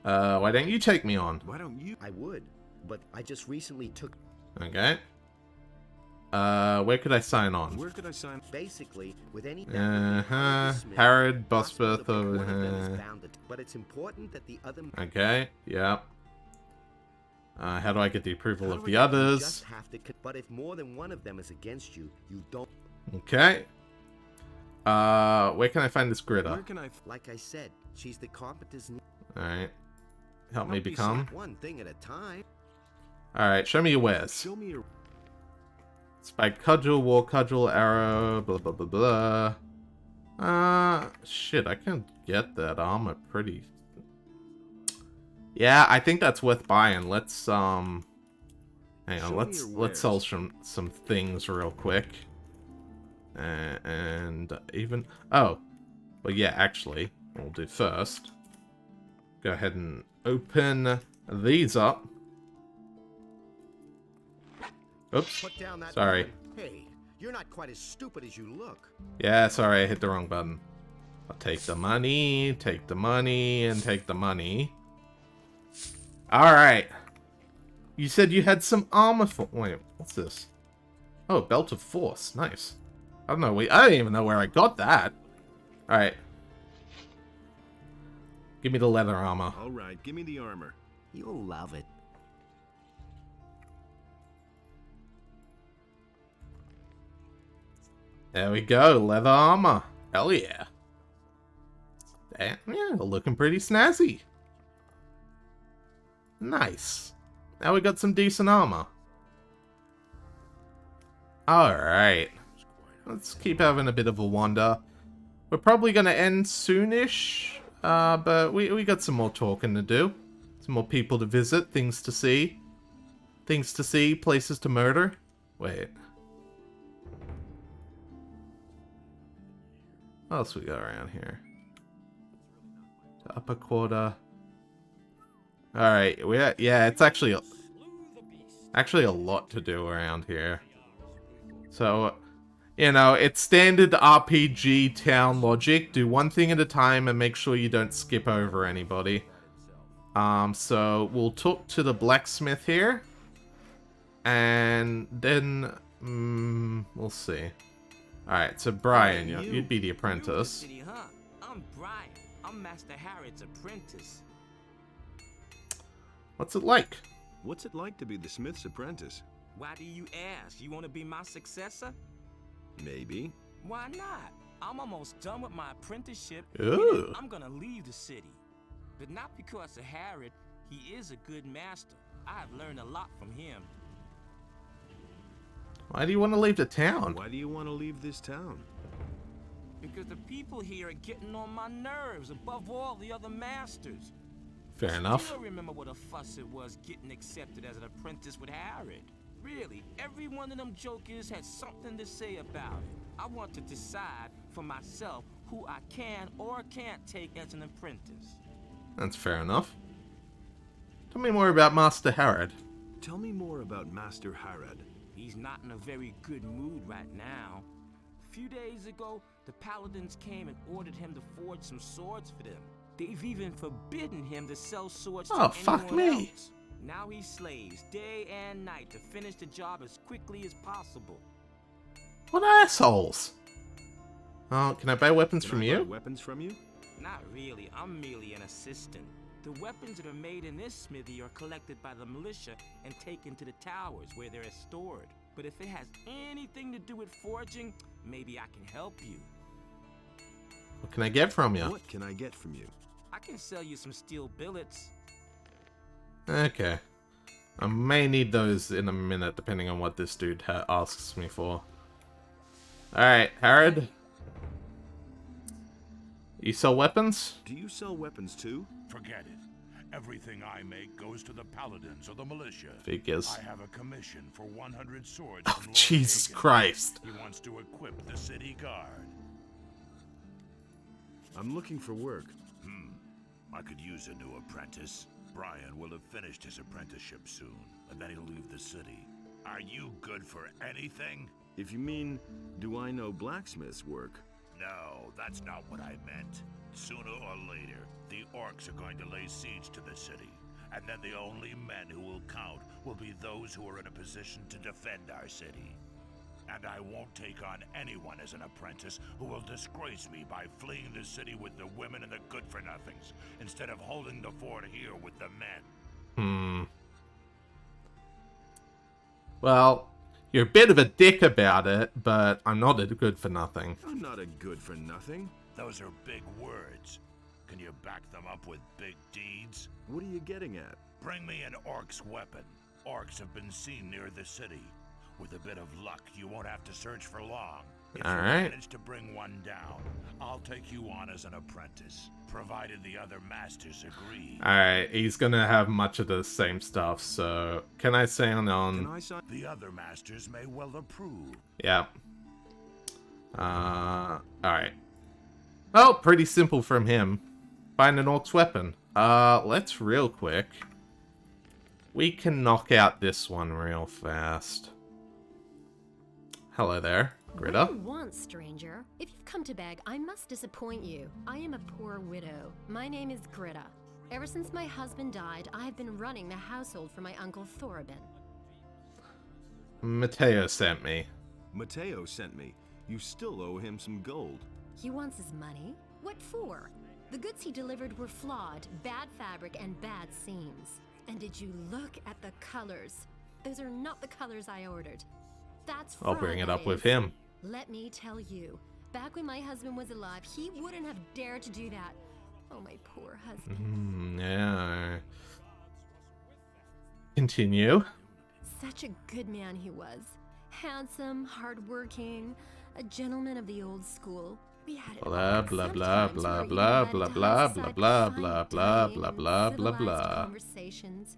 Why don't you take me on? Why don't you... I would, but I just recently took... Okay. Where could I sign on? Where could I sign? Basically, with any... Harrod, Bosworth, But it's important that the other... Okay, yeah. How do I get the approval of the others? But if more than one of them is against you, you don't... Okay. Where can I find this gritter? Where can I? Like I said, she's the competence. Alright. Help me you become. set one thing at a time. Alright, show me your wares. Show me your. Spike cudgel, war cudgel, arrow, blah blah blah blah. Shit, I can get that armor pretty. Yeah, I think that's worth buying. Let's hang on, let's sell some things real quick. And even well yeah, actually, what we'll do first. Go ahead and open these up. Oops. Put down that sorry. weapon. Hey, you're not quite as stupid as you look. Yeah, sorry, I hit the wrong button. I'll take the money, and take the money. Alright. You said you had some armor for. Wait, what's this? Oh, belt of force. Nice. I don't know. I don't even know where I got that. Alright. Give me the leather armor. Alright, give me the armor. You'll love it. There we go, leather armor. Hell yeah. Damn, yeah, looking pretty snazzy. Nice. Now we got some decent armor. Alright. Let's keep having a bit of a wander. We're probably going to end soonish, but we got some more talking to do. Some more people to visit, things to see. Things to see, places to murder. Wait. What else we got around here? The upper quarter. Alright, yeah, it's actually a lot to do around here. So, you know, it's standard RPG town logic. Do one thing at a time and make sure you don't skip over anybody. So we'll talk to the blacksmith here. And then, we'll see. Alright, so Brian, you'd be the apprentice. City, huh? I'm Brian. I'm Master Harrod's apprentice. What's it like? What's it like to be the smith's apprentice? Why do you ask? You want to be my successor? Maybe. Why not? I'm almost done with my apprenticeship. Ooh. I'm gonna leave the city. But not because of Harrod. He is a good master. I've learned a lot from him. Why do you want to leave the town? Why do you want to leave this town? Because the people here are getting on my nerves above all the other masters. Fair enough. I remember what a fuss it was getting accepted as an apprentice with Harrod. Really, every one of them jokers had something to say about it. I want to decide for myself who I can or can't take as an apprentice. That's fair enough. Tell me more about Master Harrod. Tell me more about Master Harrod. He's not in a very good mood right now. A few days ago, the paladins came and ordered him to forge some swords for them. They've even forbidden him to sell swords to fuck anyone me. else. Now he slaves day and night to finish the job as quickly as possible. What assholes! Oh, can I buy weapons from Buy you? weapons from you? Not really, I'm merely an assistant. The weapons that are made in this smithy are collected by the militia and taken to the towers where they're stored. But if it has anything to do with forging, maybe I can help you. What can I get from you? What can I get from you? I can sell you some steel billets. Okay. I may need those in a minute, depending on what this dude asks me for. Alright, Harrod. You sell weapons? Do you sell weapons too? Forget it. Everything I make goes to the paladins or the militia. Figures. I have a commission for 100 swords Oh, from Lord Jesus Hagen. Christ. He wants to equip the city guard. I'm looking for work. I could use a new apprentice. Brian will have finished his apprenticeship soon, and then he'll leave the city. Are you good for anything? If you mean, do I know blacksmith's work? No, that's not what I meant. Sooner or later, the orcs are going to lay siege to the city, and then the only men who will count will be those who are in a position to defend our city. And I won't take on anyone as an apprentice who will disgrace me by fleeing the city with the women and the good-for-nothings, instead of holding the fort here with the men. Well, You're a bit of a dick about it, but I'm not a good for nothing. I'm not a good for nothing. Those are big words. Can you back them up with big deeds? What are you getting at? Bring me an orc's weapon. Orcs have been seen near the city. With a bit of luck, you won't have to search for long. If you manage to bring one down, I'll take you on as an apprentice, provided the other masters agree. Alright, he's gonna have much of the same stuff, so can I sign on? The other masters may well approve. Yeah. Alright. Well, pretty simple from him. Find an orc's weapon. Let's real quick. We can knock out this one real fast. Hello there, Greta. What do you want, stranger? If you've come to beg, I must disappoint you. I am a poor widow. My name is Greta. Ever since my husband died, I have been running the household for my uncle Thorabin. Mateo sent me. Mateo sent me. You still owe him some gold. He wants his money? What for? The goods he delivered were flawed, bad fabric, and bad seams. And did you look at the colors? Those are not the colors I ordered. That's I'll bring it up with him. Let me tell you, back when my husband was alive, he wouldn't have dared to do that. Oh, my poor husband. Yeah. Continue. Such a good man he was. Handsome, hardworking, a gentleman of the old school. We had it Blah blah blah blah blah blah blah blah blah blah blah blah blah blah blah. Conversations.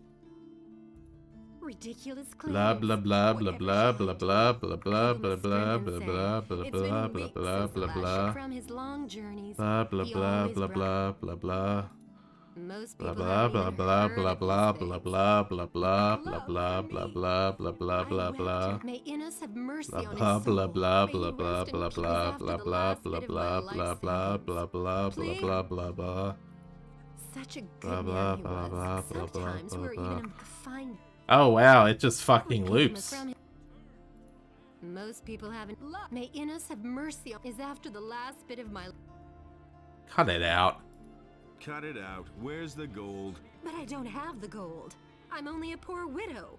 Ridiculous blah blah blah blah blah blah blah blah blah blah blah blah blah blah blah blah blah blah blah from his long journeys. Blah blah blah blah blah blah blah. Most Blah people blah blah blah blah blah blah blah blah blah blah blah blah blah blah blah blah blah. May Innes have mercy on his Blah soul. blah blah blah blah blah blah blah blah blah blah blah blah blah blah blah blah blah blah. Such a Blah good blah man he blah was. blah blah blah Sometimes blah we're blah. even confined. Oh wow, it just fucking loops. Most people haven't. May Innes have mercy on is after the last bit of my. Cut it out. Cut it out. Where's the gold? But I don't have the gold. I'm only a poor widow.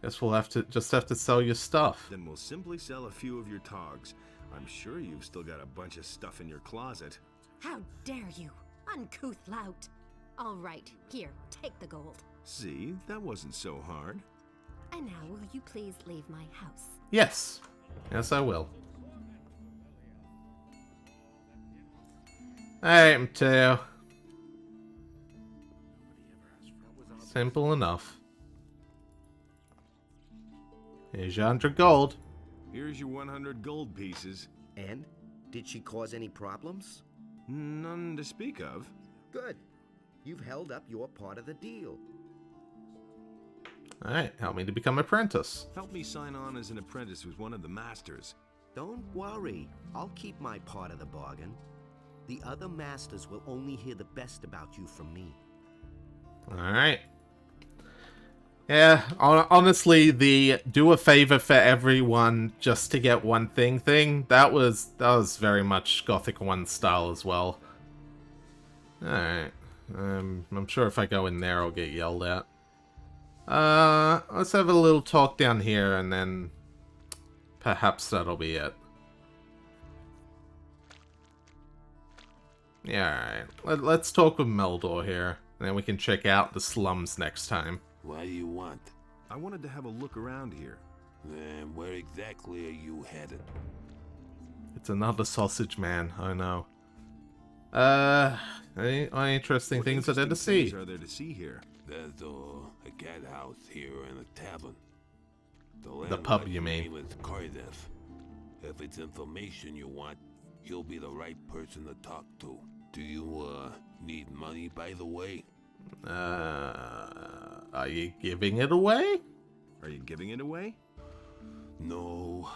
Guess we'll have to sell your stuff. Then we'll simply sell a few of your togs. I'm sure you've still got a bunch of stuff in your closet. How dare you, uncouth lout! All right, here, take the gold. See, that wasn't so hard. And now, will you please leave my house? Yes. Yes, I will. Alright, Mateo. Simple enough. Here's your 100 gold. Here's your 100 gold pieces. And? Did she cause any problems? None to speak of. Good. You've held up your part of the deal. Alright, help me to become apprentice. Help me sign on as an apprentice with one of the masters. Don't worry. I'll keep my part of the bargain. The other masters will only hear the best about you from me. Alright. Yeah, honestly, the do a favor for everyone just to get one thing, that was very much Gothic 1 style as well. Alright. I'm sure if I go in there I'll get yelled at. Let's have a little talk down here and then perhaps that'll be it. Yeah, alright. Let's talk with Meldor here, and then we can check out the slums next time. What do you want? I wanted to have a look around here. Then where exactly are you headed? It's another sausage man, I know. Any interesting things are there to see? Are there to see here? There's a cat house here and a tavern. The pub, you mean? Name is Cardiff. If it's information you want, he'll be the right person to talk to. Do you, need money, by the way? Are you giving it away? Are you giving it away? No,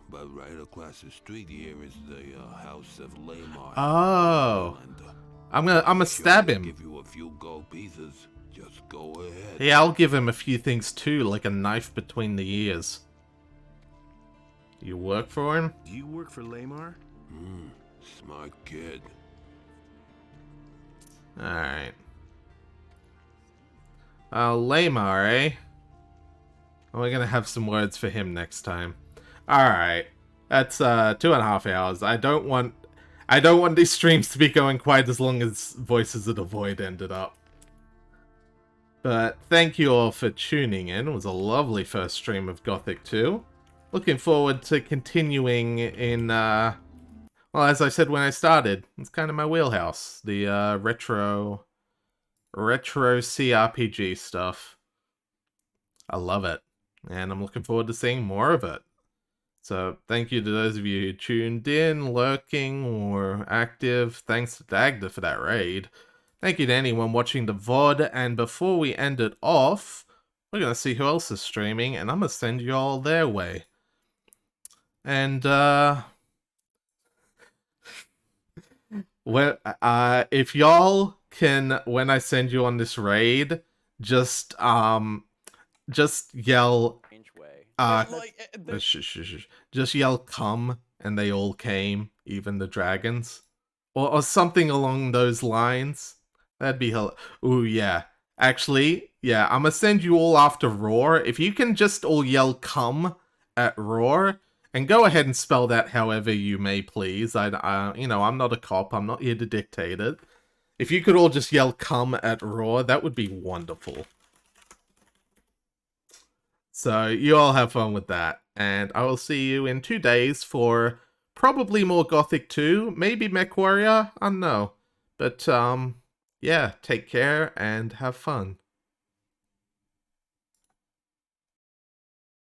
but right across the street here is the house of Lamar. Oh, I'm gonna stab him. Give you a few gold pieces. Just go ahead. Yeah, I'll give him a few things too, like a knife between the ears. You work for him? Do you work for Lamar? Smart kid. Alright. Lamar, eh? We're gonna have some words for him next time. Alright. That's 2.5 hours. I don't want these streams to be going quite as long as Voices of the Void ended up. But thank you all for tuning in. It was a lovely first stream of Gothic 2. Looking forward to continuing in, well, as I said when I started, it's kind of my wheelhouse. The retro CRPG stuff. I love it. And I'm looking forward to seeing more of it. So thank you to those of you who tuned in, lurking, or active. Thanks to Dagda for that raid. Thank you to anyone watching the VOD. And before we end it off, we're going to see who else is streaming, and I'm going to send you all their way. And, if y'all can, when I send you on this raid, just yell, just yell come, and they all came, even the dragons. Or something along those lines. That'd be hell. Ooh, yeah. Actually, yeah, I'm gonna send you all after Roar. If you can just all yell come at Roar, and go ahead and spell that however you may please. You know, I'm not a cop. I'm not here to dictate it. If you could all just yell come at Roar, that would be wonderful. So you all have fun with that. And I will see you in 2 days for probably more Gothic 2. Maybe MechWarrior? I don't know. But, yeah, take care and have fun.